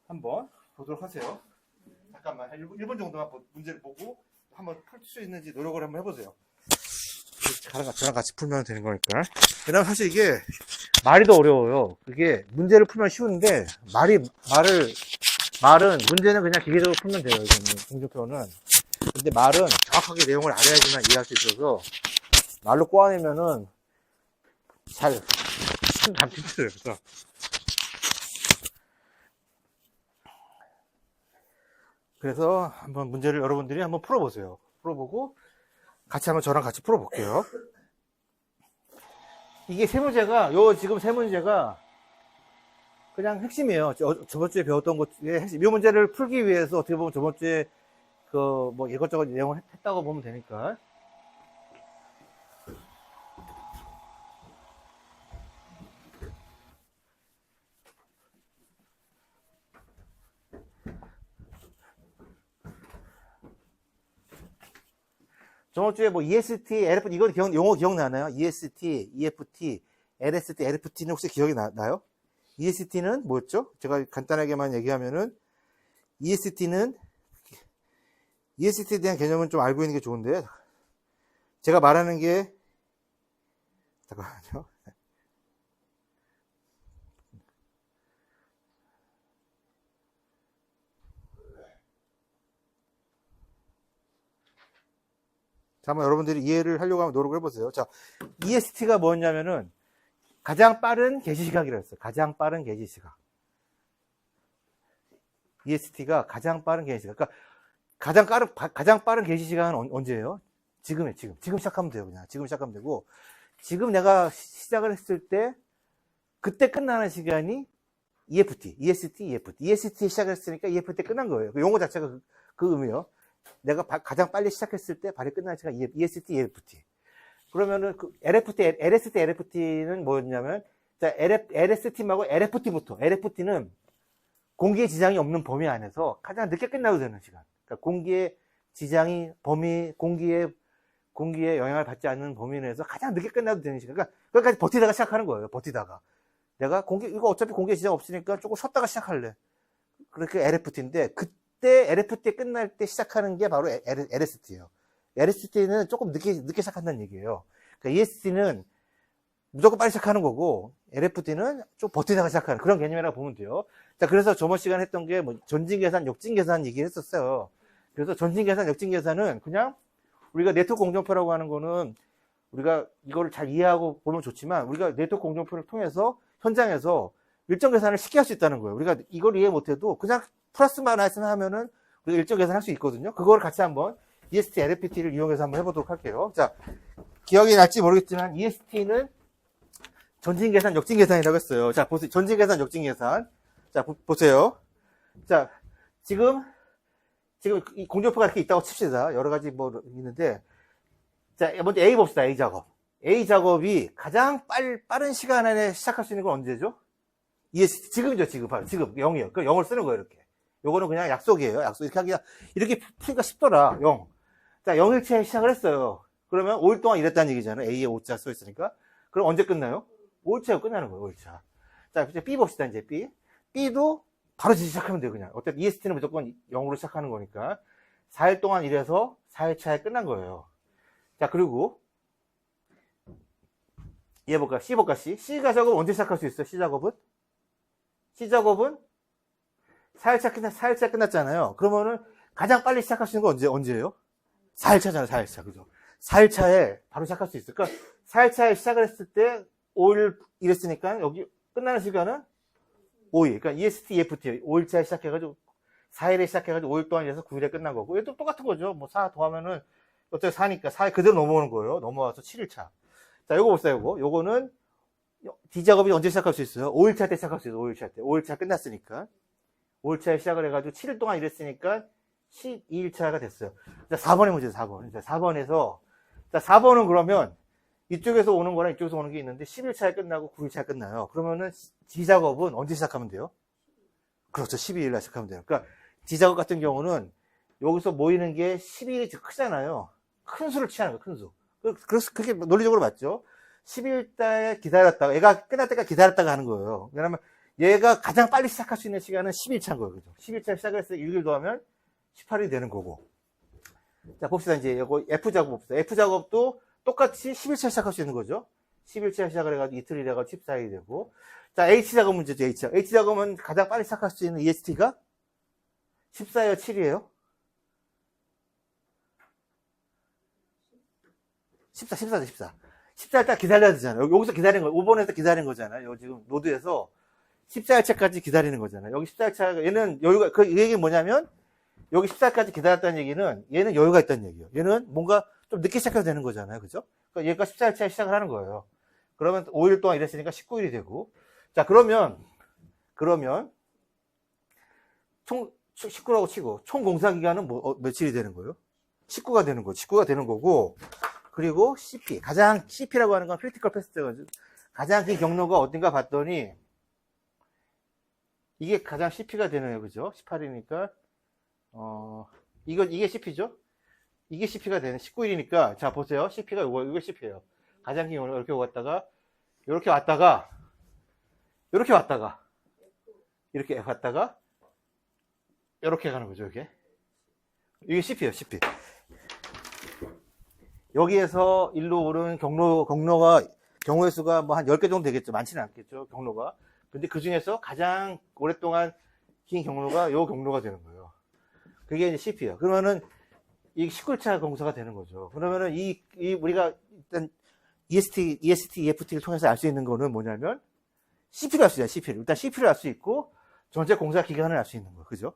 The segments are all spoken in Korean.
한번 보도록 하세요. 잠깐만, 한 1분 정도만 문제를 보고 한번 풀 수 있는지 노력을 한번 해보세요. 저랑 같이 풀면 되는 거니까. 왜냐면 사실 이게 말이 더 어려워요. 그게 문제를 풀면 쉬운데, 말은, 문제는 그냥 기계적으로 풀면 돼요. 이거는, 공조표는. 근데 말은 정확하게 내용을 알아야지만 이해할 수 있어서, 말로 꼬아내면은 참 힘들어요. 그래서. 그래서 한번 문제를 여러분들이 한번 풀어보세요. 풀어보고 한번 저랑 같이 풀어볼게요. 이게 세 문제가 지금 세 문제가 그냥 핵심이에요. 저번 주에 배웠던 것의 핵심. 이 문제를 풀기 위해서 어떻게 보면 저번 주에 뭐 이것저것 내용을 했다고 보면 되니까. 저번 주에 뭐 EST, LFT, 이건 용어 기억나나요? EST, EFT, LST, LFT는 혹시 기억이 나요? EST는 뭐였죠? 제가 간단하게만 얘기하면은, EST에 대한 개념은 좀 알고 있는 게 좋은데, 제가 말하는 게, 잠깐만요. 자, 한번 여러분들이 이해를 하려고 하면 노력을 해보세요. 자, EST가 뭐였냐면은, 가장 빠른 개시 시각이라고 했어요. 가장 빠른 개시 시각. EST가 가장 빠른 개시 시각. 그러니까, 가장 빠른 개시 시간은 언제예요? 지금 시작하면 돼요, 그냥. 지금 시작하면 되고, 지금 내가 시작을 했을 때, 그때 끝나는 시간이 EFT, EST, EFT. EST 시작을 했으니까 EFT 끝난 거예요. 그 용어 자체가 그 의미요. 내가 가장 빨리 시작했을 때 발이 끝나는 시간 EST, EFT. 그러면은 그 LFT, LST, LFT는 뭐였냐면, 자, LST하고 LFT부터. LFT는 공기에 지장이 없는 범위 안에서 가장 늦게 끝나도 되는 시간. 그러니까 공기에 지장이 공기에 영향을 받지 않는 범위 내에서 가장 늦게 끝나도 되는 시간. 그러니까 그것까지 버티다가 시작하는 거예요. 버티다가. 내가 이거 어차피 공기에 지장 없으니까 조금 쉬었다가 시작할래. 그렇게 LFT인데, 그때 LFT 끝날 때 시작하는 게 바로 LST예요. LST는 조금 늦게 시작한다는 얘기예요. 그러니까 EST는 무조건 빨리 시작하는 거고, LFT는 좀 버티다가 시작하는 그런 개념이라고 보면 돼요. 자, 그래서 저번 시간에 했던 게 뭐 전진계산, 역진계산 얘기를 했었어요. 그래서 전진계산, 역진계산은 그냥 우리가 네트워크 공정표라고 하는 거는 우리가 이거를 잘 이해하고 보면 좋지만, 우리가 네트워크 공정표를 통해서 현장에서 일정 계산을 쉽게 할 수 있다는 거예요. 우리가 이걸 이해 못해도 그냥 플러스 마이너스 하면은 우리가 일정 계산할 수 있거든요. 그걸 같이 한번 EST, LFT를 이용해서 한번 해보도록 할게요. 자, 기억이 날지 모르겠지만 EST는 전진계산, 역진계산이라고 했어요. 자, 보세요. 전진계산, 역진계산. 자, 보세요. 자, 지금 이 공정표가 이렇게 있다고 칩시다. 여러 가지 뭐 있는데, 자, 먼저 A 봅시다. A 작업. A 작업이 가장 빠른 시간 안에 시작할 수 있는 건 언제죠? EST. 지금이죠, 지금. 바로 지금. 0이요. 그 0을 쓰는 거예요, 이렇게. 요거는 그냥 약속이에요. 약속. 이렇게 푸니까 쉽더라. 0. 자, 0일차에 시작을 했어요. 그러면 5일 동안 일했다는 얘기잖아요. A에 5자 써 있으니까. 그럼 언제 끝나요? 5일차가 끝나는 거예요, 5일차. 자, 이제 B 봅시다, 이제 B. B도 바로 시작하면 돼요, 그냥. 어차피 EST는 무조건 0으로 시작하는 거니까. 4일 동안 일해서 4일차에 끝난 거예요. 자, 그리고 얘 볼까? C 볼까? C 작업은 언제 시작할 수 있어요? C 작업은 4일차 끝났잖아요. 그러면은 가장 빨리 시작할 수 있는 건 언제예요? 4일차잖아요, 4일차. 그죠? 4일차에 바로 시작할 수 있어요. 그러니까 4일차에 시작을 했을 때 5일 일했으니까 여기 끝나는 시간은 5일. 그러니까 EST, EFT. 5일차에 시작해가지고 4일에 시작해가지고 5일 동안 일해서 9일에 끝난 거고. 얘도 똑같은 거죠. 뭐 4 더하면은 어차피 4니까 4일 그대로 넘어오는 거예요. 넘어와서 7일차. 자, 요거 보세요, 요거는 D 작업이 언제 시작할 수 있어요? 5일차 때 시작할 수 있어요. 5일차 때. 5일차 끝났으니까. 5일차에 시작을 해가지고 7일 동안 일했으니까 12일차가 됐어요. 자, 4번의 문제죠, 4번. 자, 4번에서, 자, 4번은 그러면 이쪽에서 오는 거랑 이쪽에서 오는 게 있는데 10일차에 끝나고 9일차에 끝나요. 그러면은 D 작업은 언제 시작하면 돼요? 그렇죠. 12일날 시작하면 돼요. 그러니까 D 작업 같은 경우는 여기서 모이는 게 12일이 크잖아요. 큰 수를 취하는 거예요, 큰 수. 그래서 그게 논리적으로 맞죠? 12일날 기다렸다가, 얘가 끝날 때까지 기다렸다가 하는 거예요. 왜냐면 얘가 가장 빨리 시작할 수 있는 시간은 10일차인 거예요. 그죠? 10일차 시작을 해서 6일 더하면 18일이 되는 거고. 자, 봅시다. 이제 이거 F 작업 봅시다. F 작업도 똑같이 10일차 시작할 수 있는 거죠. 10일차 시작을 해가지고 이틀 일해가지고 14일이 되고. 자, H 작업 문제죠. H 작업. H 작업은 가장 빨리 시작할 수 있는 EST가 14예요, 7이에요? 14죠, 14. 14일 딱 기다려야 되잖아요. 여기서 기다리는 거, 5번에서 기다리는 거잖아요. 여기 지금 노드에서 14일차까지 기다리는 거잖아요. 여기 14일차, 얘는 여유가, 그 얘기는 뭐냐면, 여기 14일까지 기다렸다는 얘기는 얘는 여유가 있다는 얘기예요. 얘는 뭔가 좀 늦게 시작해도 되는 거잖아요. 그죠? 그러니까 얘가 14일차에 시작을 하는 거예요. 그러면 5일 동안 일했으니까 19일이 되고. 자, 그러면, 총, 19라고 치고, 총 공사기간은 며칠이 되는 거예요? 19가 되는 거죠. 19가 되는 거고, 그리고 CP. 가장, CP라고 하는 건 크리티컬 패스트거든요. 가장 긴 경로가 어딘가 봤더니, 이게 가장 CP가 되네요. 그죠? 18이니까. 이게 CP죠? 이게 CP가 되는 19일이니까, 자, 보세요. CP가 이거 CP예요. 가장 긴 경로가 이렇게 왔다가, 이렇게 왔다가, 이렇게 왔다가, 이렇게 왔다가, 이렇게 가는 거죠, 이게 CP예요, CP. 여기에서 일로 오른 경로의 수가 뭐 한 10개 정도 되겠죠. 많지는 않겠죠, 경로가. 근데 그 중에서 가장 오랫동안 긴 경로가 요 경로가 되는 거예요. 그게 이제 CP예요. 그러면은 이 19일차 공사가 되는 거죠. 그러면은 우리가 일단 EST, EFT를 통해서 알 수 있는 거는 뭐냐면 CP를 알 수 있어요, CP를. 일단 CP를 알 수 있고 전체 공사 기간을 알 수 있는 거예요. 그죠?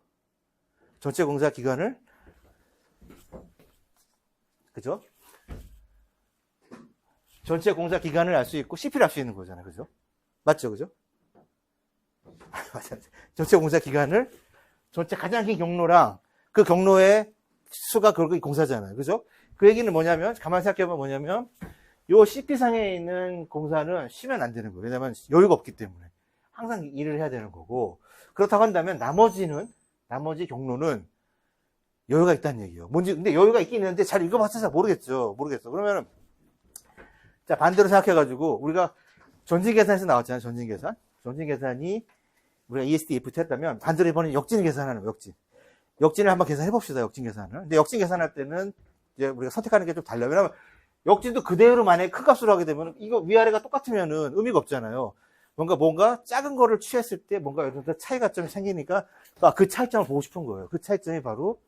전체 공사 기간을, 그죠? 전체 공사 기간을 알 수 있고 CP를 알 수 있는 거잖아요. 그죠? 맞죠? 그죠? 맞아요. 전체 공사 기간을, 전체 가장 긴 경로랑 그 경로의 수가 그렇게 공사잖아요. 그죠? 그 얘기는 뭐냐면, 가만히 생각해보면 뭐냐면, 요 CP상에 있는 공사는 쉬면 안 되는 거예요. 왜냐면 여유가 없기 때문에. 항상 일을 해야 되는 거고. 그렇다고 한다면 나머지 경로는 여유가 있다는 얘기예요. 근데 여유가 있긴 있는데 잘 읽어봤자 잘 모르겠어. 그러면은, 자, 반대로 생각해가지고, 우리가 전진계산에서 나왔잖아요. 전진계산이 우리가 EST, EFT 했다면, 반대로 이번에 역진 계산하는 거예요. 역진을 한번 계산해봅시다. 역진 계산을. 근데 역진 계산할 때는 이제 우리가 선택하는 게 좀 달라요. 왜냐면 역진도 그대로 만약에 큰 값으로 하게 되면 이거 위아래가 똑같으면은 의미가 없잖아요. 뭔가 작은 거를 취했을 때 뭔가 이런 차이가 좀 생기니까 그 차이점을 보고 싶은 거예요. 그 차이점이 바로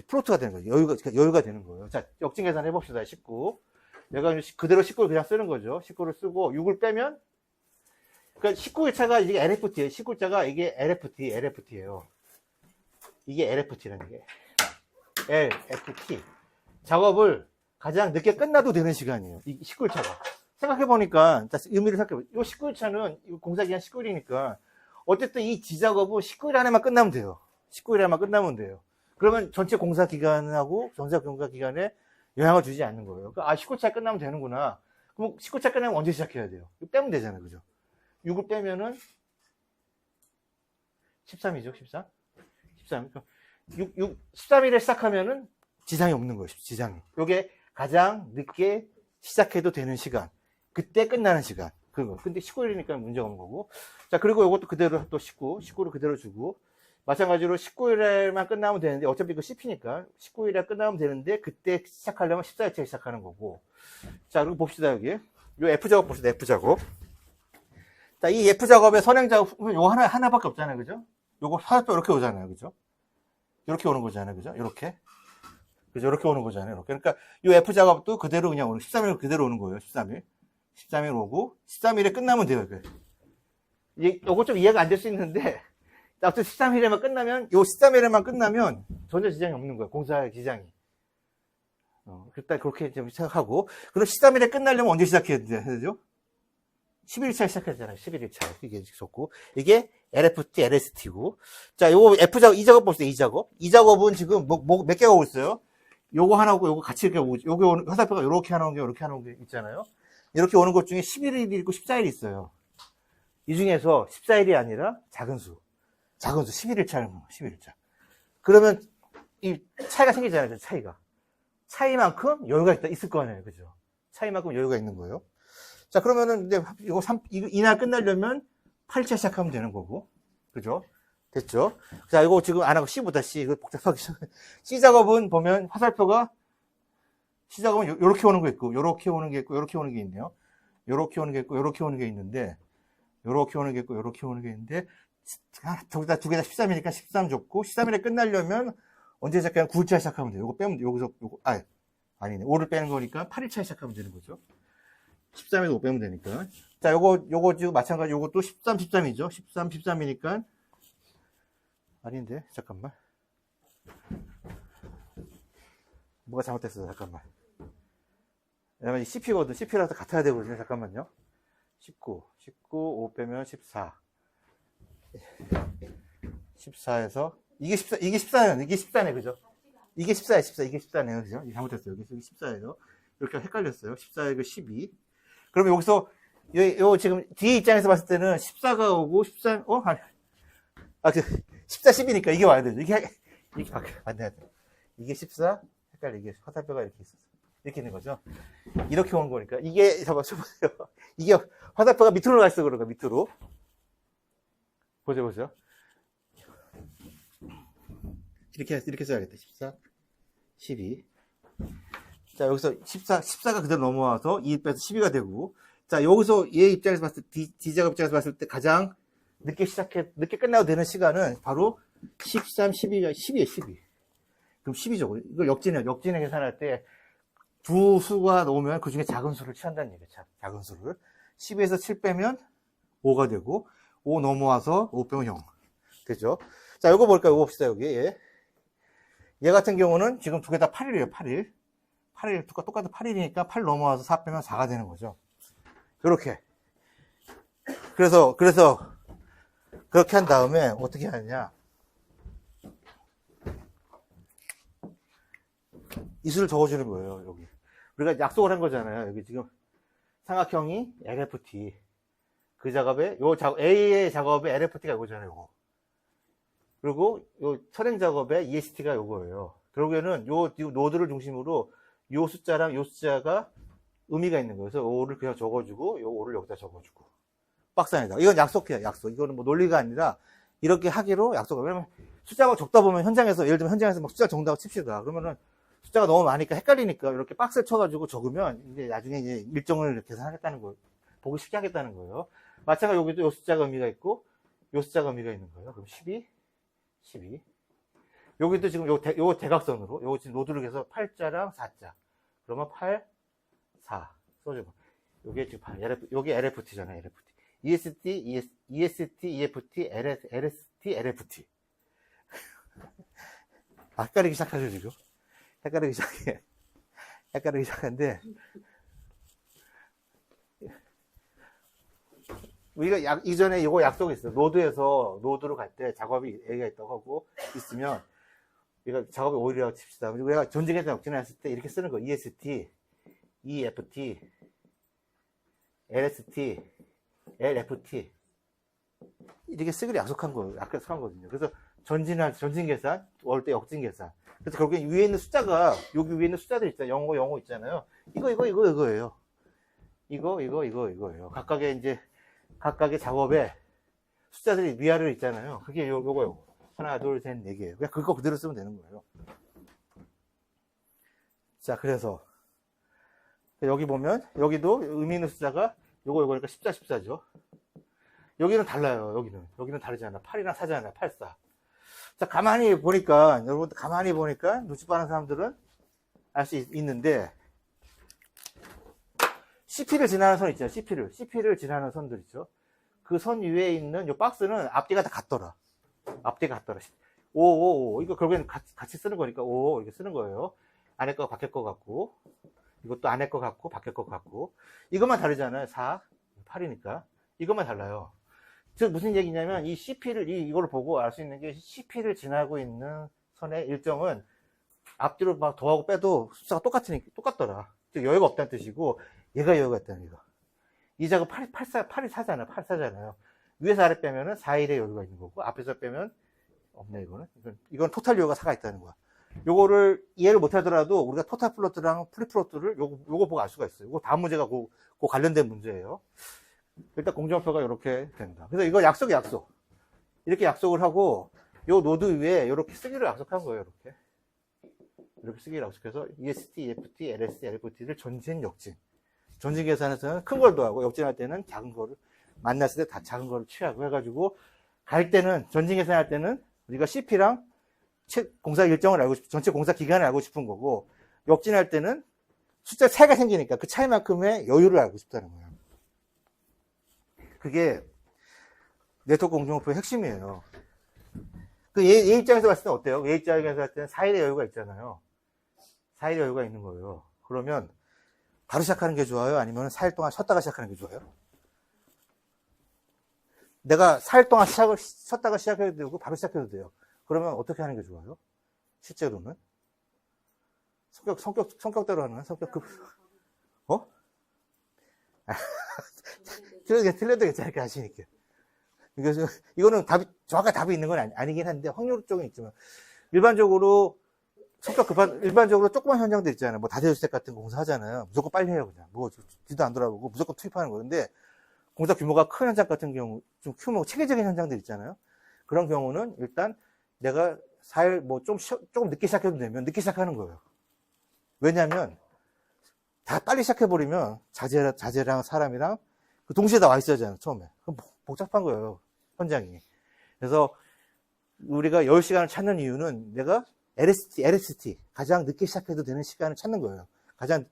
플로트가 되는 거예요. 여유가 되는 거예요. 자, 역진 계산 해봅시다. 19. 내가 그대로 19를 그냥 쓰는 거죠. 19를 쓰고 6을 빼면, 그러니까 19일차가 이게 LFT예요. 19일차가 이게 LFT예요. 이게 LFT라는 게. LFT. 작업을 가장 늦게 끝나도 되는 시간이에요. 이 19일차가. 생각해보니까, 의미를 생각해보니까, 이 19일차는, 공사기간 19일이니까, 어쨌든 이 지작업은 19일 안에만 끝나면 돼요. 19일 안에만 끝나면 돼요. 그러면 전체 공사기간하고 전체 공사기간에 영향을 주지 않는 거예요. 19차 끝나면 되는구나. 그럼 19차 끝나면 언제 시작해야 돼요? 이거 빼면 되잖아요. 그죠? 6을 빼면은 13이죠. 13. 13일에 시작하면은 지장이 없는 거예요. 지장이. 요게 가장 늦게 시작해도 되는 시간. 그때 끝나는 시간. 그거. 근데 19일이니까 문제가 없는 거고. 자, 그리고 요것도 그대로 또 19를 그대로 주고. 마찬가지로 19일에만 끝나면 되는데, 어차피 그 CP니까 19일에 끝나면 되는데, 그때 시작하려면 14일째 시작하는 거고. 자, 그리고 봅시다, 여기. 요 F작업 봅시다, F작업. 자, 이 F작업의 선행작업, 요 하나밖에 없잖아요, 그죠? 요거 사업도 이렇게 오잖아요, 그죠? 이렇게 오는 거잖아요, 그죠? 이렇게. 그죠? 이렇게 오는 거잖아요, 이렇게. 그러니까 요 F작업도 그대로 그냥 13일 그대로 오는 거예요, 13일. 13일 오고, 13일에 끝나면 돼요, 이게. 요거 좀 이해가 안 될 수 있는데, 어쨌든 13일에만 끝나면, 요 13일에만 끝나면 전혀 지장이 없는 거예요. 공사의 지장이. 일단 그렇게 좀 생각하고. 그럼 13일에 끝나려면 언제 시작해야 되죠? 11일차에 시작했잖아요. 11일차. 이게 좋고. 이게 LFT, LST고. 자, 요거 F작업, 이 작업 봅시다. 이 작업. 이 작업은 지금 몇 개가 오고 있어요? 요거 하나고 요거 같이 이렇게 오고, 요게 오는, 화살표가 요렇게 하나 오는 게, 요렇게 하나 오는 게 있잖아요. 이렇게 오는 것 중에 11일이 있고 14일이 있어요. 이 중에서 14일이 아니라 작은 수 11일차. 그러면 이 차이가 생기잖아요. 차이만큼 여유가 있을 거 아니에요. 그죠? 차이만큼 여유가 있는 거예요. 자, 그러면은 이제 이날 끝나려면 8차 시작하면 되는 거고. 그죠? 됐죠? 자, 이거 지금 안 하고 C보다 C. 이거 복잡하게. C 작업은 보면 화살표가 C 작업은 요렇게 오는 거 있고, 요렇게 오는 게 있고, 요렇게 오는 게 있네요. 요렇게 오는 게 있고, 요렇게 오는 게 있는데, 요렇게 오는 게 있고, 요렇게 오는 게 있는데, 저기다 두 개 다 13이니까 13 줬고, 13일에 끝나려면 언제 시작하면 9일차 시작하면 돼요. 요거 빼면, 여기서, 요거, 아니네. 5를 빼는 거니까 8일차 시작하면 되는 거죠. 13에서 5 빼면 되니까. 자, 요거 지금 마찬가지, 요것도 13, 13이죠. 13, 13이니까. 아닌데, 잠깐만. 뭐가 잘못됐어, 잠깐만. 왜냐면 이 CP거든. CP라서 같아야 되거든요. 잠깐만요. 19, 5 빼면 14. 14에서, 이게 14네, 그죠? 이게 14, 이게 14네요, 그죠? 이게 잘못했어요. 여기 14예요. 이렇게 헷갈렸어요. 14에 그 12. 그러면 여기서, 요 지금 뒤에 입장에서 봤을 때는 14가 오고, 14, 그, 14, 10이니까 이게 와야 되죠. 이게 맞네. 이게 14, 헷갈려. 이게 화살표가 이렇게 있었어. 이렇게 있는 거죠. 이렇게 오는 거니까. 이게, 쳐보세요. 이게 화살표가 밑으로 가 있어, 그런가, 밑으로. 보세요. 이렇게 써야겠다. 14, 12. 자, 여기서 14가 그대로 넘어와서 2 빼서 12가 되고. 자, 여기서 얘 입장에서 봤을 때, D작업 입장에서 봤을 때 가장 늦게 끝나도 되는 시간은 바로 13, 12가 10이에요, 12. 그럼 10이죠. 이걸 역진행 계산할 때 두 수가 나오면 그 중에 작은 수를 취한다는 얘기죠. 작은 수를. 10에서 7 빼면 5가 되고, 5 넘어와서 5 빼면 0. 되죠? 자, 요거 볼까요? 요거 봅시다, 여기. 얘 같은 경우는 지금 두 개 다 8일이에요, 8일. 8일, 똑같은 8일이니까 8 넘어와서 4 빼면 4가 되는 거죠. 요렇게. 그래서, 그렇게 한 다음에 어떻게 하느냐. 이 수를 적어주는 거예요, 여기. 우리가 약속을 한 거잖아요. 여기 지금 삼각형이 LFT. 그 작업에, A의 작업에 LFT가 이거잖아요, 요거. 그리고 요 선행 작업에 EST가 요거예요. 결국에는 요 노드를 중심으로 요 숫자랑 요 숫자가 의미가 있는 거예요. 그래서 5를 그냥 적어주고, 요 5를 여기다 적어주고. 박스 안에다. 이건 약속해요, 약속. 이거는 뭐 논리가 아니라 이렇게 하기로 약속을. 왜냐면 숫자가 적다 보면 현장에서, 예를 들면 현장에서 막 숫자 적는다고 칩시다. 그러면은 숫자가 너무 많으니까 헷갈리니까 이렇게 박스를 쳐가지고 적으면 이제 나중에 이제 일정을 계산하겠다는 거예요. 보기 쉽게 하겠다는 거예요. 마찬가지로 여기도 요 숫자가 의미가 있고, 요 숫자가 의미가 있는 거예요. 그럼 12. 여기도 지금 요 대각선으로, 요거 지금 노드를 해서 8자랑 4자. 그러면 8, 4. 써줘봐. 요게 지금 8, 요게 LFT잖아요, LFT. EST, EFT, LST, LFT. 헷갈리기 시작하죠, 지금. 헷갈리기 시작하는데, 우리가 이전에 이거 약속이 있어요. 노드로 갈 때 작업이 A가 있다고 하고 있으면, 우리가 작업이 5일이라고 칩시다. 우리가 전쟁에서 역진했을 때 이렇게 쓰는 거. EST, EFT, LST, LFT. 이렇게 쓰기로 약속한 거거든요. 그래서 전진 계산, 올 때 역진 계산. 그래서 결국엔 위에 있는 숫자가, 여기 위에 있는 숫자들 있잖아요. 영어 있잖아요. 이거예요. 이거예요. 각각의 작업에 숫자들이 위아래로 있잖아요. 그게 요거요. 하나, 둘, 셋, 네 개예요. 그냥 그거 그대로 쓰면 되는 거예요. 자, 그래서 여기 보면 여기도 의미 있는 숫자가 요거니까 14죠. 여기는 달라요. 여기는 다르잖아. 8이랑 4잖아요. 8, 4. 자, 여러분들 가만히 보니까 눈치 빠른 사람들은 알 수 있는데, CP를 지나는 선 있잖아요. CP를 지나는 선들 있죠. 그 선 위에 있는 요 박스는 앞뒤가 다 같더라. 5. 이거 결국에는 같이 쓰는 거니까 5 이렇게 쓰는 거예요. 안에 거 밖에 거 같고, 이것도 안에 거 같고, 밖에 거 같고. 이것만 다르잖아요. 4, 8이니까. 이것만 달라요. 즉, 무슨 얘기냐면, 이 CP를, 이걸 보고 알 수 있는 게, CP를 지나고 있는 선의 일정은 앞뒤로 막 더하고 빼도 숫자가 똑같더라. 즉, 여유가 없다는 뜻이고, 얘가 여유가 있다는 얘기가. 이 작업 8이 4잖아요. 위에서 아래 빼면은 4일의 여유가 있는 거고, 앞에서 빼면 없네, 이거는. 이건 토탈 여유가 4가 있다는 거야. 요거를 이해를 못 하더라도 우리가 토탈 플로트랑 프리 플로트를 요거 보고 알 수가 있어요. 요거 다음 문제가 그 관련된 문제예요. 일단 공정표가 이렇게 된다. 그래서 이거 약속. 이렇게 약속을 하고, 요 노드 위에 이렇게 쓰기로 약속한 거예요, 이렇게 쓰기로 약속해서 EST, EFT, LST, LFT를 전진, 역진. 전진 계산에서는 큰 걸 더하고, 역진할 때는 작은 거를, 만났을 때 다 작은 거를 취하고 해가지고, 갈 때는, 전진 계산할 때는 우리가 CP랑 공사 일정을 알고 전체 공사 기간을 알고 싶은 거고, 역진할 때는 숫자 차이가 생기니까 그 차이만큼의 여유를 알고 싶다는 거예요. 그게 네트워크 공정표의 핵심이에요. 얘 입장에서 봤을 때 어때요? 얘 입장에서 봤을 때는 4일의 여유가 있잖아요. 4일의 여유가 있는 거예요. 그러면 바로 시작하는 게 좋아요? 아니면 4일 동안 쉬었다가 시작하는 게 좋아요? 내가 4일 동안 쉬었다가 시작해도 되고 바로 시작해도 돼요. 그러면 어떻게 하는 게 좋아요? 실제로는? 성격대로 하는 거야? 틀려도 괜찮을까 하시니까. 이거는 정확한 답이 있는 건 아니긴 한데, 확률 쪽은 있지만, 일반적으로 조그만 현장들 있잖아요. 뭐, 다대주택 같은 공사 하잖아요. 무조건 빨리 해요, 그냥. 뭐, 뒤도 안 돌아보고, 무조건 투입하는 거. 근데, 공사 규모가 큰 현장 같은 경우, 좀 체계적인 현장들 있잖아요. 그런 경우는 일단, 내가 4일, 조금 늦게 시작해도 되면, 늦게 시작하는 거예요. 왜냐면, 다 빨리 시작해버리면, 자재랑 사람이랑, 동시에 다 와 있어야 하잖아요, 처음에. 그럼 복잡한 거예요, 현장이. 그래서 우리가 10시간을 찾는 이유는 내가 LST, 가장 늦게 시작해도 되는 시간을 찾는 거예요.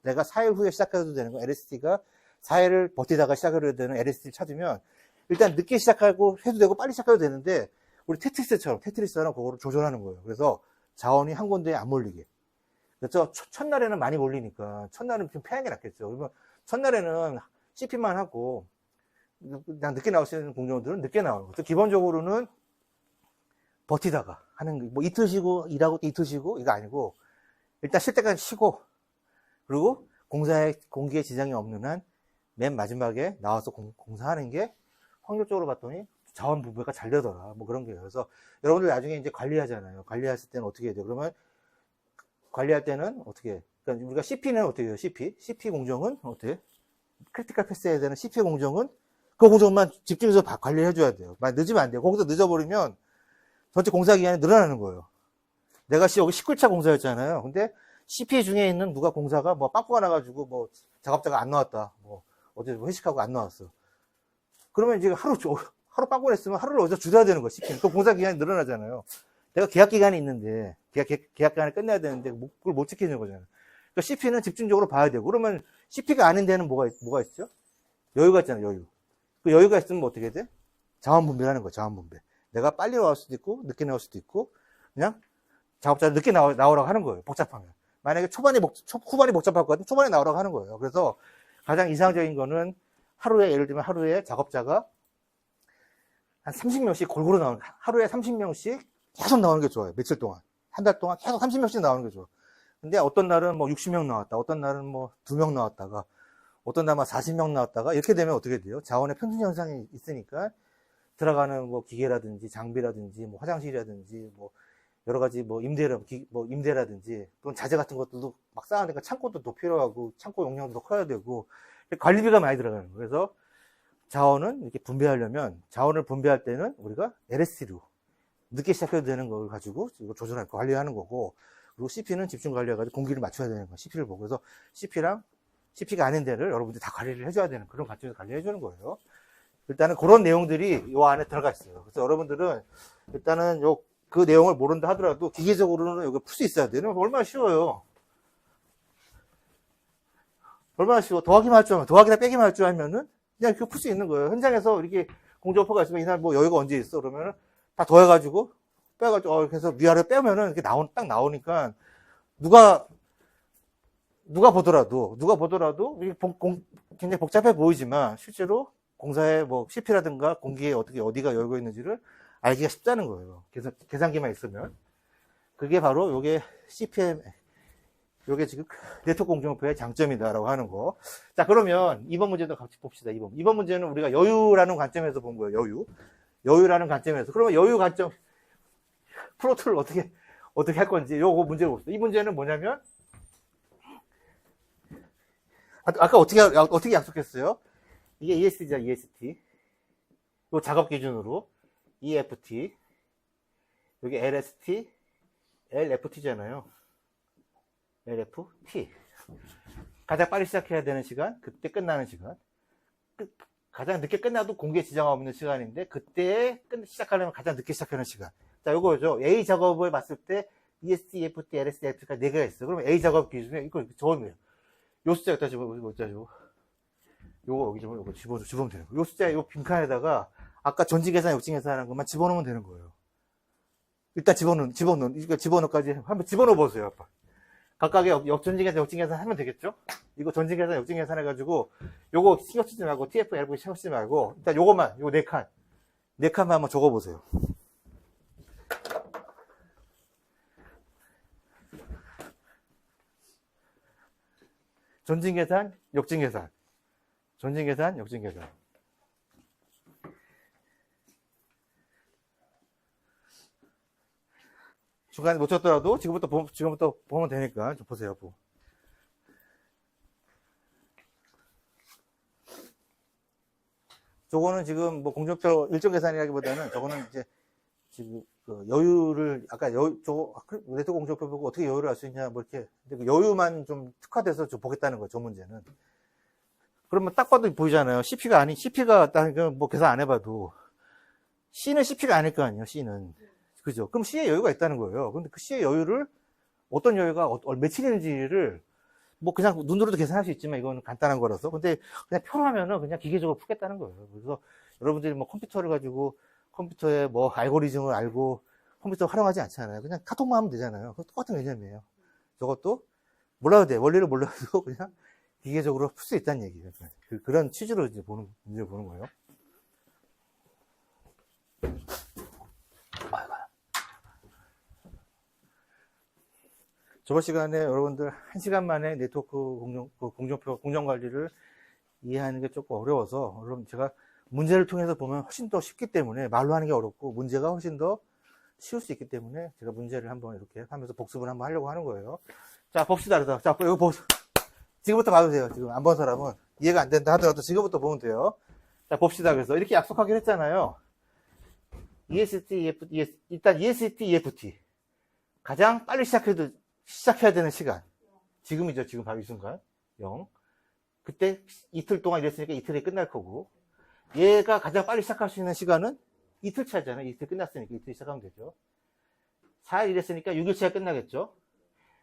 내가 4일 후에 시작해도 되는 거, LST가 4일을 버티다가 시작해도 되는 LST를 찾으면, 일단 늦게 시작하고 해도 되고 빨리 시작해도 되는데, 우리 테트리스처럼 그거를 조절하는 거예요. 그래서 자원이 한 군데에 안 몰리게. 그렇죠? 첫날에는 많이 몰리니까, 첫날은 좀 패하는 게 낫겠죠. 그러면 첫날에는 CP만 하고, 그냥 늦게 나올 수 있는 공정들은 늦게 나오는 거죠. 기본적으로는 버티다가 하는, 뭐 이틀 쉬고, 일하고 이틀 쉬고, 이거 아니고, 일단 쉴 때까지 쉬고, 그리고 공기에 지장이 없는 한 맨 마지막에 나와서 공사하는 게 확률적으로 봤더니 자원 분배가 잘 되더라. 뭐 그런 게. 그래서 여러분들 나중에 이제 관리하잖아요. 관리했을 때는 어떻게 해야 돼요? 그러면 관리할 때는 어떻게 해? 그러니까 우리가 CP는 어떻게 해요? CP 공정은 어떻게 해? 크리티컬 패스해야 되는 CP 공정은 그 공정만 집중해서 관리해줘야 돼요. 늦으면 안 돼요. 거기서 늦어버리면 전체 공사 기간이 늘어나는 거예요. 내가 여기 19차 공사였잖아요. 근데 CP 중에 있는 누가 공사가 뭐 빠꾸가 나가지고 뭐 작업자가 안 나왔다. 뭐 어제 회식하고 안 나왔어. 그러면 이제 하루 빠꾸가 냈으면 하루를 어디서 줄여야 되는 거야, CP는. 그 공사 기간이 늘어나잖아요. 내가 계약 기간이 있는데, 계약 기간을 끝내야 되는데, 그걸 못 지키는 거잖아요. 그러니까 CP는 집중적으로 봐야 되고, 그러면 CP가 아닌 데는 뭐가 있죠? 여유가 있잖아요, 여유. 그 여유가 있으면 뭐 어떻게 돼? 자원 분배를 하는 거야, 자원 분배. 내가 빨리 나올 수도 있고, 늦게 나올 수도 있고, 그냥 작업자가 늦게 나오라고 하는 거예요, 복잡하면. 만약에 후반이 복잡할 것 같으면 초반에 나오라고 하는 거예요. 그래서 가장 이상적인 거는 예를 들면 하루에 작업자가 한 30명씩 골고루 하루에 30명씩 계속 나오는 게 좋아요. 며칠 동안. 한 달 동안 계속 30명씩 나오는 게 좋아요. 근데 어떤 날은 뭐 60명 나왔다. 어떤 날은 뭐 2명 나왔다가, 어떤 날은 40명 나왔다가, 이렇게 되면 어떻게 돼요? 자원의 평균 현상이 있으니까 들어가는 뭐 기계라든지 장비라든지 뭐 화장실이라든지 뭐 여러 가지 뭐 임대라든지 또는 자재 같은 것들도 막 쌓아내니까 창고도 더 필요하고 창고 용량도 더 커야 되고 관리비가 많이 들어가는 거예요. 그래서 자원은 이렇게 자원을 분배할 때는 우리가 LST로 늦게 시작해도 되는 걸 가지고 이거 관리하는 거고, 그리고 CP는 집중 관리해가지고 공기를 맞춰야 되는 거예요. CP를 보고. 그래서 CP가 아닌 데를 여러분들이 다 관리를 해줘야 되는 그런 관점에서 관리해주는 거예요. 일단은 그런 내용들이 요 안에 들어가 있어요. 그래서 여러분들은 일단은 그 내용을 모른다 하더라도 기계적으로는 여기 풀 수 있어야 돼요. 얼마나 쉬워요. 얼마나 쉬워. 더하기나 빼기만 할 줄 알면은 그냥 풀 수 있는 거예요. 현장에서 이렇게 공정표가 있으면 이날 뭐 여유가 언제 있어? 그러면은 다 더해가지고 빼가지고 그래서 위아래 빼면은 이렇게 딱 나오니까 누가 보더라도 이게 굉장히 복잡해 보이지만 실제로 공사에 뭐 CP라든가 공기에 어디가 열고 있는지를 알기가 쉽다는 거예요. 계산기만 있으면. 그게 바로 요게 CPM, 요게 지금 네트워크 공정표의 장점이다라고 하는 거. 자, 그러면 2번 문제도 같이 봅시다. 2번 문제는 우리가 여유라는 관점에서 본 거예요. 여유라는 관점에서. 그러면 여유 관점, 프로토를 어떻게 할 건지 요거 문제를 봅시다. 이 문제는 뭐냐면, 아까 어떻게 약속했어요? 이게 EST죠, EST. 요 작업 기준으로 EFT, 여기 LST, LFT잖아요. LFT. 가장 빨리 시작해야 되는 시간, 그때 끝나는 시간. 가장 늦게 끝나도 공개 지장 없는 시간인데, 그때 시작하려면 가장 늦게 시작하는 시간. 자, 요거죠. A 작업을 봤을 때 EST, EFT, LST, LFT가 4개가 있어요. 그러면 A 작업 기준에 이걸 적어놓으면 요 숫자 여기다 집어넣고, 요거 여기 요거 집어넣으면 되는 거예요. 요 숫자, 요 빈칸에다가 아까 전지계산, 역진계산하는 것만 집어넣으면 되는 거예요. 일단 집어넣기까지 한번 집어넣어 보세요. 아빠. 각각의 전지계산, 역진계산 하면 되겠죠? 이거 전지계산, 역진계산 해가지고 요거 신경 쓰지 말고 TF, LV 신경 쓰지 말고 일단 요것만, 요 4칸만 한번 적어보세요. 전진계산, 역진계산. 전진계산, 역진계산. 중간에 놓쳤더라도 지금부터 보면 되니까 좀 보세요. 저거는 지금 뭐 공정표 일정 계산이라기보다는 저거는 이제 지금 그 여유를 아까 네트워크 공정표 보고 어떻게 여유를 알 수 있냐 뭐 이렇게 근데 그 여유만 좀 특화돼서 좀 보겠다는 거죠. 저 문제는. 그러면 딱 봐도 보이잖아요. CP가 뭐 계산 안 해봐도 C는 CP가 아닐 거 아니에요. C는. 그죠? 그럼 C에 여유가 있다는 거예요. 근데 그 C의 여유를 어떤 여유가 며칠인지를 뭐 그냥 눈으로도 계산할 수 있지만 이건 간단한 거라서 근데 그냥 표로 하면은 그냥 기계적으로 풀겠다는 거예요. 그래서 여러분들이 뭐 컴퓨터를 가지고 컴퓨터에 뭐 알고리즘을 알고 컴퓨터 활용하지 않잖아요. 그냥 카톡만 하면 되잖아요. 똑같은 개념이에요. 저것도 몰라도 돼. 원리를 몰라도 그냥 기계적으로 풀 수 있다는 얘기예요. 그런 취지로 이제 문제를 보는 거예요. 저번 시간에 여러분들 1시간 만에 네트워크 공정표, 공정관리를 이해하는 게 조금 어려워서, 여러분 제가 문제를 통해서 보면 훨씬 더 쉽기 때문에 말로 하는 게 어렵고, 문제가 훨씬 더 쉬울 수 있기 때문에 제가 문제를 한번 이렇게 하면서 복습을 한번 하려고 하는 거예요. 자, 봅시다. 그래서. 자, 이거 보세요. 지금부터 봐도 돼요. 지금 안 본 사람은 이해가 안 된다 하더라도 지금부터 보면 돼요. 자, 봅시다. 그래서 이렇게 약속하기로 했잖아요. EST, EFT, 일단 EST, EFT. 가장 빨리 시작해야 되는 시간. 지금이죠. 지금 바로 이 순간. 0. 그때 이틀 동안 이랬으니까 이틀이 끝날 거고. 얘가 가장 빨리 시작할 수 있는 시간은 이틀 차잖아요. 이틀 끝났으니까 이틀 시작하면 되죠. 4일 이랬으니까 6일 차에 끝나겠죠.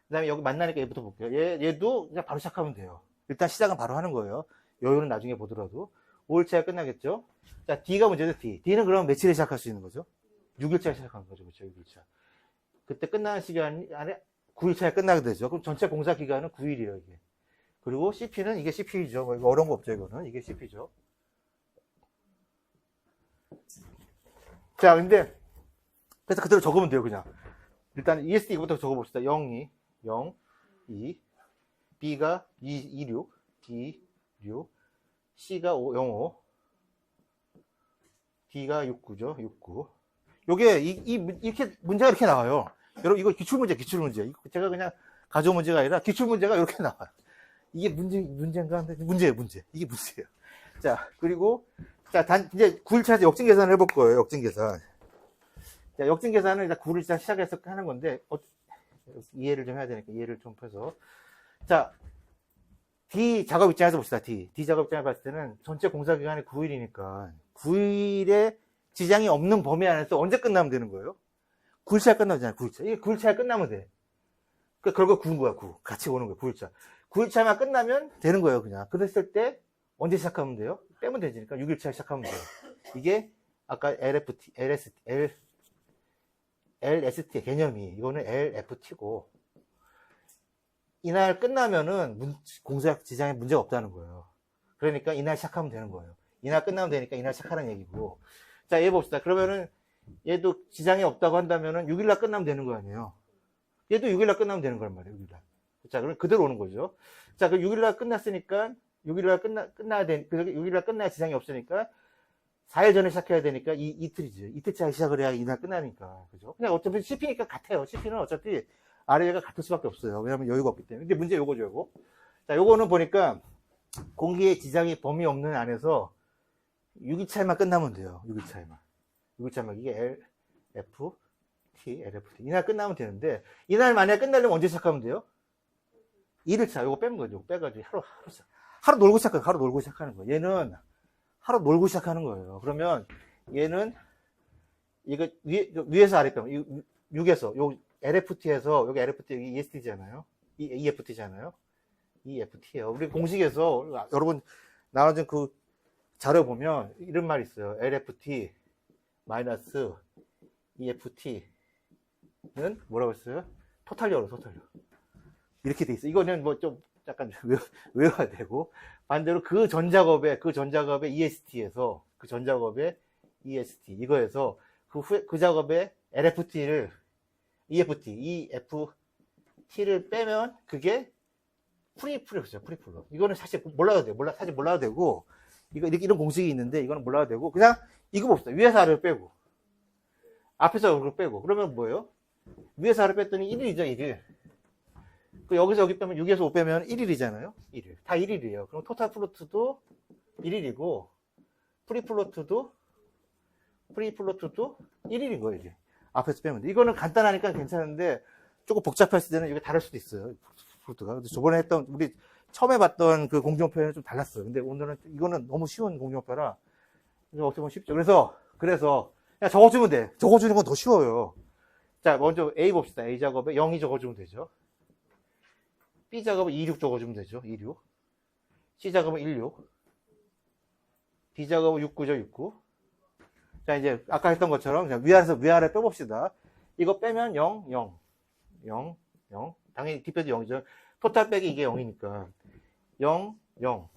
그 다음에 여기 만나니까 얘부터 볼게요. 얘도 그냥 바로 시작하면 돼요. 일단 시작은 바로 하는 거예요. 여유는 나중에 보더라도. 5일 차에 끝나겠죠. 자, D가 문제죠, D. D는 그럼 며칠에 시작할 수 있는 거죠? 6일 차에 시작하는 거죠. 그렇죠, 6일 차. 그때 끝나는 시간 안에 9일 차에 끝나게 되죠. 그럼 전체 공사 기간은 9일이에요, 이게. 그리고 CP는 이게 CP죠. 뭐 이거 어려운 거 없죠, 이거는. 이게 CP죠. 자, 근데, 그래서 그대로 적으면 돼요, 그냥. 일단 ESD 이거부터 적어봅시다. 0, 2, 0, 2, B가 2, 6, 2, 6, C가 5, 0, 5, D가 6, 9죠, 6, 9. 요게, 이렇게, 문제가 이렇게 나와요. 여러분, 이거 기출문제. 제가 그냥 가져온 문제가 아니라 기출문제가 이렇게 나와요. 이게 문제인가? 문제예요. 이게 문제예요. 자, 그리고, 자, 이제 9일 차에서 역진 계산을 해볼 거예요. 역진 계산. 자, 역진 계산을 일단 9일 차 시작해서 하는 건데, 이해를 좀 해야 되니까 이해를 좀 해서. 자, D 작업 입장에서 봅시다. D 작업 입장에 봤을 때는 전체 공사 기간이 9일이니까 9일에 지장이 없는 범위 안에서 언제 끝나면 되는 거예요? 9일차에 끝나잖아요. 9일차. 이게 9일차에 끝나면 돼. 그 결과 9인 거야. 9. 같이 오는 거야. 9일차. 9일차만 끝나면 되는 거예요. 그냥. 그랬을 때 언제 시작하면 돼요? 빼면 되니까 6일차에 시작하면 돼요. 이게 아까 LFT, LST 개념이 이거는 LFT고 이날 끝나면은 공사 지장에 문제가 없다는 거예요. 그러니까 이날 시작하면 되는 거예요. 이날 끝나면 되니까 이날 시작하는 얘기고. 자, 얘 봅시다. 그러면은 얘도 지장이 없다고 한다면은 6일날 끝나면 되는 거 아니에요. 얘도 6일날 끝나면 되는 거란 말이에요. 6일날. 자, 그럼 그대로 오는 거죠. 자, 그 6일날 끝났으니까 6일날 끝나야 6일날 끝나야 지장이 없으니까 4일 전에 시작해야 되니까 이틀이죠. 이틀차에 시작을 해야 이날 끝나니까. 그죠? 그냥 어차피 CP니까 같아요. CP는 어차피 아래가 같을 수밖에 없어요. 왜냐면 여유가 없기 때문에. 근데 문제 요거죠, 요거. 자, 요거는 보니까 공기의 지장이 범위 없는 안에서 유기차에만 끝나면 돼요. 유기차에만. 이게 L, F, T, LFT. 이날 끝나면 되는데, 이날 만약에 끝나려면 언제 시작하면 돼요? 2일차. 요거 빼면 거죠. 빼가지고 하루 놀고 시작하는 거예요. 얘는 하루 놀고 시작하는 거예요. 그러면 얘는, 이거 위에서 아래 빼면, 6에서, 요 LFT에서, 여기 LFT, 여기 EST잖아요. EFT잖아요. EFT예요. 우리 공식에서, 여러분, 나눠준 그 자료 보면, 이런 말이 있어요. LFT, 마이너스, EFT는 뭐라고 했어요? 토탈력으로. 이렇게 돼 있어. 이거는 뭐 좀 약간 외워야 되고, 반대로 그 전작업의 EST에서, 이거에서 그 작업의 LFT를, EFT를 빼면 그게 프리플러스죠, 프리플러. 이거는 사실 몰라도 되고, 이런 공식이 있는데, 이거는 몰라도 되고, 그냥 이거 봅시다. 위에서 아래를 빼고, 앞에서 얼굴 빼고. 그러면 뭐예요? 위에서 아래 뺐더니 1일이죠, 1일. 여기서 여기 빼면 6에서 5 빼면 1일이잖아요. 1일. 다 1일이에요. 그럼 토탈 플로트도 1일이고, 프리플로트도 1일인 거예요, 이제. 앞에서 빼면 돼. 이거는 간단하니까 괜찮은데, 조금 복잡했을 때는 이게 다를 수도 있어요. 플로트가. 근데 저번에 우리 처음에 봤던 그 공정표현은 좀 달랐어요. 근데 오늘은 이거는 너무 쉬운 공정표라, 이거 어떻게 보면 쉽죠. 그래서, 그냥 적어주면 돼. 적어주는 건 더 쉬워요. 자, 먼저 A 봅시다. A 작업에 0이 적어주면 되죠. B 작업은 26 적어주면 되죠. 26. C 작업은 16. D 작업은 69죠. 69. 자, 이제 아까 했던 것처럼 그냥 위아래 빼봅시다. 이거 빼면 0, 0, 0, 0. 당연히 뒷배도 0이죠. 토탈 빼기 이게 0이니까 0, 0,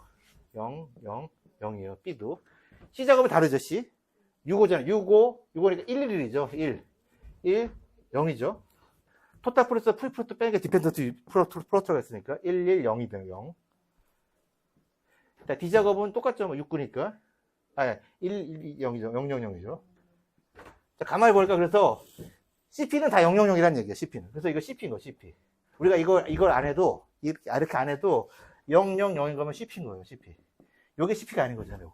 0, 0, 0이에요. B도. C 작업은 다르죠. C. 65잖아요. 65니까 111이죠. 1, 0이죠. 토탈 플러스 프리플로트 빼니까 디펜던트 플로트가 있으니까 1, 0이 돼요. 0. 자, D 작업은 똑같죠. 69니까. 1, 0이죠. 0, 0, 0이죠. 자, 가만히 보니까 그래서 CP는 다 0, 0, 0이라는 얘기야. CP는. 그래서 이거 CP인 거, CP. 우리가 이걸 안 해도, 이렇게 안 해도 0, 0, 0인 거면 CP인 거예요. CP. 요게 CP가 아닌 거잖아요.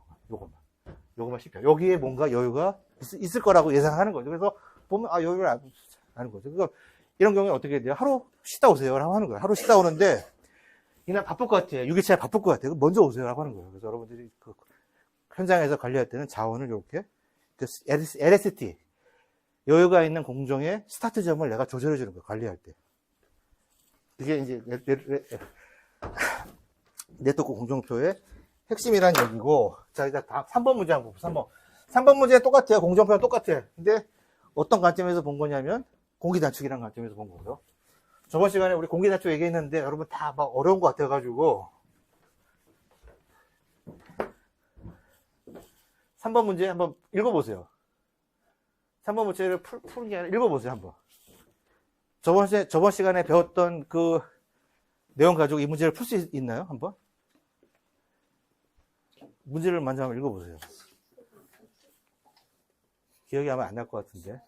요거만 CP. 여기에 뭔가 여유가 있을 거라고 예상하는 거죠. 그래서 보면, 여유를 아는 거죠. 이런 경우에 어떻게 돼요? 하루 쉬다 오세요. 라고 하는 거예요. 하루 쉬다 오는데, 이날 바쁠 것 같아요. 6일차에 바쁠 것 같아요. 먼저 오세요. 라고 하는 거예요. 그래서 여러분들이 현장에서 관리할 때는 자원을 이렇게, LST, 여유가 있는 공정의 스타트점을 내가 조절해 주는 거예요. 관리할 때. 그게 이제, 네트워크 공정표의 핵심이라는 얘기고, 자, 이제 3번 문제 한번 보세요. 3번 문제는 똑같아요. 공정표는 똑같아요. 근데 어떤 관점에서 본 거냐면, 공기 단축이라는 관점에서 본 거고요. 저번 시간에 우리 공기 단축 얘기했는데 여러분 다 막 어려운 것 같아가지고 3번 문제 한번 읽어보세요. 3번 문제를 푸는 게 아니라 읽어보세요. 한번. 저번 시간에 배웠던 그 내용 가지고 이 문제를 풀 수 있나요? 한번. 문제를 먼저 한번 읽어보세요. 기억이 아마 안 날 것 같은데.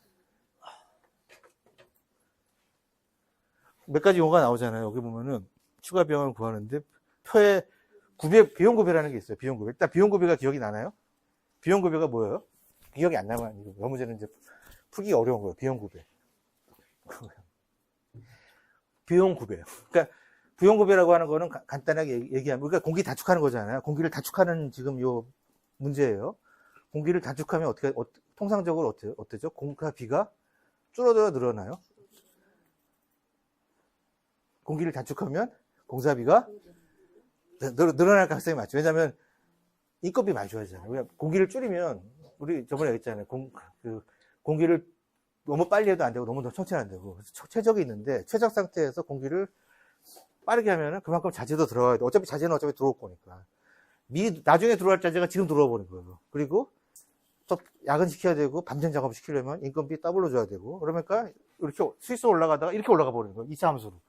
몇 가지 용어가 나오잖아요. 여기 보면은 추가 비용을 구하는데 표에 비용구배라는 게 있어요. 비용구배. 일단 비용구배가 기억이 나나요? 비용구배가 뭐예요? 기억이 안 나면 이 문제는 이제 풀기 어려운 거예요. 비용구배. 비용구배. 그러니까 비용구배라고 하는 거는 간단하게 얘기하면 그러니까 공기 단축하는 거잖아요. 공기를 단축하는 지금 요 문제예요. 공기를 단축하면 통상적으로 어때죠? 공과 비가 줄어들어 늘어나요? 공기를 단축하면 공사비가 늘어날 가능성이 많죠. 왜냐하면 인건비 많이 좋아지잖아요. 공기를 줄이면 우리 저번에 얘기했잖아요. 공기를 너무 빨리 해도 안 되고 너무 천천히 안 되고 최적이 있는데 최적 상태에서 공기를 빠르게 하면은 그만큼 자재도 들어가야 돼. 어차피 자재는 들어올 거니까. 나중에 들어갈 자재가 지금 들어와 버린 거예요. 그리고 또 야근시켜야 되고 밤샘 작업 시키려면 인건비 더블로 줘야 되고 그러니까 이렇게 스위스 올라가다가 이렇게 올라가 버리는 거예요. 2차 함수로.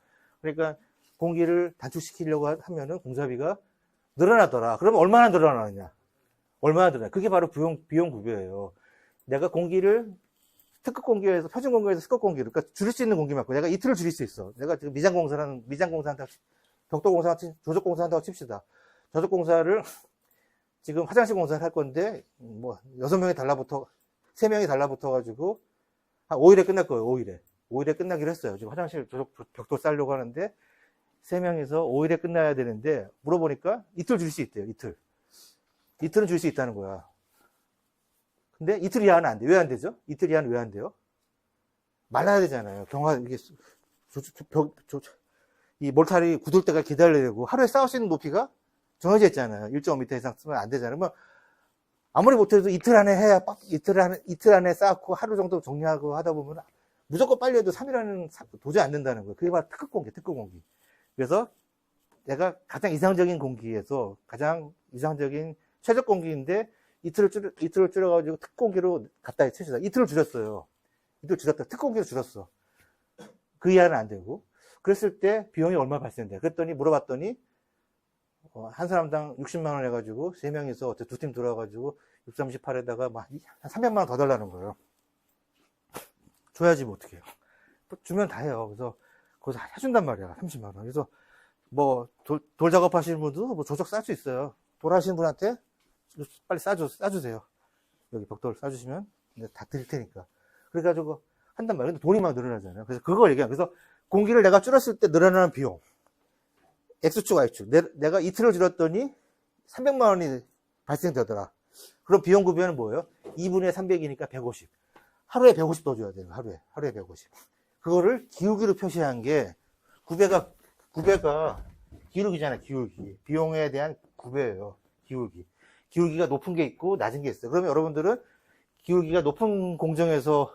그러니까 공기를 단축시키려고 하면은 공사비가 늘어나더라. 그러면 얼마나 늘어나느냐? 그게 바로 비용 구배예요. 내가 공기를 특급 공기에서 표준 공기에서 특급 공기를 그러니까 줄일 수 있는 공기만큼 내가 이틀을 줄일 수 있어. 내가 지금 미장공사한테 벽돌공사 조적공사 한다고 칩시다. 저속공사를 지금 화장실 공사를 할 건데, 뭐, 6명이 달라붙어, 3명이 달라붙어가지고, 한 5일에 끝날 거예요, 5일에. 5일에 끝나기로 했어요. 지금 화장실 저속 벽돌 쌓으려고 하는데, 3명이서 5일에 끝나야 되는데, 물어보니까 이틀 줄 수 있대요, 이틀. 이틀은 줄 수 있다는 거야. 근데 이틀 이하는 안 돼. 왜 안 되죠? 이틀 이하는 왜 안 돼요? 말라야 되잖아요. 이게, 이 몰탈이 굳을 때가 기다려야 되고, 하루에 쌓을 수 있는 높이가 정해져 있잖아요. 1.5m 이상 쓰면 안 되잖아요. 뭐, 아무리 못해도 이틀 안에 해야, 이틀 안에 쌓고 하루 정도 정리하고 하다 보면 무조건 빨리 해도 3일 안에는 도저히 안 된다는 거예요. 그게 바로 특급 공기. 그래서 내가 가장 이상적인 공기에서 가장 이상적인 최적 공기인데 이틀을 줄여가지고 특급 공기로 갖다 치시다. 이틀을 줄였어요. 이틀 줄였다. 특급 공기로 줄였어. 그 이하는 안 되고. 그랬을 때 비용이 얼마 발생돼? 그랬더니 물어봤더니 한 사람당 60만 원 해가지고 3명이서 두 팀 들어와가지고 6, 38에다가 막 한 300만 원 더 달라는 거예요. 줘야지 뭐 어떻게 해요. 주면 다 해요. 그래서 거기서 해준단 말이야. 30만 원. 그래서 뭐 돌 작업하시는 분도 뭐 조적 쌀 수 있어요. 돌 하시는 분한테 빨리 싸주세요. 여기 벽돌 싸주시면 다 드릴 테니까. 그래가지고 한단 말이에요. 근데 돈이 막 늘어나잖아요. 그래서 그걸 얘기해요. 그래서 공기를 내가 줄였을 때 늘어나는 비용. X축, Y축. 내가 이틀을 줄였더니 300만 원이 발생되더라. 그럼 비용 구비는 뭐예요? 2분의 300이니까 150. 하루에 150 더 줘야 돼요. 하루에 150. 그거를 기울기로 표시한 게 구배가 기울기잖아요. 기울기. 비용에 대한 구배예요. 기울기. 기울기가 높은 게 있고 낮은 게 있어요. 그러면 여러분들은 기울기가 높은 공정에서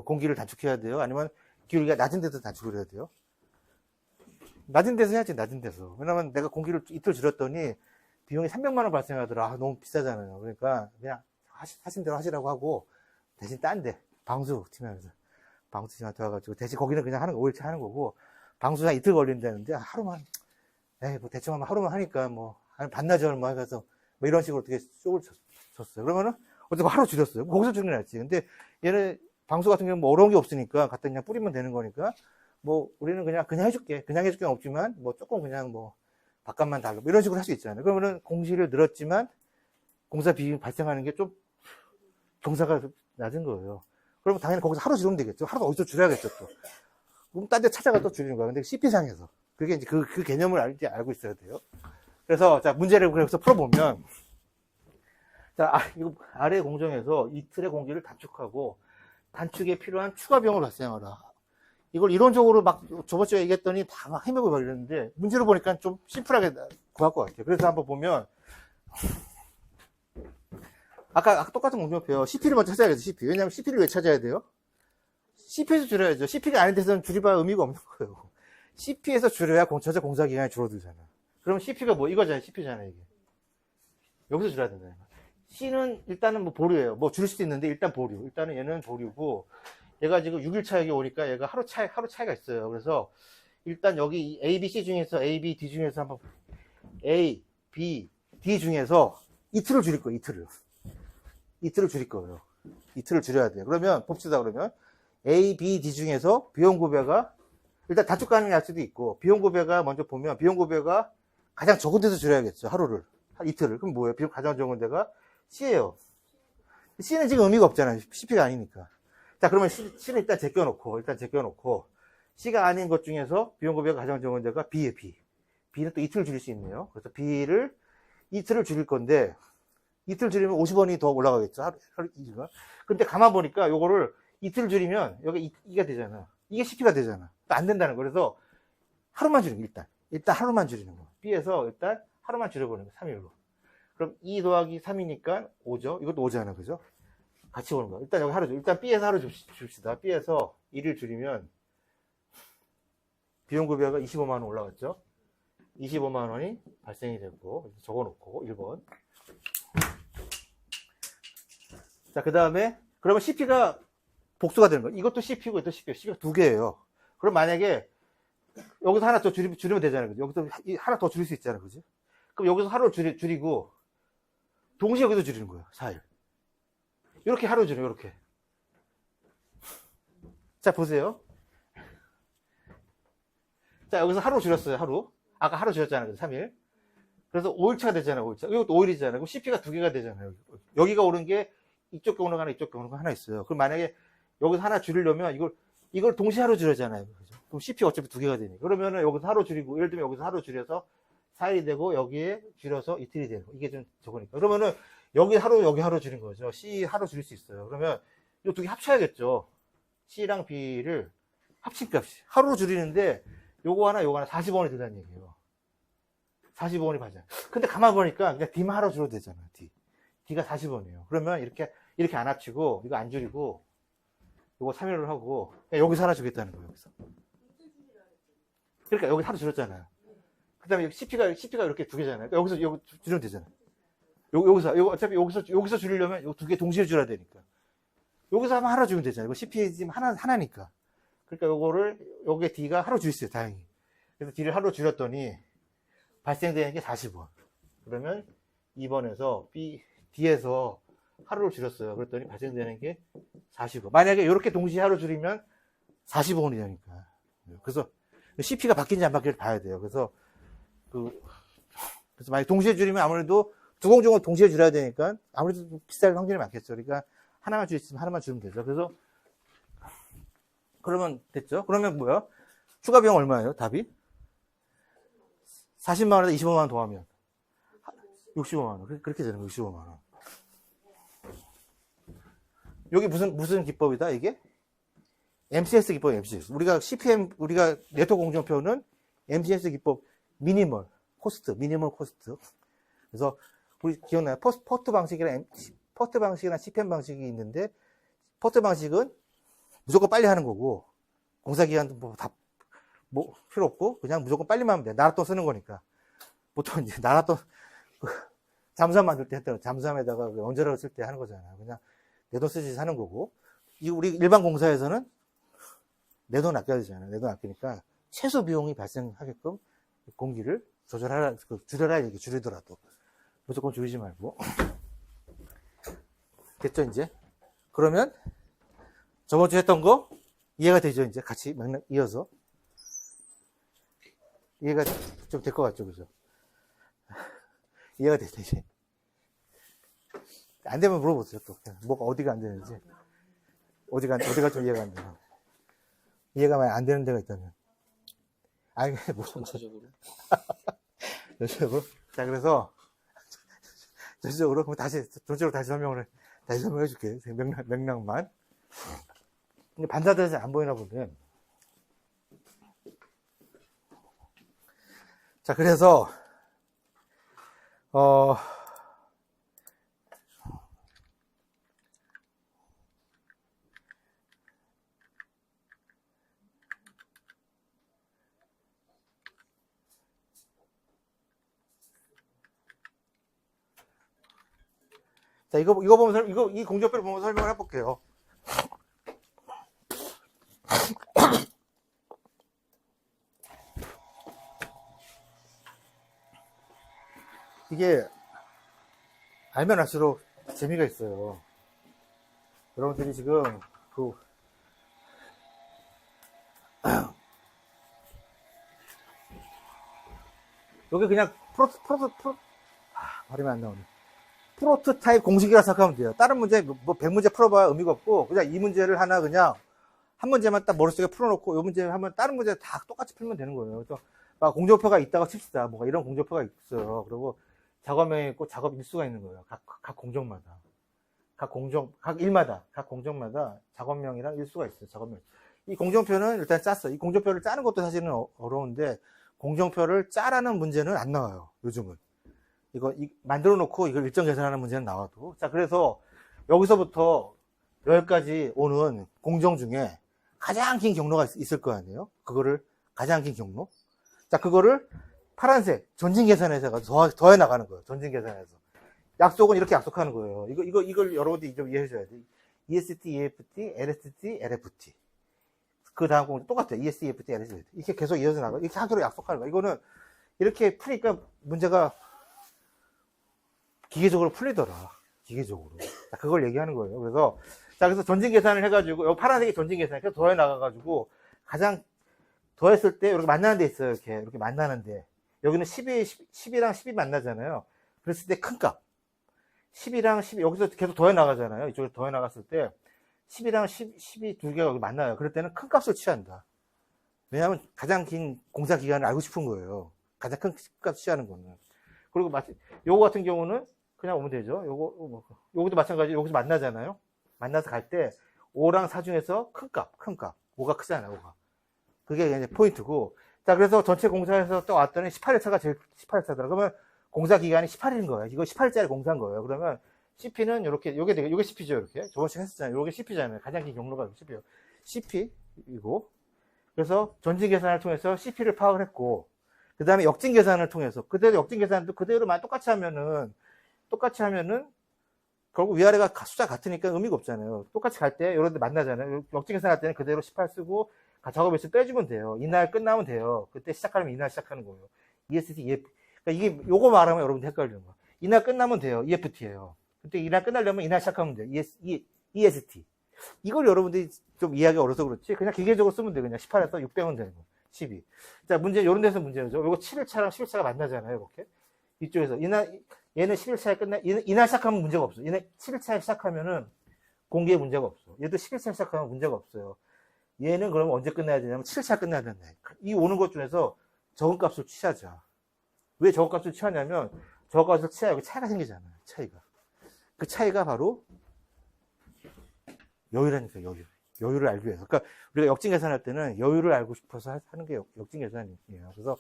공기를 단축해야 돼요? 아니면 기울기가 낮은 데서 단축을 해야 돼요? 낮은 데서 해야지, 낮은 데서. 왜냐면 내가 공기를 이틀 줄였더니 비용이 300만 원 발생하더라. 너무 비싸잖아요. 그러니까 그냥 하신 대로 하시라고 하고 대신 딴데 방수팀에서 방수팀한테 와가지고 대신 거기는 그냥 하는 거 5일째 하는 거고 방수가 이틀 걸린다는데 하루만 뭐 대충 하면 하루만 하니까 뭐 한 반나절 얼마 해서 뭐 이런 식으로 어떻게 쪽을 줬어요. 그러면은 어쨌든 하루 줄였어요. 거기서 줄이 났지. 근데 얘는 방수 같은 경우는 뭐 어려운 게 없으니까 갖다 그냥 뿌리면 되는 거니까 뭐 우리는 그냥 해줄게. 그냥 해줄 게 없지만 뭐 조금 그냥 뭐 바깥만 달라. 뭐 이런 식으로 할 수 있잖아요. 그러면은 공시를 늘었지만 공사 비용이 발생하는 게 좀 경사가 낮은 거예요. 그러면 당연히 거기서 하루 줄이면 되겠죠. 하루 어디서 줄여야겠죠, 또. 그럼 딴 데 찾아가 또 줄이는 거야. 근데 CP상에서. 그게 이제 그 개념을 알고 있어야 돼요. 그래서, 자, 문제를 그래서 풀어보면, 자, 이거 아래 공정에서 이틀의 공기를 단축하고, 단축에 필요한 추가 비용을 발생하라. 이걸 이론적으로 막 저번 주에 얘기했더니 다 막 헤매고 걸렸는데, 문제로 보니까 좀 심플하게 구할 것 같아요. 그래서 한번 보면, 아까 똑같은 공정표요. CP를 먼저 찾아야겠죠, CP. 왜냐면 CP를 왜 찾아야 돼요? CP에서 줄여야죠. CP가 아닌 데서는 줄여봐야 의미가 없는 거예요. CP에서 줄여야 전체 공사 기간이 줄어들잖아. 그럼 CP가 뭐 이거잖아요. CP잖아요, 이게. 여기서 줄여야 된다. C는 일단은 뭐 보류예요. 뭐 줄일 수도 있는데 일단 보류. 일단은 얘는 보류고 얘가 지금 6일차 여기 오니까 얘가 하루 차이가 있어요. 그래서 일단 여기 A, B, C 중에서 A, B, D 중에서 한번 A, B, D 중에서 이틀을 줄일 거예요. 이틀을 줄일 거예요. 이틀을 줄여야 돼요. 그러면 봅시다. 그러면 A, B, D 중에서 비용 구배가 일단 단축 가능할 수도 있고 비용 구배가 먼저 보면 비용 구배가 가장 적은 데서 줄여야겠죠. 하루를. 이틀을. 그럼 뭐예요? 비용 가장 적은 데가 C예요. C는 지금 의미가 없잖아요. CP가 아니니까. 자, 그러면 C는 일단 제껴놓고 C가 아닌 것 중에서 비용 구배가 가장 적은 데가 B예요. B는 또 이틀을 줄일 수 있네요. 그래서 B를 이틀을 줄일 건데 이틀 줄이면 50원이 더 올라가겠죠. 하루 이가. 근데 가만 보니까 요거를 이틀 줄이면 여기 이가 되잖아. 이게 CP가 되잖아. 안 된다는 거. 그래서 하루만 줄이는 거, 일단 하루만 줄이는 거. B에서 일단 하루만 줄여보는 거, 3일로. 그럼 2 더하기 3이니까 5죠. 이것도 5잖아. 그죠? 같이 오는 거. 일단 여기 하루 줄. 일단 B에서 하루 줍시다. B에서 1일 줄이면 비용 구비가 25만 원 올라갔죠. 25만 원이 발생이 됐고 적어놓고 1번. 자, 그 다음에 그러면 CP가 복수가 되는 거예요. 이것도 CP고 이것도 CP고 CP가 두 개예요. 그럼 만약에 여기서 하나 더 줄이면 되잖아요. 그죠? 여기서 하나 더 줄일 수 있잖아요. 그죠? 그럼 여기서 하루를 줄이고 동시에 여기도 줄이는 거예요. 4일. 이렇게 하루 줄여요. 이렇게. 자, 보세요. 자, 여기서 하루 줄였어요. 하루. 아까 하루 줄였잖아요. 3일. 그래서 5일차가 되잖아요, 5일차. 이것도 5일이잖아요. 그럼 CP가 두 개가 되잖아요. 여기가 오른 게 이쪽 경우가 하나, 이쪽 경우가 하나 있어요. 그럼 만약에 여기서 하나 줄이려면 이걸 동시에 하루 줄여잖아요. 그죠? 그럼 CP 어차피 두 개가 되니까. 그러면은 여기서 하루 줄이고, 예를 들면 여기서 하루 줄여서 4일이 되고, 여기에 줄여서 이틀이 되고, 이게 좀 적으니까. 그러면은 여기 하루 줄인 거죠. C 하루 줄일 수 있어요. 그러면 이 두 개 합쳐야겠죠. C랑 B를 합친 값이. 하루로 줄이는데, 요거 하나 40원이 된다는 얘기예요. 45원이 받아요. 근데 가만 보니까 그냥 D만 하루 줄여도 되잖아요. D가 40원이에요. 그러면 이렇게 안 합치고, 이거 안 줄이고, 요거 3일을 하고, 여기서 하나 주겠다는 거예요, 여기서. 그러니까 여기 하루 줄였잖아요. 그 다음에 CP가 이렇게 두 개잖아요. 그러니까 여기 줄이면 되잖아요. 어차피 여기서 줄이려면 요 두 개 동시에 줄여야 되니까. 여기서 하면 하나 주면 되잖아요. 이거 CP 지금 하나니까. 그러니까 요게 D가 하루 줄였어요, 다행히. 그래서 D를 하루 줄였더니, 발생되는 게 40원. 그러면 2번에서 D에서 하루를 줄였어요. 그랬더니 발생되는 게 40원. 만약에 이렇게 동시에 하루 줄이면 45원이 되니까. 그래서 CP가 바뀌는지 안 바뀌는지 봐야 돼요. 그래서 만약에 동시에 줄이면 아무래도 두 공정을 동시에 줄여야 되니까 아무래도 비쌀 확률이 많겠죠. 그러니까 하나만 줄이면 하나만 줄이면 되죠. 그래서 그러면 됐죠. 그러면 뭐야? 추가 비용 얼마예요? 답이? 40만 원에다 25만 원 더하면 65만 원. 그렇게 되는 거예요. 65만 원. 여기 무슨 기법이다, 이게? MCS 기법, MCS. 우리가 네트워크 공정표는 MCS 기법, 미니멀 코스트. 그래서, 우리 기억나요? 포트 방식이랑 CPM 방식이 있는데, 포트 방식은 무조건 빨리 하는 거고, 공사기간도 필요 없고, 그냥 무조건 빨리만 하면 돼. 나랏돈 쓰는 거니까. 보통 이제 나랏돈, 잠수함 만들 때 했던 잠수함에다가 원자력을 쓸 때 하는 거잖아요. 그냥 내 돈 쓰지 하는 거고. 우리 일반 공사에서는 내 돈 아껴야 되잖아요. 내 돈 아끼니까 최소 비용이 발생하게끔 공기를 줄여라, 얘기, 줄이더라도. 무조건 줄이지 말고. 됐죠, 이제? 그러면 저번 주에 했던 거 이해가 되죠, 이제? 같이 맥락 이어서. 이해가 좀 될 것 같죠, 그죠? 이해가 되죠, 이제? 안 되면 물어보세요, 또. 뭐가 어디가 안 되는지. 어디가 좀 이해가 안 되나. 이해가 많이 안 되는 데가 있다면. 아니, 뭐. 전체적으로. 전체적으로? 자, 그래서, 전체적으로, 그럼 전체적으로 다시 설명해 줄게요. 맥락만. 근데 반사돼서 안 보이나 보네. 자, 그래서, 자, 이거 보면, 이 공조표를 보면서 설명을 해볼게요. 이게, 알면 알수록 재미가 있어요. 여러분들이 지금, 여기 그냥 발음이 안 나오네. 프로토타입 공식이라 생각하면 돼요. 다른 문제, 100문제 풀어봐야 의미가 없고, 그냥 이 문제를 하나 그냥, 한 문제만 딱 머릿속에 풀어놓고, 이 문제 하면 다른 문제 다 똑같이 풀면 되는 거예요. 그래서, 막 공조표가 있다가 칩시다. 뭐가 이런 공조표가 있어요. 그리고 작업명이 있고 작업 일수가 있는 거예요. 각 공정마다. 각 공정마다 작업명이랑 일수가 있어요. 작업명. 이 공정표는 일단 짰어. 이 공정표를 짜는 것도 사실은 어려운데, 공정표를 짜라는 문제는 안 나와요. 요즘은. 만들어 놓고 이걸 일정 계산하는 문제는 나와도. 자, 그래서 여기서부터 여기까지 오는 공정 중에 가장 긴 경로가 있을 거 아니에요? 가장 긴 경로? 자, 그거를 파란색, 전진 계산해서 더해 나가는 거예요. 전진 계산해서. 약속은 이렇게 약속하는 거예요. 이걸 여러분들이 좀 이해해 줘야 돼. EST, EFT, LST, LFT. 그 다음 공 똑같아요. EST, EFT, LST. 이렇게 계속 이어져 나가. 이렇게 하기로 약속하는 거예요. 이거는 이렇게 푸니까 문제가 기계적으로 풀리더라. 기계적으로. 자, 그걸 얘기하는 거예요. 그래서 전진 계산을 해가지고, 여기 파란색이 전진 계산. 그래서 더해 나가가지고, 가장 더했을 때, 이렇게 만나는 데 있어요. 이렇게 만나는 데. 여기는 10이랑 10이 만나잖아요. 그랬을 때 큰 값. 10이랑 10, 여기서 계속 더해 나가잖아요. 이쪽에 더해 나갔을 때 10이랑 10이 두 개가 여기 만나요. 그럴 때는 큰 값을 취한다. 왜냐하면 가장 긴 공사 기간을 알고 싶은 거예요. 가장 큰 값 취하는 거는. 그리고 요거 같은 경우는 그냥 오면 되죠. 요것도 마찬가지로 여기서 만나잖아요. 만나서 갈 때 5랑 4 중에서 큰 값. 5가 크잖아요, 5가. 그게 이제 포인트고. 자, 그래서 전체 공사에서 또 왔더니 18일차가 제일 18일차더라. 그러면 공사 기간이 18일인 거예요. 이거 18일짜리 공사인 거예요. 그러면 CP는 요게 CP죠, 이렇게. 저번 시간에 했었잖아요. 요게 CP잖아요. 가장 긴 경로가 CP예요. CP이고. 그래서 전진 계산을 통해서 CP를 파악을 했고, 그 다음에 역진 계산을 통해서, 그대로 역진 계산도 그대로만 똑같이 하면은, 결국 위아래가 숫자 같으니까 의미가 없잖아요. 똑같이 갈 때, 요런 데 만나잖아요. 역진 계산할 때는 그대로 18 쓰고, 작업 횟수 빼주면 돼요. 이날 끝나면 돼요. 그때 시작하면 이날 시작하는 거예요. EST, EF. 그러니까 이게, 요거 말하면 여러분들 헷갈리는 거예요. 이날 끝나면 돼요. EFT예요. 그때 이날 끝나려면 이날 시작하면 돼요. EST. 이걸 여러분들이 좀 이해하기 어려서 그렇지, 그냥 기계적으로 쓰면 돼요. 그냥 18에서 6 빼면 되는 거. 12. 자, 문제, 요런 데서 문제죠. 요거 7일차랑 11차가 만나잖아요. 이렇게. 이쪽에서. 얘는 11차에 이날 시작하면 문제가 없어. 얘는 7일차에 시작하면은 공개에 문제가 없어. 얘도 11차에 시작하면 문제가 없어요. 얘는 그러면 언제 끝나야 되냐면 7차 끝나야 된다. 이 오는 것 중에서 적은 값을 취하자. 왜 적은 값을 취하냐면, 적은 값을 취해야 여기 차이가 생기잖아요. 차이가. 그 차이가 바로 여유라니까, 여유. 여유를 알기 위해서. 그러니까 우리가 역진 계산할 때는 여유를 알고 싶어서 하는 게 역진 계산이에요. 그래서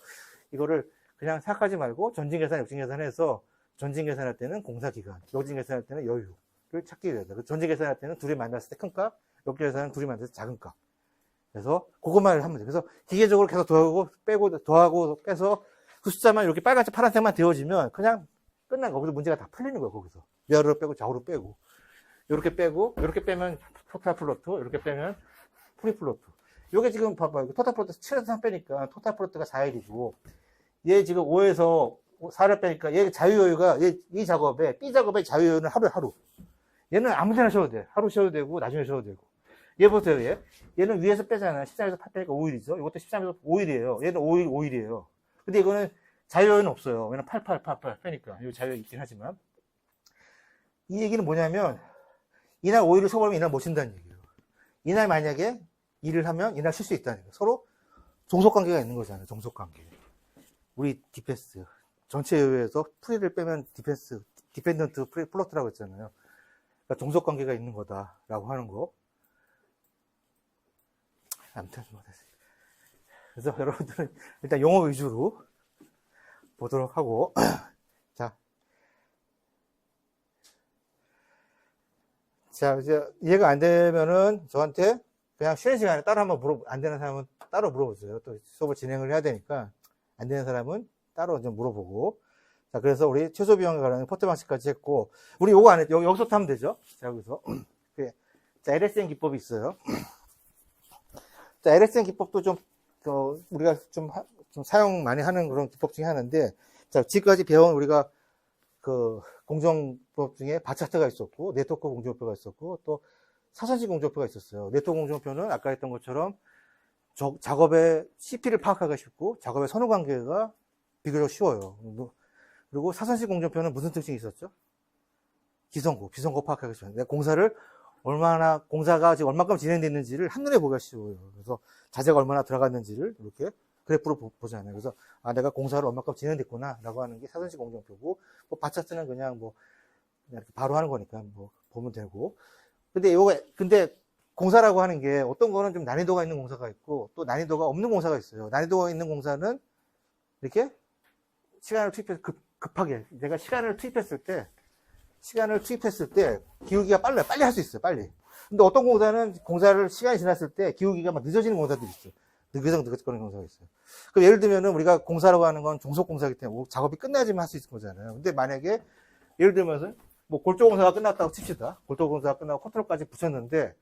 이거를 그냥 생각하지 말고 전진 계산, 역진 계산해서 전진 계산할 때는 공사 기간, 역진 계산할 때는 여유를 찾기 위해서. 전진 계산할 때는 둘이 만났을 때 큰 값, 역진 계산은 둘이 만났을 때 작은 값. 그래서 그것만 하면 돼요. 그래서 기계적으로 계속 더하고 빼고 더하고 빼서 그 숫자만 이렇게 빨간색, 파란색만 되어지면 그냥 끝난 거. 거기서 문제가 다 풀리는 거예요. 거기서 위아래로 빼고 좌우로 빼고. 이렇게 빼고, 이렇게 빼면 토탈 플로트, 이렇게 빼면 프리 플로트. 요게 지금 봐봐요. 토탈 플로트 7에서 3 빼니까 토탈 플로트가 4일이고, 얘 지금 5에서 4를 빼니까 얘 자유여유가, 이 작업에, B 작업의 자유여유는 하루. 얘는 아무 데나 쉬어도 돼. 하루 쉬어도 되고, 나중에 쉬어도 되고. 얘 보세요, 얘는 위에서 빼잖아요. 13에서 8 빼니까 5일이죠. 이것도 13에서 5일이에요. 얘는 5일이에요. 근데 이거는 자유여유는 없어요. 왜냐면 8 빼니까. 이거 자유여유 있긴 하지만. 이 얘기는 뭐냐면, 이날 5일을 쉬어버리면 이날 못 쉰다는 얘기예요. 이날 만약에 일을 하면 이날 쉴 수 있다는 거예요. 서로 종속관계가 있는 거잖아요. 종속관계. 우리 디펜스. 전체 여유에서 프리를 빼면 디펜던트 플로트라고 했잖아요. 그러니까 종속관계가 있는 거다라고 하는 거. 아무튼 그래서 여러분들은 일단 용어 위주로 보도록 하고 자, 이제 이해가 안 되면은 저한테 그냥 쉬는 시간에 따로 한번 안 되는 사람은 따로 물어보세요. 또 수업을 진행을 해야 되니까 안 되는 사람은 따로 좀 물어보고. 자, 그래서 우리 최소 비용에 관한 포트 방식까지 했고, 우리 요거 안 했, 여기서부터 하면 되죠. 자, 여기서. 자, LSN 기법이 있어요. 자, LSN 기법도 좀, 우리가 좀 사용 많이 하는 그런 기법 중에 하나인데, 자, 지금까지 배운 우리가 공정법 중에 바차트가 있었고, 네트워크 공정표가 있었고, 또 사선식 공정표가 있었어요. 네트워크 공정표는 아까 했던 것처럼 작업의 CP를 파악하기가 쉽고, 작업의 선후관계가 비교적 쉬워요. 그리고 사선식 공정표는 무슨 특징이 있었죠? 비선고 파악하기가 쉬워요. 내가 공사가 지금 얼마큼 진행됐는지를 한눈에 보기가 쉬워요. 그래서 자재가 얼마나 들어갔는지를 이렇게 그래프로 보잖아요. 그래서 내가 공사를 얼마큼 진행됐구나 라고 하는 게 사선식 공정표고, 바차트는 그냥 이렇게 바로 하는 거니까 보면 되고. 근데 공사라고 하는 게 어떤 거는 좀 난이도가 있는 공사가 있고, 또 난이도가 없는 공사가 있어요. 난이도가 있는 공사는 이렇게 시간을 투입해서 급하게 내가 시간을 투입했을 때 기울기가 빨리 할 수 있어요. 빨리. 근데 어떤 공사를 시간이 지났을 때 기울기가 막 늦어지는 공사들이 있어요. 느그적거리는 공사가 있어요. 그럼 예를 들면은 우리가 공사라고 하는 건 종속 공사이기 때문에 작업이 끝나야지만 할 수 있을 거잖아요. 근데 만약에 예를 들면은 골조 공사가 끝났다고 칩시다. 골조 공사가 끝나고 컨트롤까지 붙였는데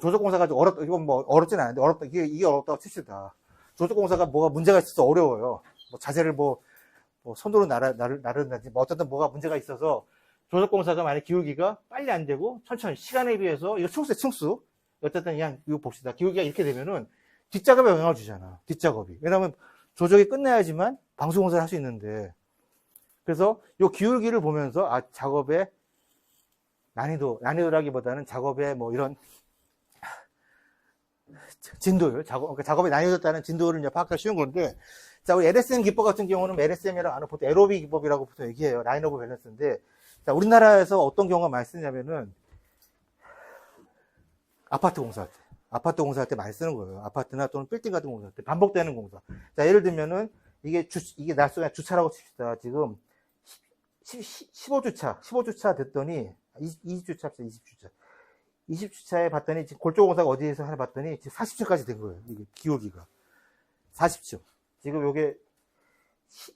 조적 공사가 좀 이건 어렵진 않은데 이게 어렵다고 칩시다. 조적 공사가 뭐가 문제가 있어서 어려워요. 자재를 손으로 나른다든지 어쨌든 뭐가 문제가 있어서 조적 공사가 만약 기울기가 빨리 안 되고 천천히 시간에 비해서 이거 층수 어쨌든 그냥 이거 봅시다. 기울기가 이렇게 되면은 뒷작업에 영향을 주잖아. 뒷작업이. 왜냐면 조적이 끝나야지만 방수공사를 할 수 있는데, 그래서 요 기울기를 보면서 작업의 난이도라기보다는 작업의 뭐 이런 진도율, 그러니까 작업이 난이도였다는 진도를 이제 파악하기 쉬운 건데, 자, 우리 LSM 기법 같은 경우는 LSM이라고 하는 보통 에로비 기법이라고 보통 얘기해요. 라인 오브 밸런스인데, 자, 우리나라에서 어떤 경우가 많이 쓰냐면은, 아파트 공사할 때 많이 쓰는 거예요. 아파트나 또는 빌딩 같은 공사할 때 반복되는 공사. 자, 예를 들면은, 이게 날쏘냐 주차라고 칩시다. 지금 15주차 됐더니, 20주차, 20주차에 봤더니, 지금 골조공사가 어디에서 하나 봤더니, 지금 40주까지 된 거예요. 이게 기울기가. 40주. 지금 요게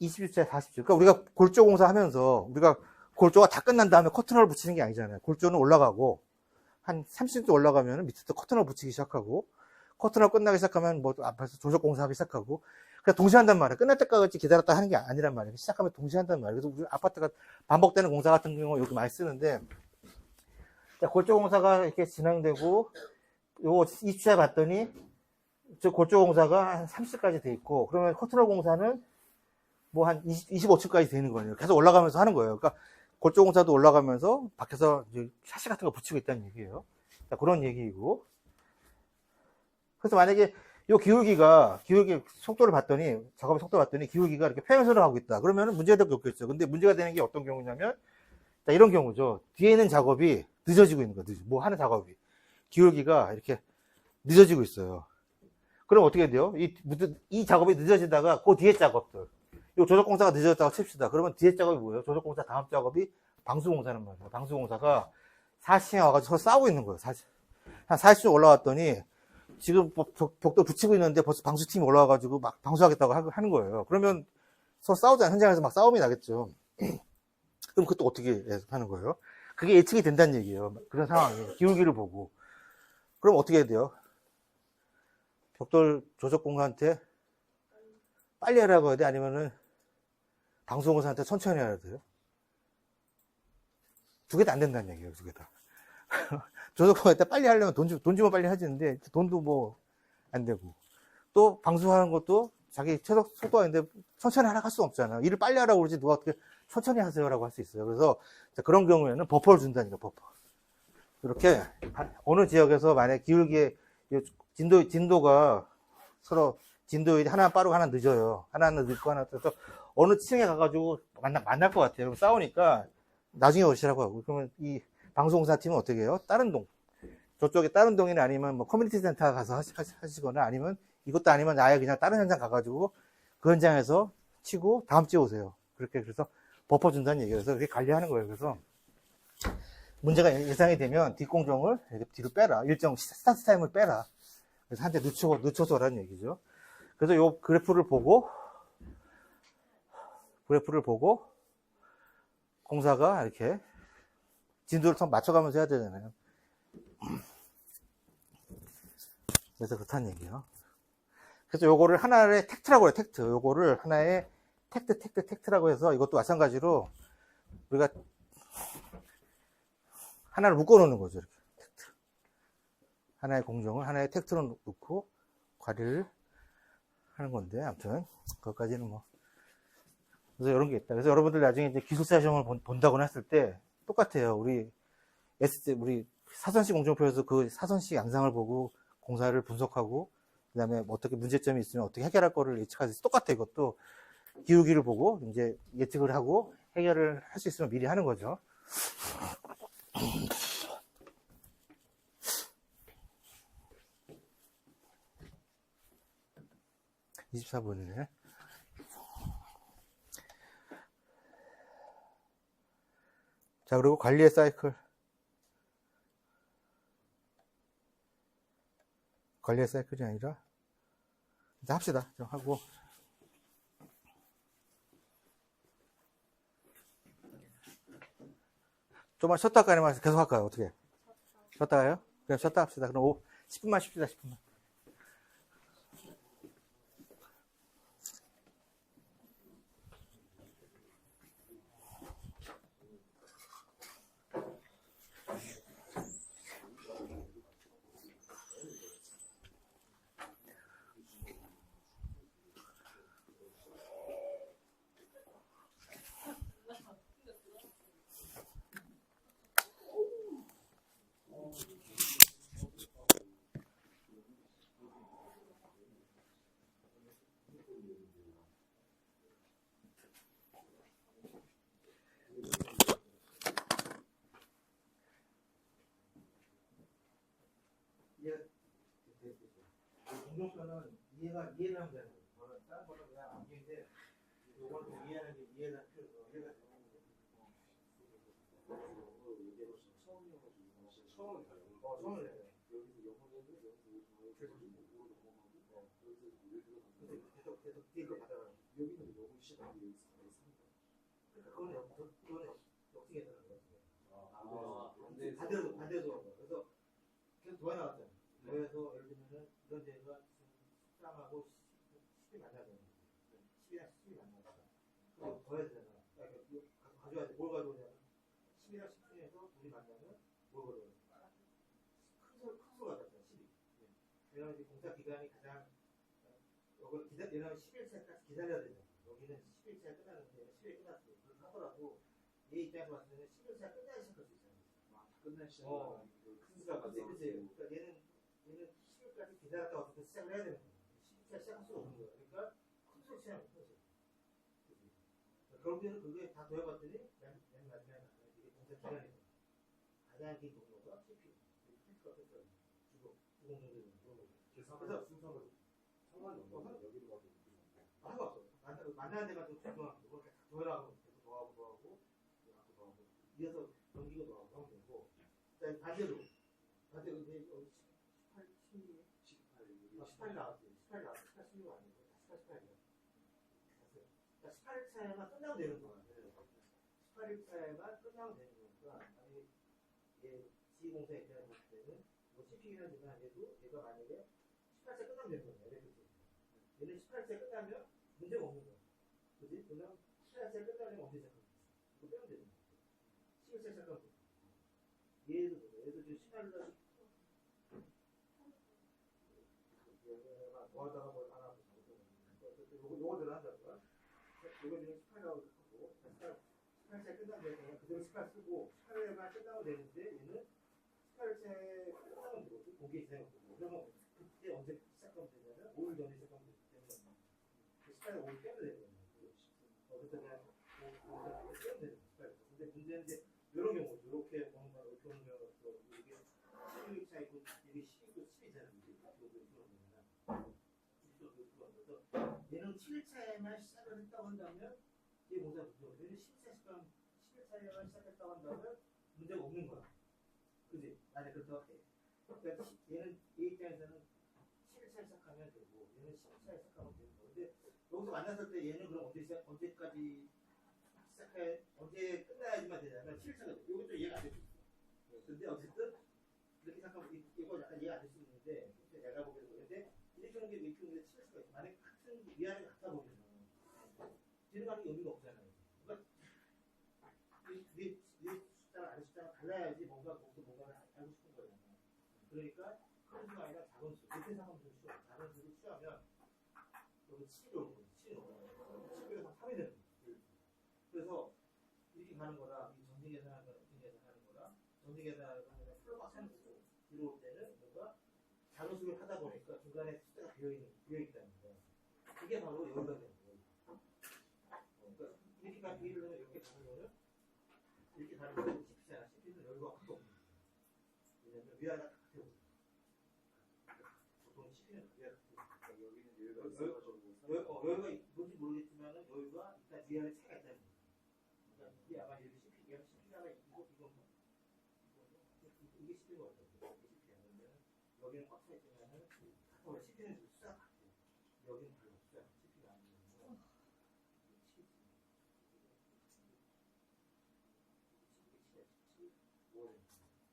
20주차에 40주. 그러니까 우리가 골조공사 하면서, 우리가 골조가 다 끝난 다음에 커튼홀 붙이는 게 아니잖아요. 골조는 올라가고, 한 30도 올라가면 밑에부터 커튼홀 붙이기 시작하고, 커튼홀 끝나기 시작하면 뭐 앞에서 조적공사 하기 시작하고, 그냥 동시에 한단 말이에요. 끝날 때까지 기다렸다 하는 게 아니란 말이에요. 시작하면 동시에 한단 말이에요. 그래서 우리 아파트가 반복되는 공사 같은 경우 여기 많이 쓰는데, 골조공사가 이렇게 진행되고, 요거 20주차에 봤더니, 저 골조공사가 한 30까지 돼 있고, 그러면 커튼홀 공사는 뭐 한 25층까지 되는 거예요. 계속 올라가면서 하는 거예요. 그러니까 골조공사도 올라가면서 밖에서 샤시 같은 거 붙이고 있다는 얘기예요. 자, 그런 얘기이고. 그래서 만약에 요 기울기 속도를 봤더니, 작업의 속도를 봤더니 기울기가 이렇게 평행선으로 가고 있다. 그러면 문제가 될 게 없겠죠. 근데 문제가 되는 게 어떤 경우냐면, 자, 이런 경우죠. 뒤에 있는 작업이 늦어지고 있는 거예요. 뭐 하는 작업이. 기울기가 이렇게 늦어지고 있어요. 그럼 어떻게 돼요? 이 작업이 늦어지다가 그 뒤에 작업들. 요 조적공사가 늦어졌다고 칩시다. 그러면 뒤에 작업이 뭐예요? 조적공사 다음 작업이 방수공사는 말이에요. 방수공사가 40층에 와가지고 서로 싸우고 있는 거예요. 한 40층 올라왔더니 지금 벽돌 붙이고 있는데 벌써 방수팀이 올라와가지고 막 방수하겠다고 하는 거예요. 그러면 서로 싸우잖아요. 현장에서 막 싸움이 나겠죠. 그럼 그것도 어떻게 하는 거예요? 그게 예측이 된다는 얘기예요. 그런 상황에 기울기를 보고. 그럼 어떻게 해야 돼요? 벽돌 조적공사한테 빨리 하라고 해야 돼? 아니면은 방수공사한테 천천히 해야 돼요? 두 개 다 안 된다는 얘기예요. 두 개 다. 조적공사한테 빨리 하려면 돈 주면 빨리 하지는데 돈도 뭐 안 되고, 또 방수하는 것도 자기 최소 속도가 있는데 천천히 하라고 할 수 없잖아요. 일을 빨리 하라고 그러지 누가 어떻게 천천히 하세요라고 할 수 있어요. 그래서 그런 경우에는 버퍼를 준다니까. 버퍼. 이렇게 어느 지역에서 만약 기울기에 진도가 서로 진도율이 하나 빠르고 하나 늦어요. 하나는 늦고 하나 늦어서 어느 층에 가가지고 만날 것 같아요. 그럼 싸우니까 나중에 오시라고 하고, 그러면 이 방송사 팀은 어떻게 해요? 다른 동, 저쪽에 다른 동이나 아니면 뭐 커뮤니티 센터 가서 하시거나, 아니면 이것도 아니면 아예 그냥 다른 현장 가가지고 그 현장에서 치고 다음 주에 오세요. 그렇게 그래서 버퍼 준다는 얘기예요. 그래서 그렇게 관리하는 거예요. 그래서 문제가 예상이 되면 뒷공정을 뒤로 빼라. 일정 스타트 타임을 빼라. 그래서 한테 늦춰서 라는 얘기죠. 그래서 요 그래프를 보고 공사가 이렇게 진도를 더 맞춰가면서 해야 되잖아요. 그래서 그렇다는 얘기예요. 그래서 요거를 하나의 텍트라고 해요. 텍트. 요거를 하나의 텍트라고 해서, 이것도 마찬가지로 우리가 하나를 묶어 놓는 거죠. 이렇게 텍트. 하나의 공정을 하나의 텍트로 놓고 관리를 하는 건데, 아무튼 그것까지는 뭐. 그래서 이런 게 있다. 그래서 여러분들 나중에 이제 기술사 시험을 본다고 했을 때 똑같아요. 우리 사선식 공정표에서 그 사선식 양상을 보고 공사를 분석하고, 그 다음에 어떻게 문제점이 있으면 어떻게 해결할 거를 예측할 수 있어. 똑같아. 이것도 기울기를 보고 이제 예측을 하고 해결을 할 수 있으면 미리 하는 거죠. 24분이네. 자, 그리고 관리의 사이클. 관리의 사이클이 아니라, 이제 합시다. 좀 하고. 좀만 쉬었다 할까요? 아니면 계속 할까요? 어떻게? 쉬었다 가요? 그냥 쉬었다 합시다. 그럼 10분만 쉽시다, 10분만. 정도표는 이해를 하면 되는 거예요. 저는 다른 거는 그냥 암기인데 요걸 좀 이해하는 게 이해가 되는 거예요. 처음에 처음에 해요. 여기서 영어는 여기서 오로 넘어가고 여기서 계속 뒤로 가다가 여기는 영어 시작하고 여기서 그거는 역승에서는 거예요. 반대로 반대로 그래서 계속 도와 나왔잖아요. 그래서 예를 들면은 이런 데가 13하고 10이 만나잖아요. 10이랑 10이 만나니까 그거 더해야 되잖아. 그러니까 가져와야 돼. 뭘 가져오냐면 10이랑 10 중에서 둘이 만나면 뭘 가져와야 돼? 큰 수가 가져왔잖아. 10이. 왜냐면 이제 공사 기간이 가장 이걸 얘는 11차까지 기다려야 되잖아. 여기는 11차에 끝나는데 10일에 끝났어요. 그렇게 하더라도 얘 입장에서 봤을 때는 11차에 끝나야 시작할 수 있잖아요. 끝날 시간 큰 수가 가져왔어요. 그러니까 얘는 10일까지 기다렸다가 어떻게 시작을 해야 되는 거예요. 10차 시작할 수가 없는 거예요. 그러니까 큰 수를 취하는 거죠. 결국에는 그게 다 더해봤더니 맨 마지막에 이게 공사 기간에서 가장 긴 동료가 CPU. 필수가 됐어요. 주공정들은 그런 거죠. 그래서 순서로 상관이 없는 여기로 가도 상관없어. 만나는 데만 좀 중요한 거고, 그렇게 더하고, 계속 더하고, 이어서 넘기고 더하고 하면 되고, 그다음에 반대로 이제 18 나왔어요. 18 16 아니고, 18이요. 18차에만 끝나면 되는 거야. 18차에만 끝나면 되는 거니까, 아니, 얘 지공사 입장에서 봤을 때는, 뭐 CPU나 지나 얘도 얘가 만약에 18차 끝나면 되는 거야. 얘는 18차 끝나면 문제가 없는 거야. 그지? 그러면 18차 끝나면 언제 시작하는 거야? 이거 빼면 되는 거야. 11차 시작하면 돼. 얘도 지금 18날 뭐 하다가 뭘 안 하고 요거대로 한다고요? 이거 지금 18이라고 하고 18차 끝나면 그냥 그대로 18 쓰고 18회만 끝나면 되는데 얘는 18차에 끝나면 되거든. 거기에 진행을 보고 그러면 그때 언제 시작하면 되냐면 5일 전에 시작하면 되기 때문에 18에 5일 빼면 되는 거예요. 그래서 그냥 5일 빼면 되는 거예요. 근데 문제는 이제 이런 경우죠. 이렇게 보는 거, 이렇게 보는 경우가 이게 11일 차이고 이게 10이고 10이잖아요. 그래서 얘는 7일차에만 시작을 했다고 한다면 이게 뭐가 문제가 없어요. 얘는 11일차에만 시작했다고 한다면 문제가 없는 거야. 그지? 만약 그렇다고 해. 그러니까 얘는 얘 입장에서는 11차에 시작하면 되고 얘는 11차에 시작하면 되는 거. 근데 여기서 만났을 때 얘는 그럼 언제까지 시작해 언제 끝나야지만 되냐면 7차가 돼. 이것도 이해가 안 될 수 있어. 근데 어쨌든 이렇게 생각하면 이거 약간 이해가 안 될 수 있는데 내가 보기에도 그런데 이렇게 하는 게 이렇게 하는 게 7차가 있어. 만약 같은 위안이 같아 보이면 뒤로 가는 게 의미가 없잖아요. 그러니까 네 숫자랑 아래 숫자랑 달라야지 뭔가를 알고 싶은 거예요. 그러니까 큰 수가 아니라 작은 수. 이렇게 생각하면 좀 쉬워요. 작은 수를 취하면 여기 7이 오는 거예요. 7이 오는 거예요. 7에서 3이 되는 거예요. 그래서 이렇게 가는 거랑 이 전지 계산하는 거랑 전지 계산하는 거랑 전지 계산하는 거랑 플러가 세는 거고 뒤로 올 때는 뭔가 작은 수를 하다 보니까 중간에 숫자가 비어있다는 거예요. 이게 바로 여기가 되는 거예요. 그러니까 이렇게 가는 비를 하면 이렇게 가는 거는 이렇게 가는 거는 CP잖아. CP는 여유가 확 없는 거예요. 왜냐면 위아래가 같아 보여요. 보통 CP는 위아래가 같아 보여요. 여기는 여유가 있어가지고 여유가 뭔지 모르겠지만은 여유가 일단 위아래 차이가 있다는 거예요. 그러니까 이게 아마 얘도 CP가 이게 CP인 것 같아요. 이게 CP야. 그러면 여기는 꽉 차 있지만은 카톡에 CP는 숫자가 같아요. 여기는 별로 숫자 CP가 아니에요. 이게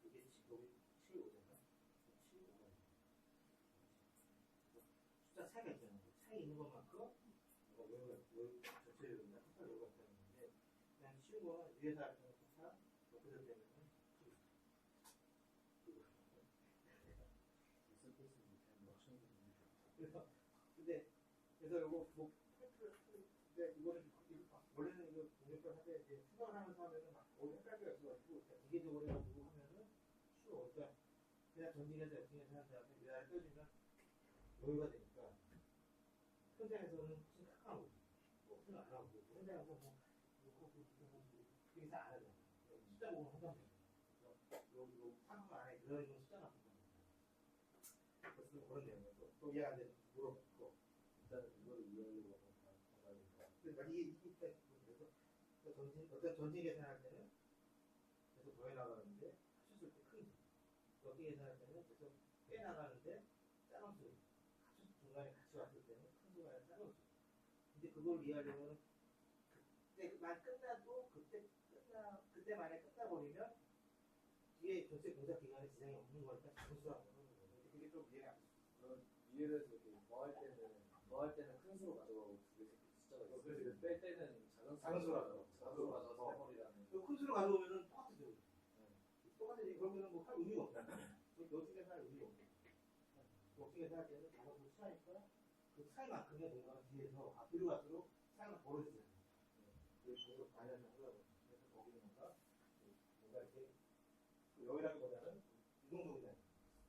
여기 7,5잖아. 7,5가 숫자 차이가 있잖아요. 차이 있는 것만큼 전체적으로 항상 여유가 있다는 건데 그냥 쉬운 거는 위에서 아래서 항상 옆에서 되면은 그래서 요거 뭐 근데 이거는 원래는 이거 공격을 하되 이제 생각을 하면서 하면은 막 오래 헷갈리가 있어가지고 이기적으로 해가지고 하면은 쉬워. 그러니까 그냥 전진해서 역행해서 한 다음에 위아래 떠주면 여유가 되니까 현장에서는 무슨 깎아온 거지. 뭐 생각 안 하고 현장에서 뭐 그렇게 안 하잖아. 숫자 보고 한다면 여기 상황 안에 들어있는 숫자나 본다는 거야. 그런 내용을 또 얘한테 물어보고. 일단은 이거를 이해하려고 받아니까. 그러니까 이게 그래서 어떤 전지 계산할 때는 계속 더해 나가는데 합쳤을 때 큰 수. 어떻게 계산할 때는 계속 빼 나가는데 작은 수. 합쳐 중간에 같이 왔을 때는 큰 수가 아니라 작은 수. 근데 그걸 이해하려면 그때만 끝나도 그때 만에 끝나버리면 뒤에 전체 공작 기간에 지장이 없는 거니까 작은 수라고 하는 거예요. 근데 그게 좀 이해가 안 돼. 그런 이해를 해서 이렇게 더할 때는 큰 수로 가져가고 두 개 숫자가 있어. 그래서 뺄 때는 작은 수로 가져가. 작은 수로 가져가서 해버리라는. 큰 수를 가져오면은 똑같아져. 똑같아지. 그러면은 뭐 할 의미가 없다. 어떻게 할 의미가 없다. 어떻게 할 때는 단어도 차이니까 그 차이만큼의 공간을 뒤에서 앞뒤로 갈수록 차이가 벌어지잖아요. 그래서 계속 반연을 하려고. 그래서 거기는 뭔가 이렇게 여기라기보다는 유동적이잖아요.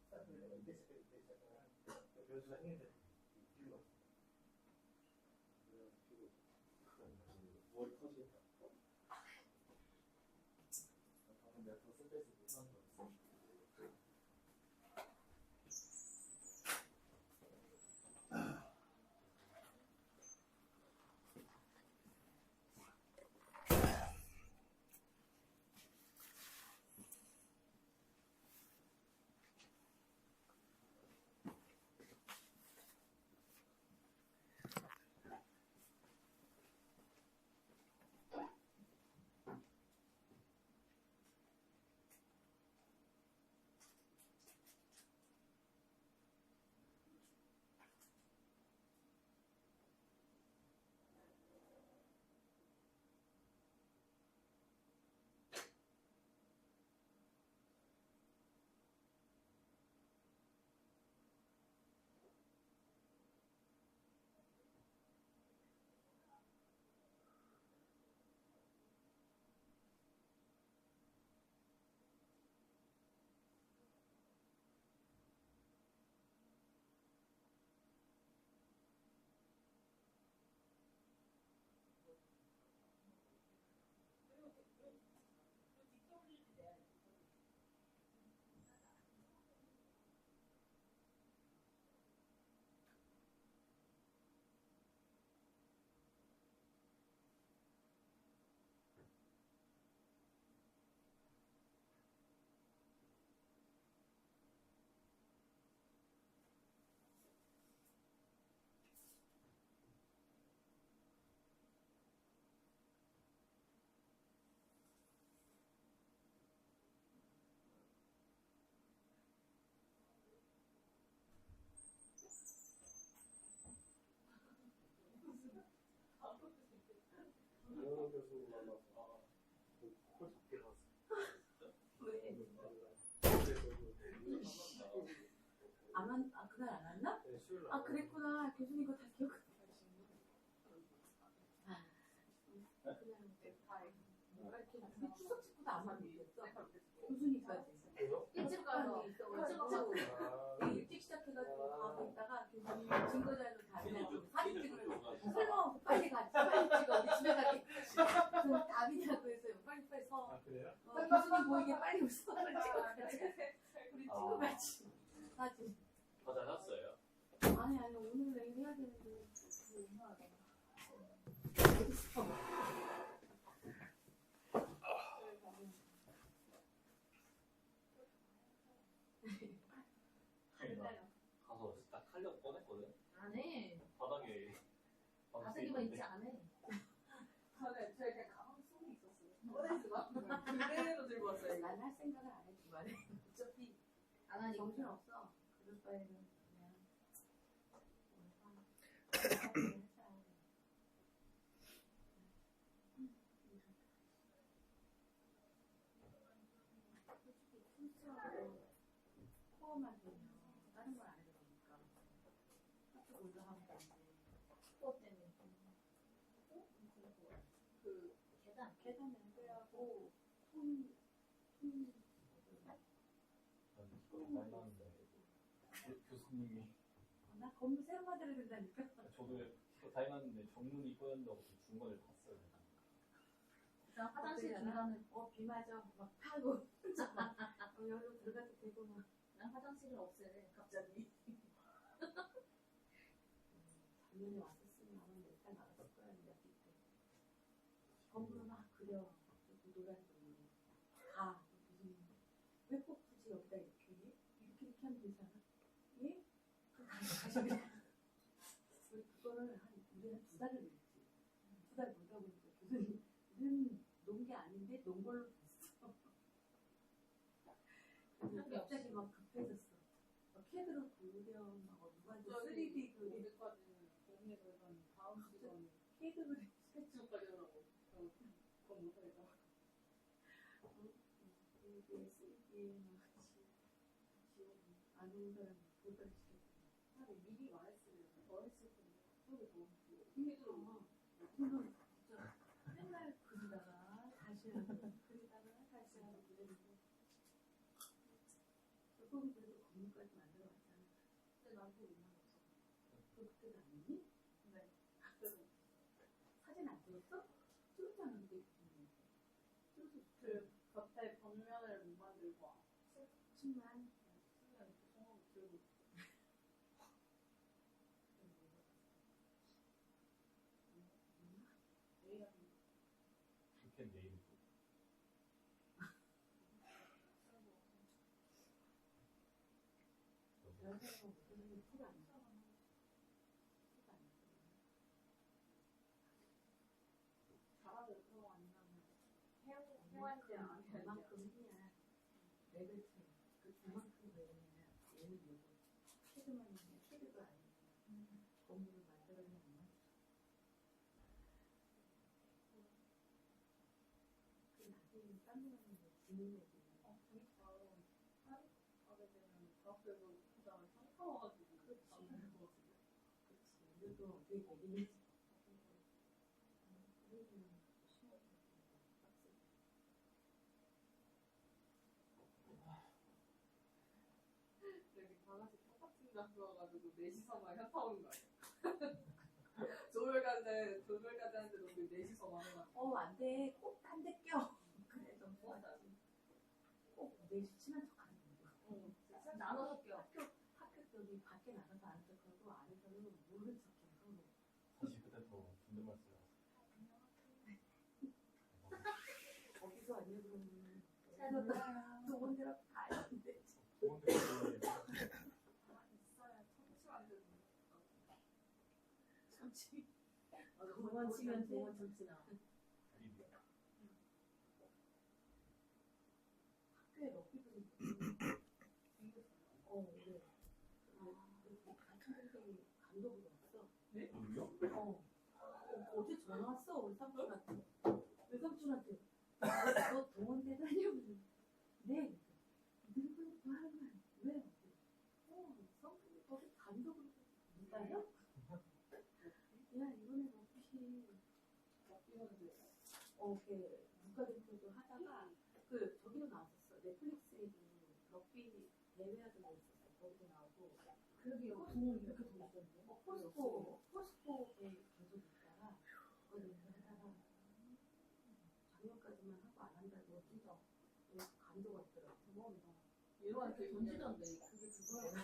스타트를 이때 시작하는 변수가 생긴다. 이유가 있어요. 그래서 피고 머리 커지겠다. 방금 내가 더 스트레스 못한 거 같아. 이영호 교수 만나서 코 작게 나왔어. 왜? 그날 안 왔나? 네, 수요일 아, 그랬구나. 교수님 그거 다 기억하고. 그냥 우리 추석 치고도 안 왔는데 교수님까지. 일찍 가서 있어가지고 일찍 시작해가지고 가고 있다가 교수님 증거자료 다 해가지고 사진 찍으려고 설마 빨리 가지 빨리 찍어 우리 집에 가게 그 답이냐고 했어요. 빨리 서 아 그래요? 교수님 보이게 빨리 웃어 찍어가지 우리 찍어가지 사진. 더 잘났어요? 아니 오늘 내일 해야 되는데 그 얼마나 가서 딱 하려고 꺼냈거든? 안 해. 바닥에 가세기만 있지 안 해. 저는 그냥 가방 속에 있었어요. 꺼내지 마. 그대로 들고 왔어요. 난 할 생각을 안 해 주말에. 어차피 안 하니까. 정신 없어. 그럴 바에는 그냥 솔직히 춤추고 코어만 되면 다른 걸 안 해도 되니까 학교 올라가면 되는데 그것 때문에. 그 계단 연결하고 손 많이 나왔는데 교수님이 나 건물 새로 만들어야 된다니까. 저도 이거 다 해놨는데 정문이 꼬였다고 중간에 봤어요. 나 화장실 중간에 비 맞아 막 타고 여기로 들어가도 되고 막 난 화장실을 없애래 갑자기. 작년에 왔었으면 아마 일단 나갔을 거야. 이렇게 건물을 막 그려. 노란 돈이 다 무슨 왜 꼭 굳이 여기다 이렇게 해? 이렇게 하면 되잖아. 예? 다시 그거를 우리 한 2달을 냈지. 2달 놀다 보니까 교수님 논 게 아닌데 논 걸로 됐어. 갑자기 막 급해졌어. 캐드로 그려 막 누구한테 3D 그려. 오늘까지는 정리해서 다음 시간에 캐드로 스케치북까지 하라고. 그건 못하겠다. 이게 3D에 막 안 오는 사람 보다 시켰어. 미리 말했으면 더 했을 텐데. 그게 너무 힘들어. 저는 진짜 맨날 그리다가 다시 하고 그리다가 다시 하고 그랬는데 조금 그래도 건물까지 만들어 왔잖아. 근데 나한테 못 만났어. 너 그때도 안 했니? 네. 사진 안 찍었어? 찍었잖아. 근데 찍어서 그 겉에 벽면을 못 만들고 와. 춤만 그냥 이렇게 손으로 들고. 이렇게 내일 여자가 무슨 티가 안 나. 잘하는 그거 아니면 해완제 아니야. 그만큼이야. 레벨 차이. 그만큼 레벨이야. 얘는 요거 캐드만 있네. 캐드가 아니야. 건물을 만들어내면 그 나중에 딴 사람이 주는 애들. 그러니까 하게 되면 대학교에서 그다음에 상사 와가지고 그렇지. 안 되는 거 같은데. 그렇지. 우리도 어떻게 되겠니? 여기 다 같이 똑같은 장소 와가지고 넷이서만 현타 오는 거 아니야? 조별까지 하는데 너무 넷이서만 해가지고. 안 돼. 꼭 딴 데 껴. 그래, 좀 좋아하지. 꼭 내시 친한 척 하는 거. 나눠서 껴. 학교 저기 밖에 나가서 아는 척하고 안에서는 모르는 척해. 서로. 사실 그때부터 존댓말 써요. 거기서 왔냐 그러면 좋은 데로 가야 돼. 좋은 데 가서 있어야 청취만 되는 참치. 그만 치면 좋은 참치 나. 학교에 럭비도 있고. 그래. 같은 선생님이 감독으로 왔어. 누구요? 어제 전화 왔어. 우리 삼촌한테. 우리 삼촌한테. 너 동원대 다녀? 네. 늙은 거 하는 말. 왜? 성분이 거기 감독으로. 누가요? 야, 이번에 럭비. 국가대표도 하다가 저기도 나왔었어. 넷플릭스에도 럭비 대회하던 거 있었어. 거기도 나오고. 그러게요. 돈을 이렇게 돈이던데. 포스코에 계속 있다가 그거를 하다가 작년까지만 하고 안 한다고 진짜 감도가 있더라고. 대박이다. 얘로한테 던지던데. 그게 그거였나.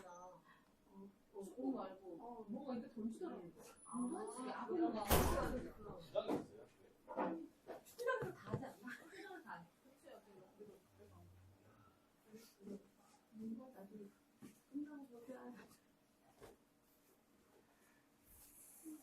축구 말고 뭔가 이렇게 던지더라고. 도대체 야구를 막 시장이 있어요? 수련을 다 하지 않나? 수련을 다 해. 그치야, 그 여기도 그래서. 나도 끝나고 보자. 그치.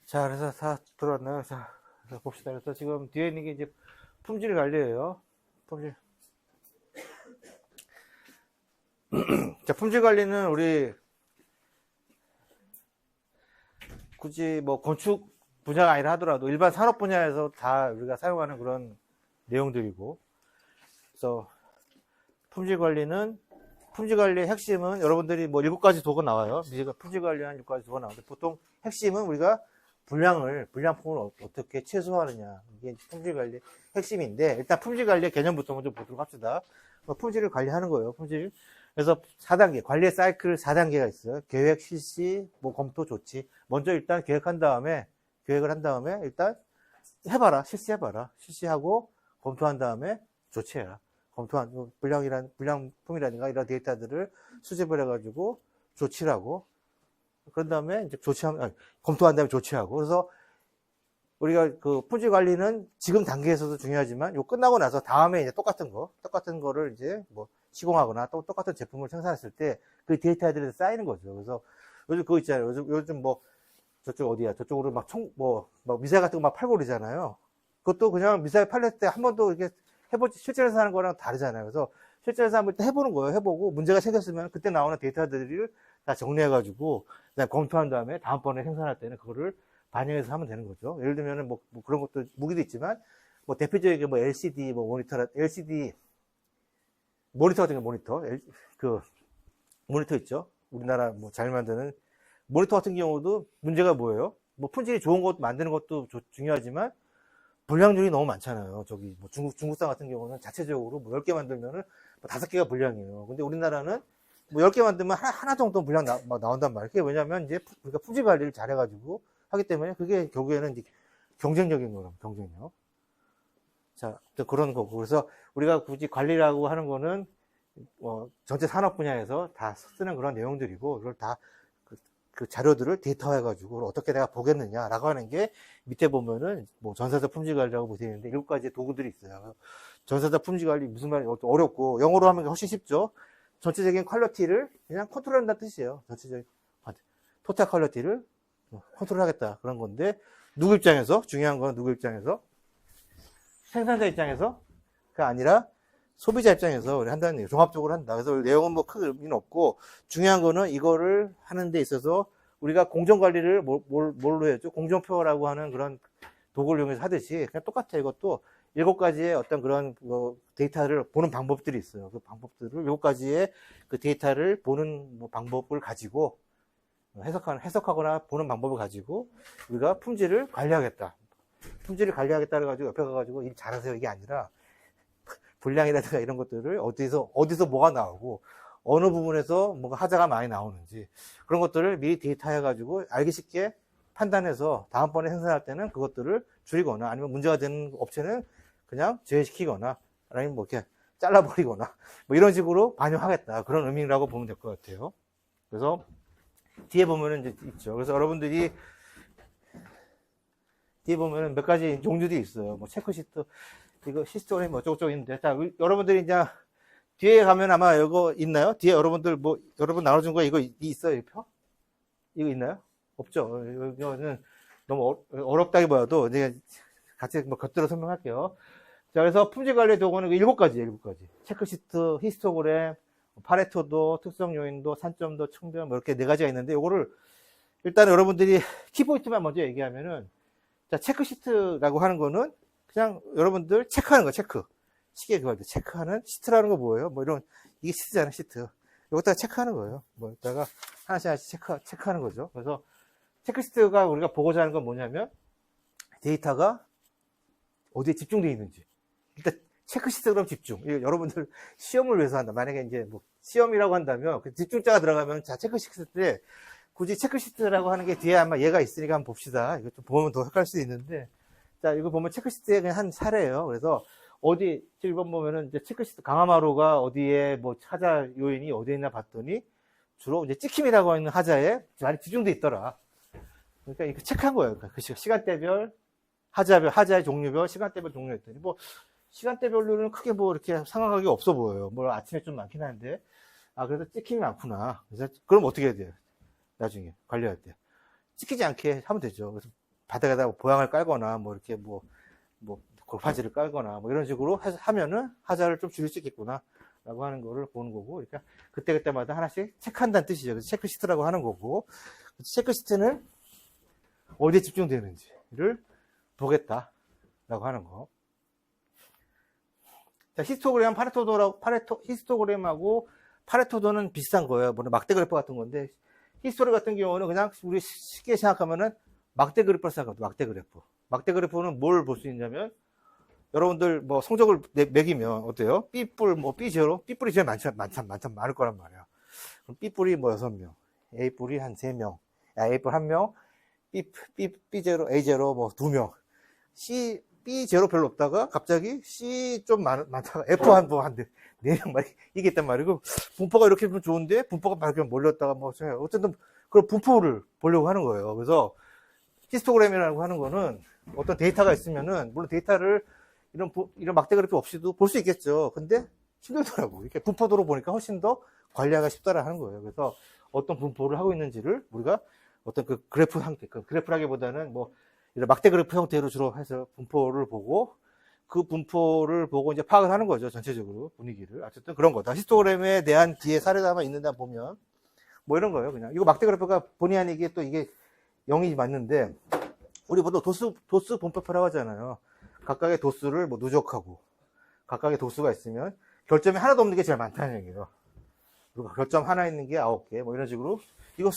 자, 그래서 다 들어왔나요? 자, 봅시다. 그래서 지금 뒤에 있는 게 이제 품질 관리예요. 품질. 자, 품질 관리는 우리 굳이 뭐 건축 분야가 아니라 하더라도 일반 산업 분야에서 다 우리가 사용하는 그런 내용들이고, 그래서 품질 관리의 핵심은 여러분들이 뭐 7가지 도가 나와요. 품질 관리한 7가지 도가 나오는데 보통 핵심은 우리가 불량품을 어떻게 최소화하느냐. 이게 품질 관리의 핵심인데, 일단 품질 관리의 개념부터 먼저 보도록 합시다. 품질을 관리하는 거예요, 품질. 그래서 4단계, 관리의 사이클 4단계가 있어요. 계획, 실시, 뭐 검토, 조치. 먼저 일단 계획을 한 다음에 일단 해봐라, 실시해봐라. 실시하고 검토한 다음에 조치해라. 불량품이라든가 이런 데이터들을 수집을 해가지고 조치를 하고, 그런 다음에 이제 검토한 다음에 조치하고. 그래서 우리가 그 품질 관리는 지금 단계에서도 중요하지만 요 끝나고 나서 다음에 이제 똑같은 거를 이제 뭐 시공하거나 또 똑같은 제품을 생산했을 때 그 데이터들이 쌓이는 거죠. 그래서 요즘 그거 있잖아요. 요즘 뭐 저쪽 어디야? 저쪽으로 막 미사일 같은 거 막 팔고 그러잖아요. 그것도 그냥 미사일 팔릴 때 한 번도 이렇게 실전에서 하는 거랑 다르잖아요. 그래서 실전에서 한번 해보는 거예요. 해보고 문제가 생겼으면 그때 나오는 데이터들을 다 정리해가지고 그냥 검토한 다음에 다음번에 생산할 때는 그거를 반영해서 하면 되는 거죠. 예를 들면은 뭐 그런 것도 무기도 있지만 뭐 대표적인 뭐 LCD 모니터 같은 거 모니터 있죠. 우리나라 뭐 잘 만드는 모니터 같은 경우도 문제가 뭐예요? 뭐 품질이 좋은 것 만드는 것도 중요하지만 불량률이 너무 많잖아요. 저기 뭐 중국산 같은 경우는 자체적으로 뭐 10개 만들면은 뭐 5개가 불량이에요. 근데 우리나라는 뭐 10개 만들면 하나 정도 불량 나온단 말이에요. 그게 왜냐면 이제 우리가 품질 관리를 잘해가지고 하기 때문에 그게 결국에는 이제 경쟁력인 거예요. 경쟁력. 자, 그런 거고. 그래서 우리가 굳이 관리라고 하는 거는 전체 산업 분야에서 다 쓰는 그런 내용들이고, 그걸 다 그 자료들을 데이터화해가지고 어떻게 내가 보겠느냐라고 하는 게 밑에 보면은 뭐 전사자 품질 관리라고 보시는데 7가지 도구들이 있어요. 전사자 품질 관리 무슨 말이 어렵고 영어로 하면 훨씬 쉽죠. 전체적인 퀄리티를 그냥 컨트롤한다는 뜻이에요. 전체적인 토탈 퀄리티를 컨트롤하겠다 그런 건데, 누구 입장에서 중요한 건 누구 입장에서 생산자 입장에서가 아니라 소비자 입장에서 우리 한다는 얘기, 종합적으로 한다. 그래서 내용은 뭐 큰 의미는 없고, 중요한 거는 이거를 하는 데 있어서 우리가 공정관리를 뭘로 해야죠? 공정표라고 하는 그런 도구를 이용해서 하듯이 그냥 똑같아요. 이것도 7가지의 어떤 그런 데이터를 보는 방법들이 있어요. 그 방법들을 7가지의 그 데이터를 보는 방법을 가지고 해석하거나 보는 방법을 가지고 우리가 품질을 관리하겠다. 품질을 관리하겠다를 가지고 옆에 가가지고 일 잘하세요. 이게 아니라 불량이라든가 이런 것들을 어디서 뭐가 나오고 어느 부분에서 뭔가 하자가 많이 나오는지 그런 것들을 미리 데이터해가지고 알기 쉽게 판단해서 다음번에 생산할 때는 그것들을 줄이거나 아니면 문제가 되는 업체는 그냥 제외시키거나 아니면 뭐 이렇게 잘라버리거나 뭐 이런 식으로 반영하겠다. 그런 의미라고 보면 될 것 같아요. 그래서 뒤에 보면은 이제 있죠. 그래서 여러분들이 뒤에 보면은 몇 가지 종류들이 있어요. 뭐 체크시트, 이거 히스토리 뭐 어쩌고저쩌고 있는데, 자, 여러분들이 이제 뒤에 가면 아마 이거 있나요? 뒤에 여러분들 여러분 나눠준 거 이거 있어요? 이 표? 이거 있나요? 없죠. 이거는 너무 어렵다기보다도 이제 같이 뭐 곁들여 설명할게요. 자, 그래서 품질 관리 도구는 7가지예요, 7가지. 체크시트, 히스토그램, 파레토도, 특성 요인도, 산점도, 층별, 뭐 이렇게 4가지가 있는데, 요거를 일단 여러분들이 키포인트만 먼저 얘기하면은, 자, 체크시트라고 하는 거는 그냥 여러분들 체크하는 거, 체크. 시계 그거 체크하는 시트라는 거 뭐예요? 뭐 이런, 이게 시트잖아요, 시트. 이것다가 체크하는 거예요. 뭐, 이따가 하나씩 체크하는 거죠. 그래서 체크시트가 우리가 보고자 하는 건 뭐냐면, 데이터가 어디에 집중되어 있는지. 일단, 체크시트 그럼 집중. 이거 여러분들 시험을 위해서 한다. 만약에 이제 뭐, 시험이라고 한다면, 그 집중자가 들어가면, 자, 체크시트에, 굳이 체크시트라고 하는 게 뒤에 아마 얘가 있으니까 한번 봅시다. 이거 좀 보면 더 헷갈릴 수도 있는데, 자, 이거 보면 체크시트에 그냥 한 사례예요. 그래서, 1번 보면은 이제 체크시트 강화마루가 어디에 뭐 하자 요인이 어디에 있나 봤더니, 주로 이제 찍힘이라고 하는 하자에 많이 집중돼 있더라. 그러니까 이거 체크한 거예요. 그 시간대별, 하자의 종류별, 시간대별 종류였더니, 뭐, 시간대별로는 크게 뭐 이렇게 상황하기 없어 보여요. 뭐 아침에 좀 많긴 한데, 그래서 찍힘이 많구나. 그래서 그럼 어떻게 해야 돼요? 나중에 관리할 때. 찍히지 않게 하면 되죠. 그래서 바닥에다 보양을 깔거나, 뭐 이렇게 골파지를 깔거나, 뭐 이런 식으로 하면은 하자를 좀 줄일 수 있겠구나. 라고 하는 거를 보는 거고, 그러니까 그때그때마다 하나씩 체크한다는 뜻이죠. 그래서 체크시트라고 하는 거고, 체크시트는 어디에 집중되는지를 보겠다라고 하는 거. 자, 히스토그램, 히스토그램하고 파레토도는 비슷한 거예요. 물론 막대 그래프 같은 건데, 히스토리 같은 경우는 그냥 우리 쉽게 생각하면은 막대 그래프로 생각합니다. 막대 그래프. 막대 그래프는 뭘 볼 수 있냐면, 여러분들 뭐 성적을 매기면 어때요? B뿔, 뭐 B제로? B뿔이 제일 많을 거란 말이야. 그럼 B뿔이 뭐 6명, A뿔이 한 3명, A뿔 1명, B제로, A제로 뭐 2명, B제로 별로 없다가 갑자기 C 좀 많다가 F 한 4명 막 이게 있단 말이고, 분포가 이렇게 보면 좋은데 분포가 막 이렇게 몰렸다가 뭐 어쨌든 그런 분포를 보려고 하는 거예요. 그래서 히스토그램이라고 하는 거는 어떤 데이터가 있으면은 물론 데이터를 이런 막대 그래프 없이도 볼 수 있겠죠. 근데 힘들더라고. 이렇게 분포도로 보니까 훨씬 더 관리하기가 쉽다라 하는 거예요. 그래서 어떤 분포를 하고 있는지를 우리가 어떤 그 그래프 형태, 그 그래프라기보다는 뭐 이런 막대 그래프 형태로 주로 해서 분포를 보고 그 분포를 보고 이제 파악을 하는 거죠. 전체적으로 분위기를. 어쨌든 그런 거다. 히스토그램에 대한 뒤에 사례담아 있는다 보면 뭐 이런 거예요. 그냥 이거 막대 그래프가 본의 아니게 또 이게 0이 맞는데 우리 보통 도수 분포표라고 하잖아요. 각각의 도수를 뭐 누적하고 각각의 도수가 있으면 결점이 하나도 없는 게 제일 많다는 얘기예요. 그리고 결점 하나 있는 게 9개 뭐 이런 식으로 이거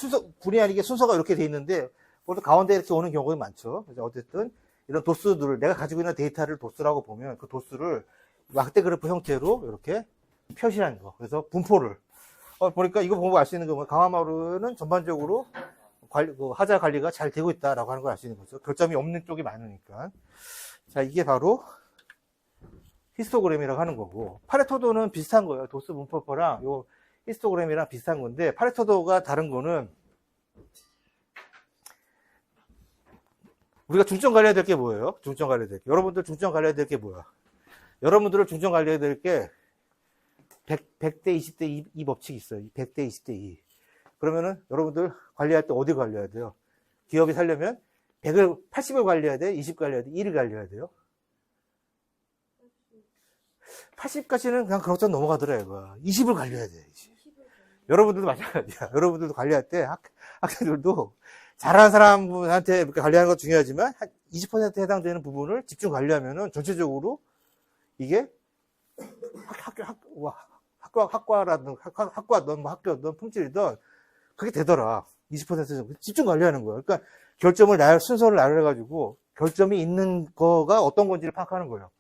본의 아니게 순서가 이렇게 돼 있는데 보통 가운데 이렇게 오는 경우가 많죠. 그래서 어쨌든 이런 도수들을 내가 가지고 있는 데이터를 도수라고 보면 그 도수를 막대 그래프 형태로 이렇게 표시하는 거. 그래서 분포를 보니까 이거 보고 알 수 있는 거 강화마루는 전반적으로 하자 관리가 잘 되고 있다라고 하는 걸 알 수 있는 거죠. 결점이 없는 쪽이 많으니까. 자, 이게 바로 히스토그램이라고 하는 거고, 파레토도는 비슷한 거예요. 도수 분포표랑 요 히스토그램이랑 비슷한 건데, 파레토도가 다른 거는 우리가 중점 관리해야 될 게 뭐예요? 중점 관리해야 될 게. 여러분들 중점 관리해야 될 게 뭐야? 여러분들을 중점 관리해야 될 게 100대 20대 2 법칙이 있어요. 100대 20대 2. 그러면은 여러분들 관리할 때 어디 관리해야 돼요? 기업이 살려면 80을 관리해야 돼? 20 관리해야 돼? 1을 관리해야 돼요? 80까지는 그냥 그렇게 넘어가더라고요. 20을 관리해야 돼. 20. 여러분들도 마찬가지야. 여러분들도 관리할 때 학생들도 잘하는 사람한테 이렇게 관리하는 건 중요하지만 한 20% 해당되는 부분을 집중 관리하면은 전체적으로 이게 학과라든 학과든 뭐 학교든 품질이든 그게 되더라. 20% 정도 집중 관리하는 거예요. 그러니까 순서를 나열해가지고 결점이 있는 거가 어떤 건지를 파악하는 거예요.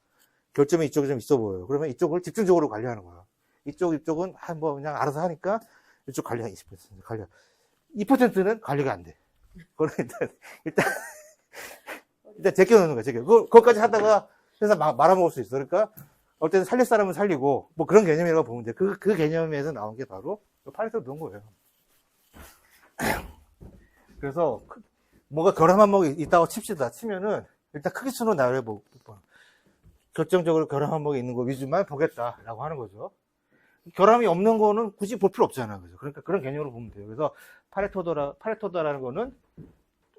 결점이 이쪽에 좀 있어 보여요. 그러면 이쪽을 집중적으로 관리하는 거예요. 이쪽은 뭐 그냥 알아서 하니까 이쪽 관리가 20% 관리. 2%는 관리가 안 돼. 그걸 일단 제껴놓는 거야, 그것까지 하다가 회사 말아먹을 수 있어. 그러니까, 어떨 때는 살릴 사람은 살리고, 뭐 그런 개념이라고 보면 돼. 그 개념에서 나온 게 바로 파레토 넣은 거예요. 그래서, 뭐가 결함 항목이 있다고 치면은, 일단 크기 수로 나열해보고, 결정적으로 결함 항목이 있는 거 위주만 보겠다라고 하는 거죠. 결함이 없는 거는 굳이 볼 필요 없잖아. 그죠? 그러니까 그런 개념으로 보면 돼요. 그래서 파레토도라는 거는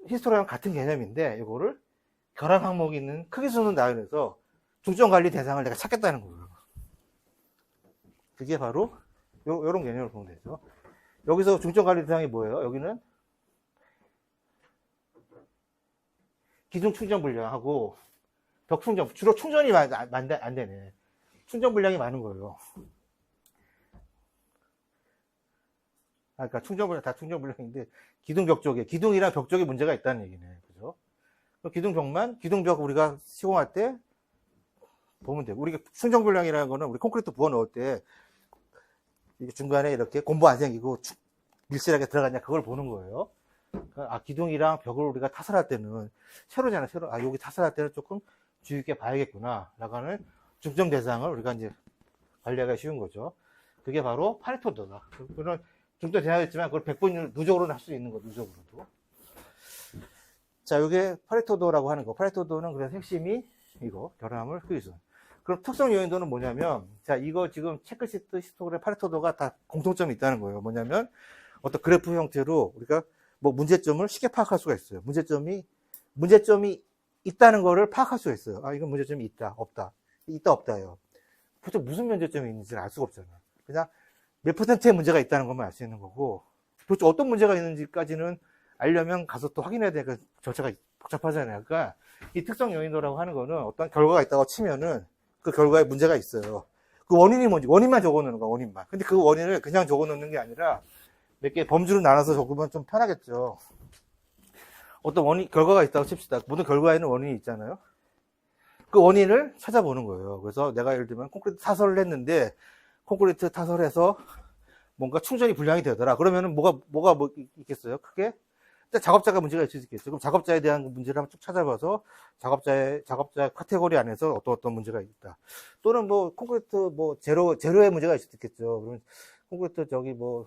히스토리랑 같은 개념인데, 이거를 결함 항목이 있는 크기 수는 나열해서 중점 관리 대상을 내가 찾겠다는 거예요. 그게 바로 요런 개념으로 보면 되죠. 여기서 중점 관리 대상이 뭐예요? 여기는 기둥 충전 분량하고 벽 충전, 주로 충전이 안 되네. 충전 분량이 많은 거예요. 그러니까 다 충전 분량인데 기둥벽 쪽에, 기둥이랑 벽 쪽에 문제가 있다는 얘기네. 그죠? 기둥벽 우리가 시공할 때 보면 돼요. 우리가 충전 분량이라는 거는 우리 콘크리트 부어 넣을 때 중간에 이렇게 곰보 안 생기고 밀실하게 들어갔냐 그걸 보는 거예요. 그러니까 기둥이랑 벽을 우리가 타설할 때는 세로잖아, 세로. 여기 타설할 때는 조금 주의 깊게 봐야겠구나 라고 하는 중점 대상을 우리가 이제 관리하기가 쉬운 거죠. 그게 바로 파레토도다. 그런 중점 대상이 있지만 그걸 100번 누적으로는 할 수 있는 거, 누적으로도. 자, 이게 파레토도라고 하는 거. 파레토도는 그래서 핵심이 이거, 결함을 크기수. 그럼 특성 요인도는 뭐냐면, 자, 이거 지금 체크시트, 히스토그램, 파레토도가 다 공통점이 있다는 거예요. 뭐냐면, 어떤 그래프 형태로 우리가 뭐 문제점을 쉽게 파악할 수가 있어요. 문제점이 있다는 거를 파악할 수가 있어요. 이건 문제점이 있다, 없다. 있다, 없다예요. 도대체 무슨 문제점이 있는지를 알 수가 없잖아. 그냥 몇 %의 문제가 있다는 것만 알 수 있는 거고, 도대체 어떤 문제가 있는지까지는 알려면 가서 또 확인해야 되니까 절차가 복잡하잖아요. 그러니까 이 특성 요인도라고 하는 거는 어떤 결과가 있다고 치면은 그 결과에 문제가 있어요. 그 원인이 뭔지, 원인만 적어 놓는 거야, 원인만. 근데 그 원인을 그냥 적어 놓는 게 아니라 몇 개 범주로 나눠서 적으면 좀 편하겠죠. 어떤 결과가 있다고 칩시다. 모든 결과에는 원인이 있잖아요. 그 원인을 찾아보는 거예요. 그래서 내가 예를 들면 콘크리트 타설을 했는데, 콘크리트 타설해서 뭔가 충전이 불량이 되더라. 그러면은 뭐가 있겠어요? 크게? 일단 작업자가 문제가 있을 수 있겠죠. 그럼 작업자에 대한 문제를 한번 쭉 찾아봐서 작업자 카테고리 안에서 어떤 문제가 있다. 또는 뭐 콘크리트 제로의 문제가 있을 수 있겠죠. 그러면 콘크리트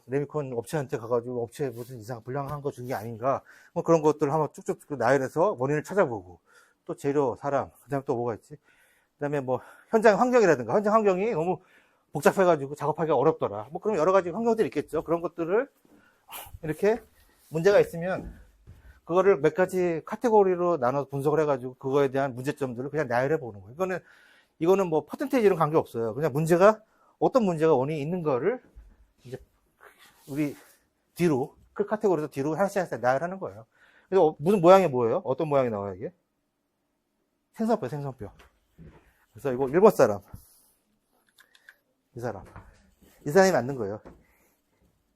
레미콘 업체한테 가가지고 업체에 무슨 이상 불량한 거 준 게 아닌가. 뭐 그런 것들을 한번 쭉쭉 나열해서 원인을 찾아보고, 또 재료, 사람, 그 다음에 또 뭐가 있지? 그 다음에 뭐 현장 환경이라든가, 현장 환경이 너무 복잡해가지고 작업하기가 어렵더라. 뭐 그런 여러 가지 환경들이 있겠죠. 그런 것들을 이렇게 문제가 있으면 그거를 몇 가지 카테고리로 나눠서 분석을 해가지고 그거에 대한 문제점들을 그냥 나열해 보는 거예요. 이거는 뭐 퍼센테이지 이런 관계 없어요. 그냥 어떤 문제가 원인이 있는 거를 이제 우리 뒤로, 그 카테고리에서 뒤로 하나씩 나열하는 거예요. 그래서 무슨 모양이 뭐예요? 어떤 모양이 나와요, 이게? 생선뼈. 그래서 이거 일본 사람. 이 사람이 만든 거예요.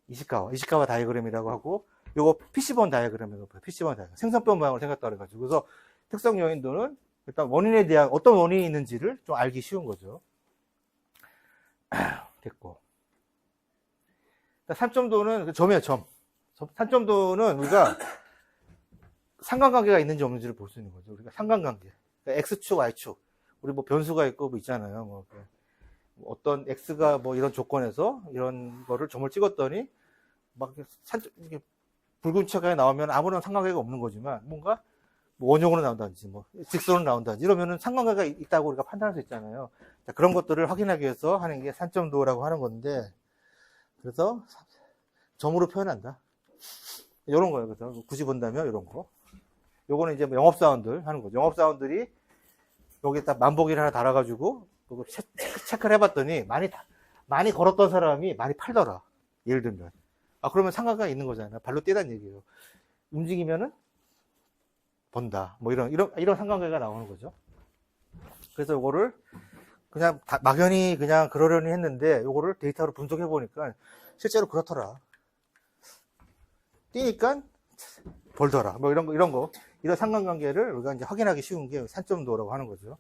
이시카와 다이어그램이라고 하고, 요거 PC본 다이어그램이라고 봐요. PC본 다이어그램. 생선뼈 모양으로 생겼다 그래가지고. 그래서 특성 요인도는 일단 원인에 대한 어떤 원인이 있는지를 좀 알기 쉬운 거죠. 됐고. 산점도는 점이에요, 점. 산점도는 우리가 상관관계가 있는지 없는지를 볼 수 있는 거죠. 우리가 상관관계. 그러니까 X축, Y축. 우리 뭐 변수가 있고 뭐 있잖아요. 어떤 X가 뭐 이런 조건에서 이런 거를 점을 찍었더니 막 이렇게 붉은 척이 나오면 아무런 상관관계가 없는 거지만 뭔가 뭐 원형으로 나온다든지 뭐 직선으로 나온다든지 이러면은 상관관계가 있다고 우리가 판단할 수 있잖아요. 자, 그런 것들을 확인하기 위해서 하는 게 산점도라고 하는 건데, 그래서 점으로 표현한다. 이런 거예요. 그래서 굳이 본다면 이런 거. 요거는 이제 뭐 영업사원들 하는 거죠. 영업사원들이 여기다 만보기를 하나 달아가지고 체크를 해봤더니 많이 걸었던 사람이 많이 팔더라. 예를 들면. 그러면 상관관계가 있는 거잖아요. 발로 뛰다는 얘기예요. 움직이면은 번다. 뭐 이런 상관관계가 나오는 거죠. 그래서 요거를 그냥 막연히 그냥 그러려니 했는데 요거를 데이터로 분석해 보니까 실제로 그렇더라. 뛰니까 벌더라. 뭐 이런 상관관계를 우리가 이제 확인하기 쉬운 게 산점도라고 하는 거죠.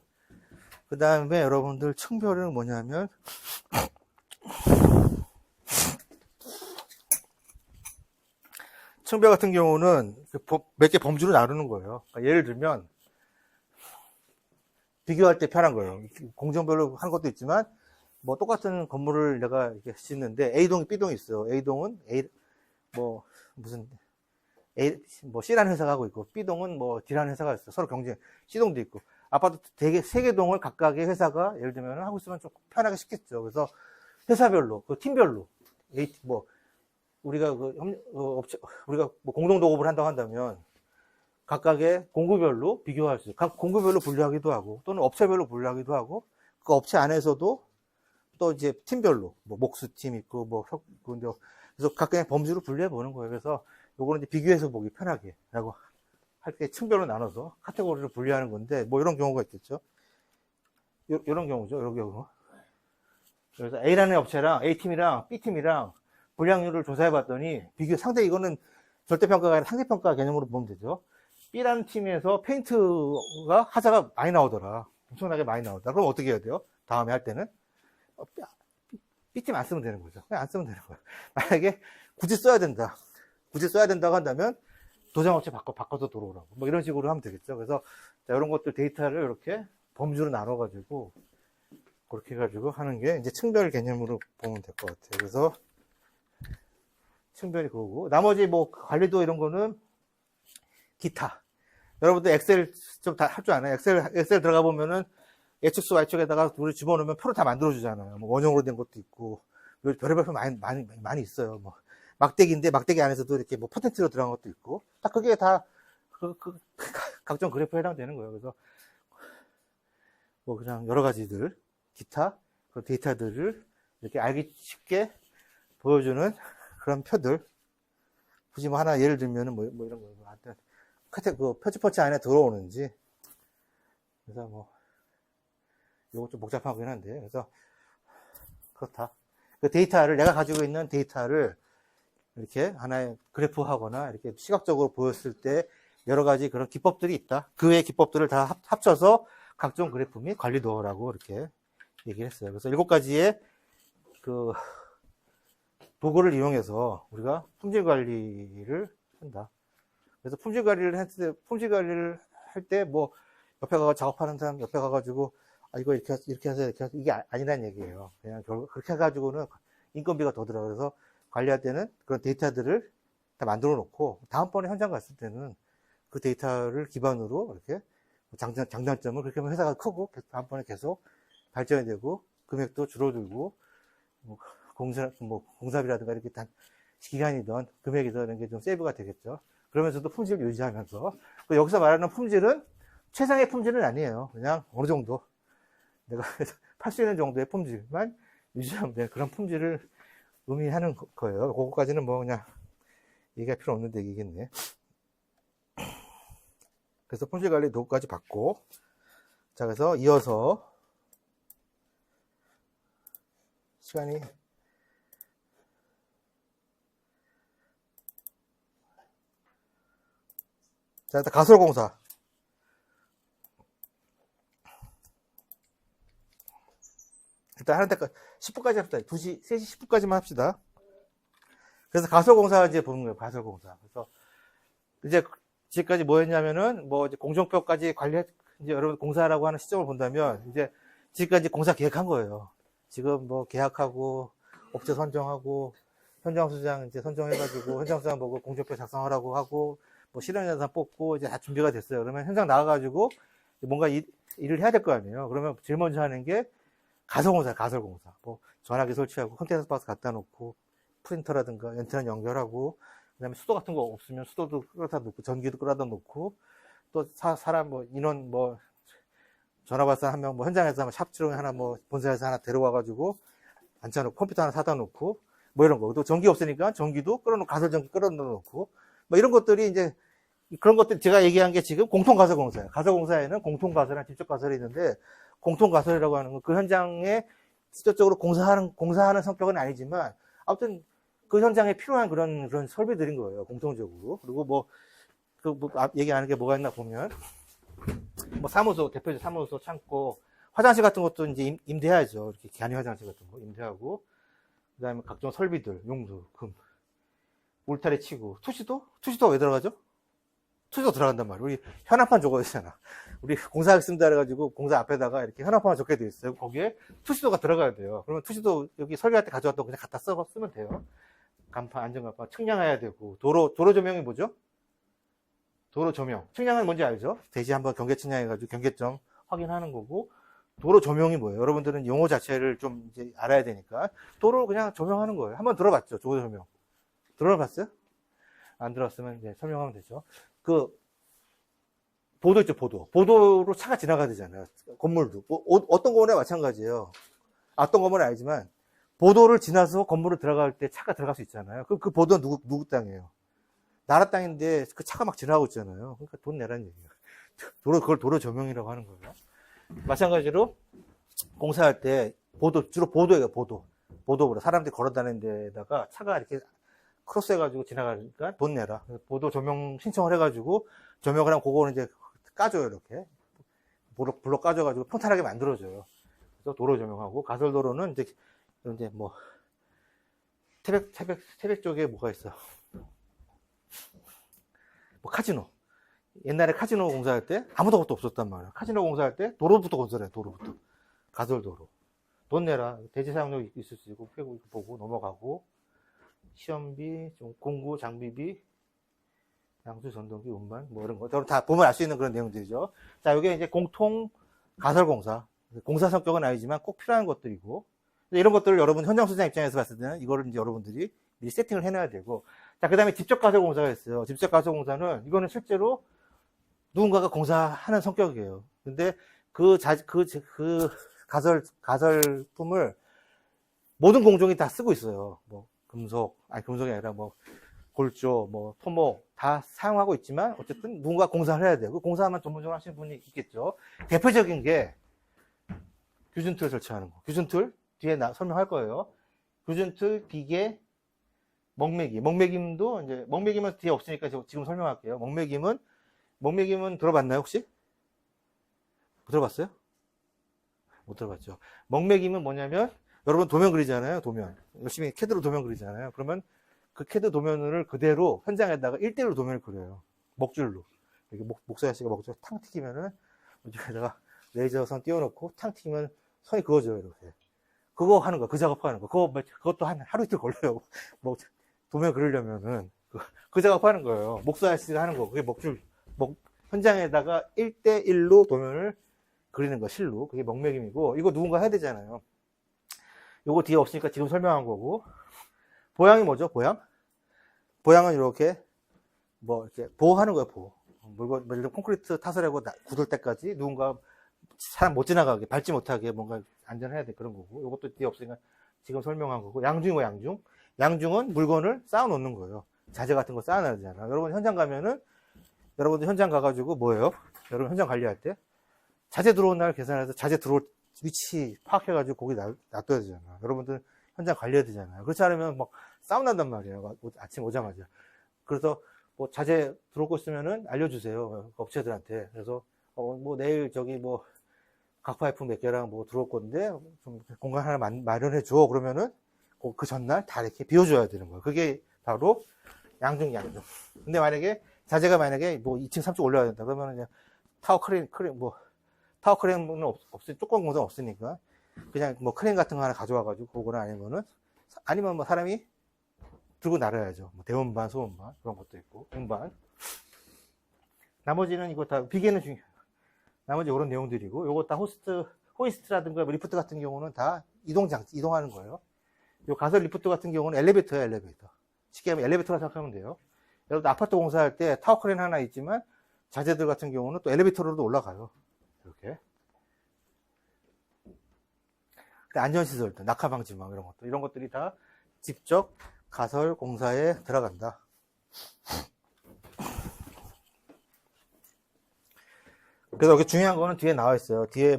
그 다음에 여러분들 층별은 뭐냐면, 층별 같은 경우는 몇 개 범주로 나누는 거예요. 그러니까 예를 들면, 비교할 때 편한 거예요. 공정별로 한 것도 있지만, 뭐 똑같은 건물을 내가 이렇게 짓는데, A동이 B동이 있어요. A동은 C라는 회사가 하고 있고, B동은 뭐 D라는 회사가 있어요. 서로 경쟁, C동도 있고. 아파트 되게 3개 동을 각각의 회사가 예를 들면 하고 있으면 좀 편하게 쉽겠죠. 그래서 회사별로, 팀별로, 우리가 우리가 뭐 공동 도급을 한다고 한다면 각각의 공구별로 비교할 수 있어요. 각 공구별로 분류하기도 하고, 또는 업체별로 분류하기도 하고, 그 업체 안에서도 또 이제 팀별로, 뭐 목수팀 있고, 그래서 각각의 범주로 분류해 보는 거예요. 그래서 요거는 이제 비교해서 보기 편하게 라고 할 때 층별로 나눠서 카테고리로 분류하는 건데, 뭐 이런 경우가 있겠죠. 이런 경우죠. 이런 경우. 그래서 A라는 업체랑 A팀이랑 B팀이랑 분량률을 조사해 봤더니 상대 이거는 절대평가가 아니라 상대평가 개념으로 보면 되죠. B라는 팀에서 페인트가 하자가 많이 나오더라. 엄청나게 많이 나오더라. 그럼 어떻게 해야 돼요? 다음에 할 때는 B팀 안 쓰면 되는 거죠. 그냥 안 쓰면 되는 거예요. 만약에 굳이 써야 된다고 한다면 도장업체 바꿔서 들어오라고. 뭐 이런 식으로 하면 되겠죠. 그래서 이런 것들 데이터를 이렇게 범주로 나눠가지고 그렇게 해가지고 하는 게 이제 층별 개념으로 보면 될 것 같아요. 그래서 층별이 그거고, 나머지 뭐 관리도 이런 거는 기타. 여러분들 엑셀 좀 다 할 줄 아나요? 엑셀 들어가 보면은 X축수 Y축에다가 우리 집어넣으면 표를 다 만들어주잖아요. 뭐 원형으로 된 것도 있고, 별의별 표 많이 있어요. 뭐 막대기인데 막대기 안에서도 이렇게 뭐 퍼센트로 들어간 것도 있고, 딱 그게 다 각종 그래프에 해당되는 거예요. 그래서 뭐 그냥 여러 가지들 기타 그 데이터들을 이렇게 알기 쉽게 보여주는 그런 표들 굳이 뭐 하나 예를 들면은 뭐 이런 거. 하여튼, 그 표지포치 안에 들어오는지. 그래서 뭐, 요거 좀 복잡하긴 한데. 그래서, 그렇다. 그 데이터를, 내가 가지고 있는 데이터를 이렇게 하나의 그래프 하거나 이렇게 시각적으로 보였을 때 여러 가지 그런 기법들이 있다. 그 외의 기법들을 다 합쳐서 각종 그래프 및 관리 도어라고 이렇게 얘기를 했어요. 그래서 7가지의 그 도구를 이용해서 우리가 품질 관리를 한다. 그래서 품질 관리를 할 때 뭐 옆에 가서 작업하는 사람 옆에 가가지고 이거 이렇게 하세요 이게 아니란 얘기예요. 그냥 그렇게 해가지고는 인건비가 더 들어요. 그래서 관리할 때는 그런 데이터들을 다 만들어 놓고 다음번에 현장 갔을 때는 그 데이터를 기반으로 이렇게 장단점을 그렇게 하면 회사가 크고 다음번에 계속 발전이 되고 금액도 줄어들고 뭐 공사비라든가 이렇게 기간이든 금액이든 이런 게 좀 세이브가 되겠죠. 그러면서도 품질을 유지하면서 여기서 말하는 품질은 최상의 품질은 아니에요. 그냥 어느 정도 내가 팔 수 있는 정도의 품질만 유지하면 되는 그런 품질을 의미하는 거예요. 그거까지는 뭐 그냥 얘기할 필요 없는 얘기겠네. 그래서 품질 관리 도구까지 받고, 자, 그래서 이어서 시간이 자, 일단 가설공사. 일단 하는 데까지 10분까지 합시다. 2시, 3시 10분까지만 합시다. 그래서 가설공사 이제 보는 거예요. 가설공사. 그래서 이제 지금까지 뭐 했냐면은 뭐 이제 공정표까지 이제 여러분 공사라고 하는 시점을 본다면 이제 지금까지 공사 계획한 거예요. 지금 뭐 계약하고 업체 선정하고 현장 수장 이제 선정해가지고 현장 수장 보고 공정표 작성하라고 하고 뭐 실행연산 뽑고 이제 다 준비가 됐어요. 그러면 현장 나가가지고 뭔가 일을 해야 될 거 아니에요. 그러면 제일 먼저 하는 게 가설공사. 뭐 전화기 설치하고 컨테이너 박스 갖다 놓고 프린터라든가 인터넷 연결하고 그다음에 수도 같은 거 없으면 수도도 끌어다 놓고 전기도 끌어다 놓고 또 사람 뭐 인원 뭐 전화발사 한 명 뭐 현장에서 하면 샵 하나 뭐 본사에서 하나 데려와가지고 앉혀놓고 컴퓨터 하나 사다 놓고 뭐 이런 거. 또 전기 없으니까 전기도 끌어놓고 가설 전기 끌어놓고 뭐 이런 것들이 이제 그런 것들 제가 얘기한 게 지금 공통 가설공사예요. 가설공사에는 공통 가설이나 직접 가설이 있는데 공통 가설이라고 하는 건 그 현장에 직접적으로 공사하는 성격은 아니지만 아무튼 그 현장에 필요한 그런 설비들인 거예요. 공통적으로. 그리고 얘기하는 게 뭐가 있나 보면 뭐 사무소, 대표적 사무소, 창고, 화장실 같은 것도 이제 임대해야죠. 이렇게 기한이 화장실 같은 거 임대하고 그 다음에 각종 설비들, 용도, 울타리 치고 투시도 왜 들어가죠? 투시도 들어간단 말이에요. 우리 현황판 적어야 되잖아. 우리 공사하기 쓴다 해가지고 공사 앞에다가 이렇게 현황판을 적게 돼 있어요. 거기에 투시도가 들어가야 돼요. 그러면 투시도 여기 설계할 때 가져왔다고 그냥 갖다 쓰면 돼요. 간판, 안전간판, 측량해야 되고, 도로 조명이 뭐죠? 도로 조명. 측량은 뭔지 알죠? 대지 한번 경계 측량해가지고 경계점 확인하는 거고, 도로 조명이 뭐예요? 여러분들은 용어 자체를 좀 이제 알아야 되니까, 도로 그냥 조명하는 거예요. 한번 들어봤죠? 도로 조명. 들어봤어요? 안 들었으면 이제 설명하면 되죠. 보도 있죠, 보도. 보도로 차가 지나가야 되잖아요. 건물도. 어떤 건물에 마찬가지예요. 어떤 건물은 알지만, 보도를 지나서 건물을 들어갈 때 차가 들어갈 수 있잖아요. 그 보도는 누구 땅이에요? 나라 땅인데 그 차가 막 지나가고 있잖아요. 그러니까 돈 내라는 얘기예요. 그걸 도로 조명이라고 하는 거예요. 마찬가지로 공사할 때 주로 보도예요, 보도보다 사람들이 걸어 다니는 데다가 차가 이렇게 크로스 해가지고 지나가니까 돈 내라. 보도 조명 신청을 해가지고 조명을 하면 그거는 이제 까줘요, 이렇게. 블록 까줘가지고 평탄하게 만들어줘요. 그래서 도로 조명하고 가설도로는 이제 뭐 태백 쪽에 뭐가 있어? 뭐 카지노. 옛날에 카지노 공사할 때 아무것도 없었단 말이야. 카지노 공사할 때 도로부터 건설해. 도로부터. 가설도로. 돈 내라. 대지 사용료 있을 수 있고 빼고 보고 넘어가고 시험비, 공구, 장비비, 양수, 전동기, 운반 뭐 이런 거 다 보면 알 수 있는 그런 내용들이죠. 자, 이게 이제 공통 가설공사. 공사 성격은 아니지만 꼭 필요한 것들이고 이런 것들을 여러분 현장 수장 입장에서 봤을 때는 이거를 이제 여러분들이 미리 세팅을 해놔야 되고 자, 그 다음에 직접 가설 공사가 있어요. 직접 가설 공사는 이거는 실제로 누군가가 공사하는 성격이에요. 근데 그 가설품을 모든 공종이 다 쓰고 있어요. 뭐 금속이 아니라 뭐 골조, 뭐 토목 다 사용하고 있지만 어쨌든 누군가 공사를 해야 되고 공사만 전문적으로 하시는 분이 있겠죠. 대표적인 게 퓨전툴 설치하는 거. 퓨전툴 뒤에 설명할 거예요. 퓨전툴, 비계, 먹매김도 이제 먹매김은 뒤에 없으니까 지금 설명할게요. 먹매김은 들어봤나요 혹시? 들어봤어요? 못 들어봤죠. 먹매김은 뭐냐면 여러분 도면 그리잖아요. 도면 열심히 캐드로 도면 그리잖아요. 그러면 그 캐드 도면을 그대로 현장에다가 1대1로 도면을 그려요. 먹줄로. 이렇게 목사야 씨가 먹줄 탕 튀기면은 이쪽에다가 레이저선 띄워놓고 탕 튀기면 선이 그어져요. 이렇게. 그거 하는 거, 그 작업하는 거. 그것도 하루 이틀 걸려요. 도면 그리려면은 그 작업하는 거예요. 목사야 씨가 하는 거. 그게 현장에다가 1대1로 도면을 그리는 거, 실로. 그게 먹매김이고, 이거 누군가 해야 되잖아요. 요거 뒤에 없으니까 지금 설명한 거고. 보양이 뭐죠, 보양? 보양은 이렇게, 이렇게 보호하는 거예요, 보호. 물건, 예를 들어 콘크리트 타설하고 굳을 때까지 누군가 사람 못 지나가게, 밟지 못하게 뭔가 안전해야 돼, 그런 거고. 요것도 뒤에 없으니까 지금 설명한 거고. 양중이 양중? 양중은 물건을 쌓아놓는 거예요. 자재 같은 거 쌓아놔야 되잖아. 여러분 현장 가면은, 여러분들 현장 가가지고 뭐예요? 여러분 현장 관리할 때? 자재 들어온 날 계산해서 자재 들어올 위치 파악해가지고 거기 놔둬야 되잖아. 여러분들 현장 관리해야 되잖아요. 그렇지 않으면 막 싸움 난단 말이에요. 아침 오자마자. 그래서 뭐 자재 들어올 거 있으면은 알려주세요. 업체들한테. 그래서 내일 각파이프 몇 개랑 들어올 건데 좀 공간 하나 마련해 줘. 그러면은 그 전날 다 이렇게 비워줘야 되는 거예요. 그게 바로 양중. 근데 만약에 자재가 2층, 3층 올라야 된다. 그러면은 그냥 타워 크레인은 조그만 공사는 없으니까 그냥 크레인 같은 거 하나 가져와가지고 그거나 아니면 사람이 들고 나가야죠. 대원반, 소원반 그런 것도 있고 공반. 나머지는 이거 다 비계는 중요해요. 나머지 이런 내용들이고 요거 다 호이스트라든가 리프트 같은 경우는 다 이동하는 거예요. 요 가설 리프트 같은 경우는 엘리베이터야, 엘리베이터. 쉽게 하면 엘리베이터라 생각하면 돼요. 여러분 아파트 공사할 때 타워 크레인 하나 있지만 자재들 같은 경우는 또 엘리베이터로도 올라가요. 이렇게. 안전시설들, 낙하방지망 이런 것들이 다 직접 가설 공사에 들어간다. 그래서 여기 중요한 거는 뒤에 나와 있어요. 뒤에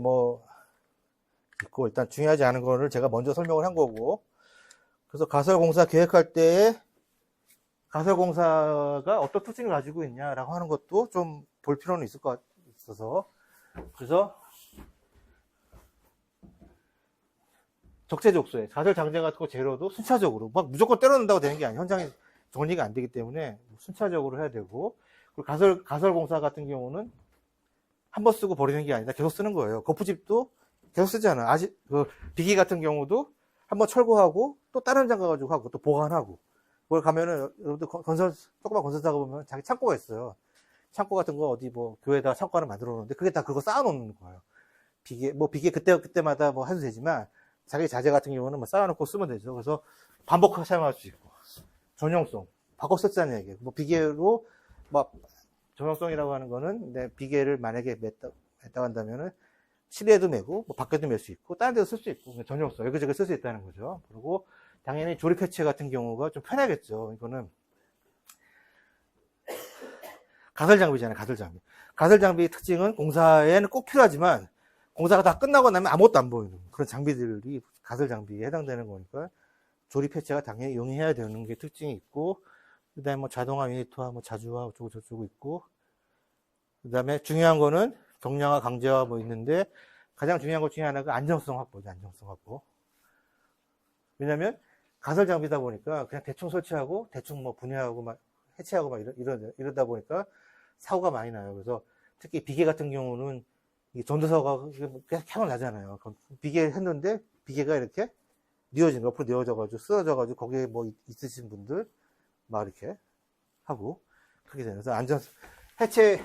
있고, 일단 중요하지 않은 거를 제가 먼저 설명을 한 거고. 그래서 가설 공사 계획할 때에 가설 공사가 어떤 특징을 가지고 있냐라고 하는 것도 좀 볼 필요는 있을 것 같아서. 그래서 적재적소에 가설 장제 같은 거 재료도 순차적으로 무조건 때려넣는다고 되는 게 아니에요. 현장에 정리가 안 되기 때문에 순차적으로 해야 되고, 그리고 가설 공사 같은 경우는 한 번 쓰고 버리는 게 아니라 계속 쓰는 거예요. 거푸집도 계속 쓰잖아. 비기 같은 경우도 한 번 철거하고 또 다른 현장 가가지고 하고 또 보관하고. 그걸 가면은 여러분들 조그만 건설사가 보면 자기 창고가 있어요. 창고 같은 거 어디 교회에다가 창고 하나 만들어 놓는데 그게 다 그거 쌓아놓는 거예요. 비계 그때마다 해도 되지만 자기 자재 같은 경우는 쌓아놓고 쓰면 되죠. 그래서 반복 사용할 수 있고. 전용성. 바꿔 썼다는 얘기예요. 비계로, 전용성이라고 하는 거는, 비계를 만약에 맸다고 한다면은, 실내에도 매고, 밖에도 맬 수 있고, 다른 데도 쓸 수 있고, 전용성. 여기저기 쓸 수 있다는 거죠. 그리고, 당연히 조립 해체 같은 경우가 좀 편하겠죠. 이거는, 가설 장비잖아요, 가설 장비. 가설 장비의 특징은 공사에는 꼭 필요하지만, 공사가 다 끝나고 나면 아무것도 안 보이는 그런 장비들이 가설 장비에 해당되는 거니까 조립 해체가 당연히 용이해야 되는 게 특징이 있고, 그 다음에 자동화 유니트와 자주화 어쩌고 저쩌고 있고, 그 다음에 중요한 거는 경량화 강제화 있는데 가장 중요한 것 중에 하나가 안정성 확보죠. 안정성 확보. 왜냐면 가설 장비다 보니까 그냥 대충 설치하고 대충 분해하고 해체하고 이러다 보니까 사고가 많이 나요. 그래서 특히 비계 같은 경우는 전도사가 계속 나잖아요. 비계 했는데 비계가 이렇게 옆으로 뉘어져가지고 쓰러져가지고 거기에 있으신 분들 이렇게 하고 그렇게 되요. 그래서 안전 해체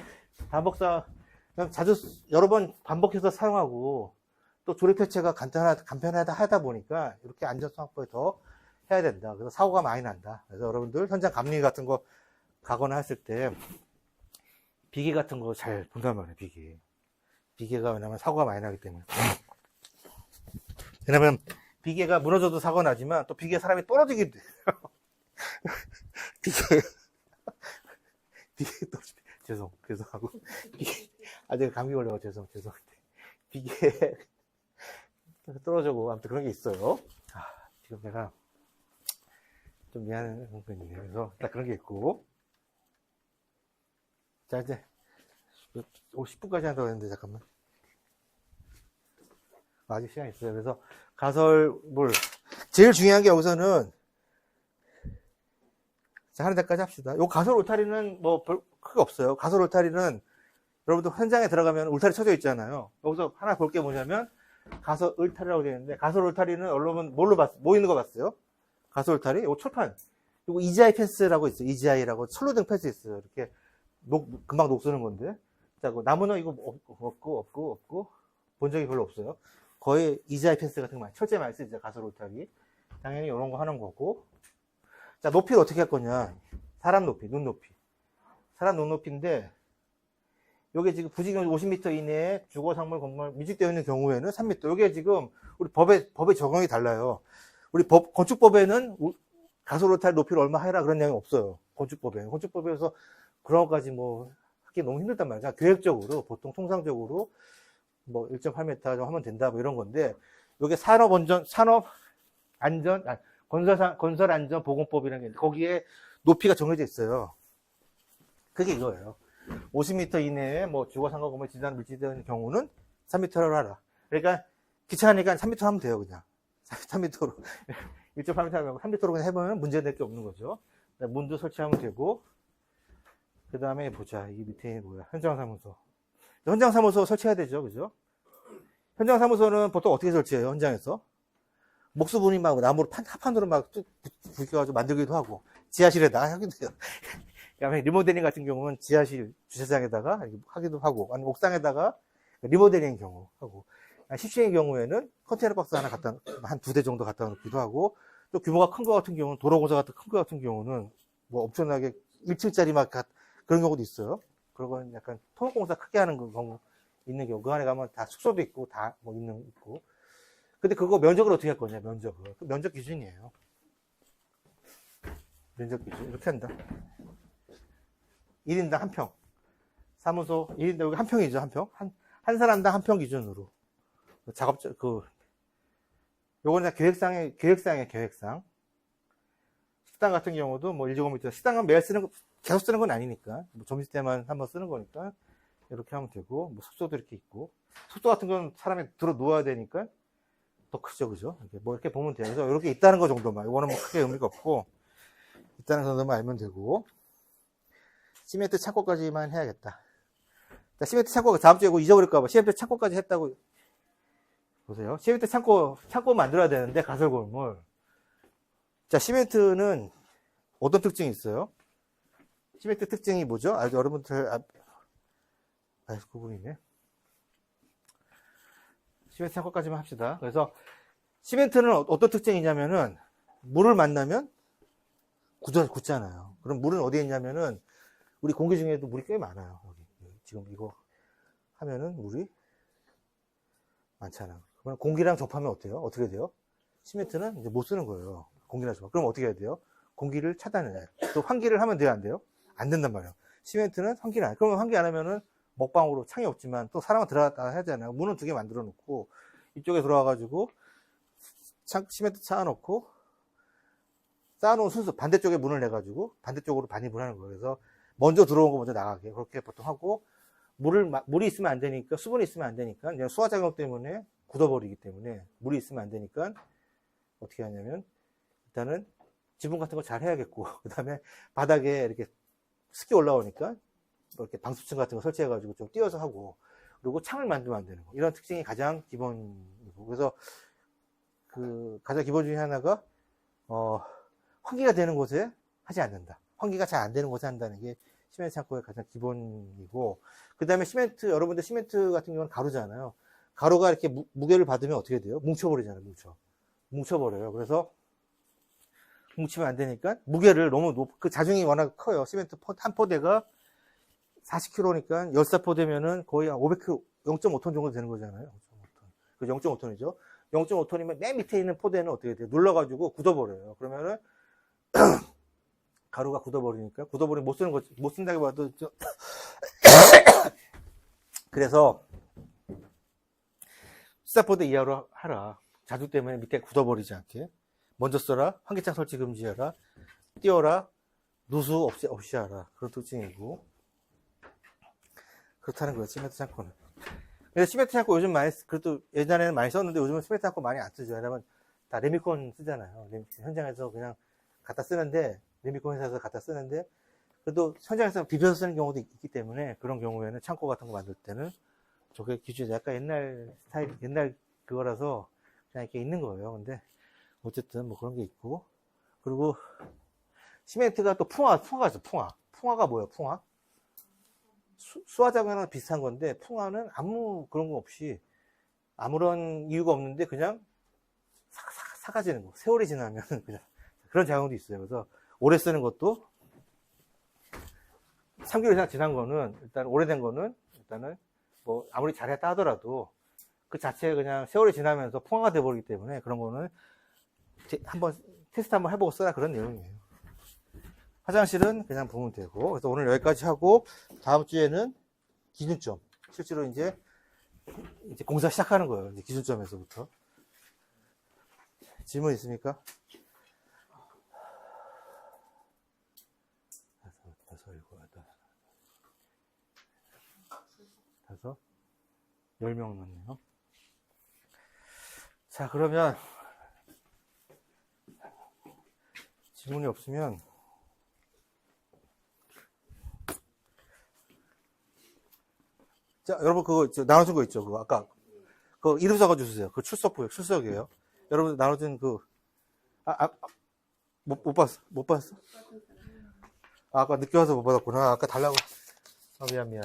반복사 그냥 여러 번 반복해서 사용하고 또 조립 해체가 간편하다 하다 보니까 이렇게 안전성 확보에 더 해야 된다. 그래서 사고가 많이 난다. 그래서 여러분들 현장 감리 같은 거 가거나 했을 때 비계 같은 거 잘 본단 말이에요. 비계가 왜냐면 사고가 많이 나기 때문에. 왜냐면 비계가 무너져도 사고가 나지만 또 비계 사람이 떨어지기도 해요. 비계 비계 또 죄송하고 비계 제가 감기 걸려서 죄송한데 비계 떨어지고 아무튼 그런 게 있어요. 지금 내가 좀 미안한 거 있네요. 그래서 딱 그런 게 있고. 자, 이제 10분까지 한다고 했는데 잠깐만. 아직 시간 있어요. 그래서 가설물 제일 중요한 게 여기서는 자, 하는 데까지 합시다. 요 가설 울타리는 뭐 별 크게 없어요. 가설 울타리는 여러분들 현장에 들어가면 울타리 쳐져 있잖아요. 여기서 하나 볼 게 뭐냐면 가설 울타리라고 되어 있는데 가설 울타리는 여러분 뭐 있는 거 봤어요? 가설 울타리? 요 철판. 요거 EGI 펜스라고 있어요. EGI라고 철로등 펜스 있어요. 이렇게 금방 녹쓰는 건데. 자, 나무는 이거 없고 본 적이 별로 없어요. 거의 EGI 펜스 같은 거 철제 많이 쓰죠. 가설 울타리. 당연히 이런 거 하는 거고. 자, 높이를 어떻게 할 거냐. 사람 높이, 눈 높이. 사람 눈 높이인데, 요게 지금 부지경 50m 이내에 주거상물 건물 미축되어 있는 경우에는 3m. 요게 지금 우리 법에 적용이 달라요. 우리 건축법에는 가설 울타리 높이를 얼마 해라 그런 내용이 없어요. 건축법에서 그런 것까지 뭐 하기 너무 힘들단 말이야. 계획적으로, 보통 통상적으로 뭐 1.8m 정도 하면 된다 뭐 이런 건데, 요게 건설안전보건법이라는 게 거기에 높이가 정해져 있어요. 그게 이거예요. 50m 이내에 뭐 주거상가 건물 지단 밀집되는 경우는 3m로 하라. 그러니까 귀찮으니까 3m 하면 돼요, 그냥. 3m로. 1.8m 하면 3m로 그냥 해보면 문제될 게 없는 거죠. 문도 설치하면 되고, 그 다음에 보자. 이 밑에 뭐야. 현장사무소. 현장사무소 설치해야 되죠, 그죠? 현장사무소는 보통 어떻게 설치해요, 현장에서? 목수분이 막 나무로 합판으로 막 뚝 붙여가지고 만들기도 하고, 지하실에다 하기도 해요. 그다음에 리모델링 같은 경우는 지하실 주차장에다가 하기도 하고, 아니면 옥상에다가 리모델링 경우 하고, 십시행의 경우에는 컨테이너 박스 하나 한 2대 정도 갖다 놓기도 하고, 또 규모가 큰 거 같은 경우는, 도로공사 같은 큰 거 같은 경우는 뭐 엄청나게 1층짜리 막 그런 경우도 있어요. 그런 건 약간 토목공사 크게 하는 경우 있는 경우, 그 안에 가면 다 숙소도 있고, 다 뭐 있고. 근데 그거 면적을 어떻게 할 거냐, 면적을. 그 면적 기준이에요. 면적 기준. 이렇게 한다. 1인당 한 평. 사무소 1인당 여기 한 평이죠, 한 평. 한 사람당 한 평 기준으로. 요거는 계획상의 계획상. 식당 같은 경우도 뭐 1제곱미터. 식당은 매일 계속 쓰는 건 아니니까. 뭐 점심때만 한번 쓰는 거니까. 이렇게 하면 되고, 뭐 숙소도 이렇게 있고. 숙소 같은 건 사람이 들어 누워야 되니까 더 크죠, 그죠? 이렇게 보면 돼요. 그래서 이렇게 있다는 거 정도만. 이거는 뭐 크게 의미가 없고, 있다는 정도만 알면 되고. 시멘트 창고까지만 해야겠다. 자, 시멘트 창고, 다음 주에 이거 잊어버릴까봐 시멘트 창고까지 했다고. 보세요. 시멘트 창고 만들어야 되는데, 가설골물. 자, 시멘트는 어떤 특징이 있어요? 시멘트 특징이 뭐죠? 여러분들, 그분이네. 시멘트 창고까지만 합시다. 그래서, 시멘트는 어떤 특징이냐면은, 물을 만나면 굳잖아요. 그럼 물은 어디에 있냐면은, 우리 공기 중에도 물이 꽤 많아요. 여기. 지금 이거 하면은 물이 많잖아. 그러면 공기랑 접하면 어때요? 어떻게 돼요? 시멘트는 이제 못 쓰는 거예요. 공기랑 접하. 그럼 어떻게 해야 돼요? 공기를 차단해요. 또 환기를 하면 돼요, 안 돼요? 안 된단 말이에요. 시멘트는 환기를 안 해요. 그러면 환기 안 하면은 먹방으로 창이 없지만 또 사람은 들어갔다 해야 되잖아요. 문은 2개 만들어 놓고 이쪽에 들어와가지고 시멘트 쌓아놓고 쌓아놓은 순서 반대쪽에 문을 내가지고 반대쪽으로 반입을 하는 거예요. 그래서 먼저 들어온 거 먼저 나가게 그렇게 보통 하고 물이 있으면 안 되니까 수분이 있으면 안 되니까 그냥 수화작용 때문에 굳어버리기 때문에 물이 있으면 안 되니까 어떻게 하냐면 일단은 지붕 같은 거 잘 해야겠고 그 다음에 바닥에 이렇게 습기 올라오니까 뭐 이렇게 방수층 같은 거 설치해가지고 좀 띄워서 하고 그리고 창을 만들면 안 되는 거 이런 특징이 가장 기본이고 그래서 그 가장 기본 중에 하나가 환기가 되는 곳에 하지 않는다. 환기가 잘 안 되는 곳에 한다는 게 시멘트 창고의 가장 기본이고 그 다음에 여러분들 시멘트 같은 경우는 가루잖아요. 가루가 이렇게 무게를 받으면 어떻게 돼요? 뭉쳐버리잖아요. 뭉쳐버려요. 그래서 뭉치면 안 되니까 무게를 너무 그 자중이 워낙 커요. 시멘트 한 포대가 40kg니까 14포대면은 거의 한 500kg, 0.5톤 정도 되는 거잖아요. 0.5톤. 그 0.5톤이죠. 0.5톤이면 맨 밑에 있는 포대는 어떻게 돼요? 눌러가지고 굳어버려요. 그러면은 가루가 굳어버리니까, 굳어버리면 못 쓰는 거지. 못 쓴다기보다도, 그래서, 시사포드 이하로 하라. 자두 때문에 밑에 굳어버리지 않게. 먼저 써라. 환기창 설치 금지하라. 띄워라. 누수 없이 하라. 그런 특징이고. 그렇다는 거예요, 시멘트 창고는. 근데 시멘트 창고 요즘 그래도 예전에는 많이 썼는데 요즘은 시멘트 창고 많이 안 쓰죠. 왜냐면 다 레미콘 쓰잖아요. 현장에서 그냥 갖다 쓰는데, 레미콘 회사에서 갖다 쓰는데, 그래도 현장에서 비벼서 쓰는 경우도 있기 때문에 그런 경우에는 창고 같은 거 만들 때는 저게 기준이 약간 옛날 스타일, 옛날 그거라서 그냥 이렇게 있는 거예요. 근데 어쨌든 뭐 그런 게 있고. 그리고 시멘트가 또 풍화가 있어, 풍화. 풍화가 뭐예요, 풍화? 수화작용이랑 비슷한 건데, 풍화는 아무 그런 거 없이 아무런 이유가 없는데 그냥 사가지는 거. 세월이 지나면 그냥 그런 작용도 있어요. 그래서 오래 쓰는 것도 3개월 이상 지난 거는 일단 오래된 거는 일단은 뭐 아무리 잘했다 하더라도 그 자체에 그냥 세월이 지나면서 풍화가 돼버리기 때문에 그런 거는 한번 테스트 한번 해보고 써라 그런 내용이에요. 화장실은 그냥 보면 되고. 그래서 오늘 여기까지 하고 다음 주에는 기준점. 실제로 이제 공사 시작하는 거예요. 이제 기준점에서부터. 질문 있습니까? 10명 넣네요. 자, 그러면 질문이 없으면 자, 여러분 그거 나눠준 거 있죠? 그거 아까 그 이름 적어주세요. 그 출석이에요. 여러분 나눠준 못 봤어? 아까 늦게 와서 못 받았구나. 아까 달라고. 미안.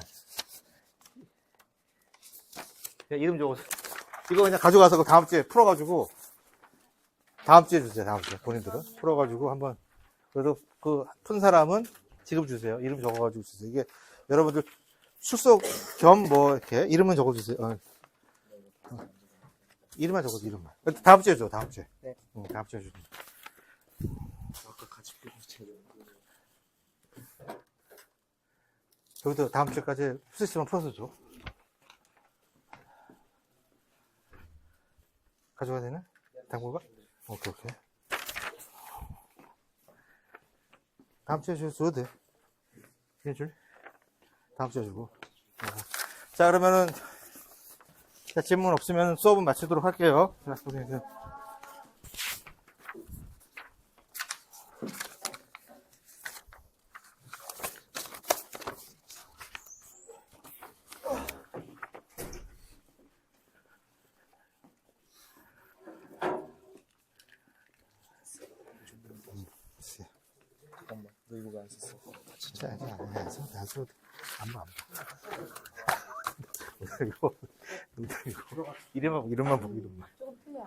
그냥 이름 적어서. 이거 그냥 가져가서 다음 주에 풀어가지고, 다음 주에 주세요. 다음 주에. 본인들은. 풀어가지고 한번. 그래도 푼 사람은 지금 주세요. 이름 적어가지고 주세요. 이게 여러분들 출석 겸 이렇게 이름은 적어주세요. 이름만 적어줘, 이름만. 다음 주에 줘, 다음 주에. 네. 다음 주에 줘. 아까 같이 여기도 다음 주까지 풀 수 있으면 풀어서 줘. 가져가야 되나? 당구가? 오케이. 다음 주에 줘도 돼. 그냥 줄? 다음 주에 주고. 자, 그러면은, 질문 없으면 수업은 마치도록 할게요. 자, 고생하세요. 잠깐만, 너 이거 왜 안 썼어? 진짜 안 써도 돼. 안 봐. 이거 이름만 보고. 조금 틀려.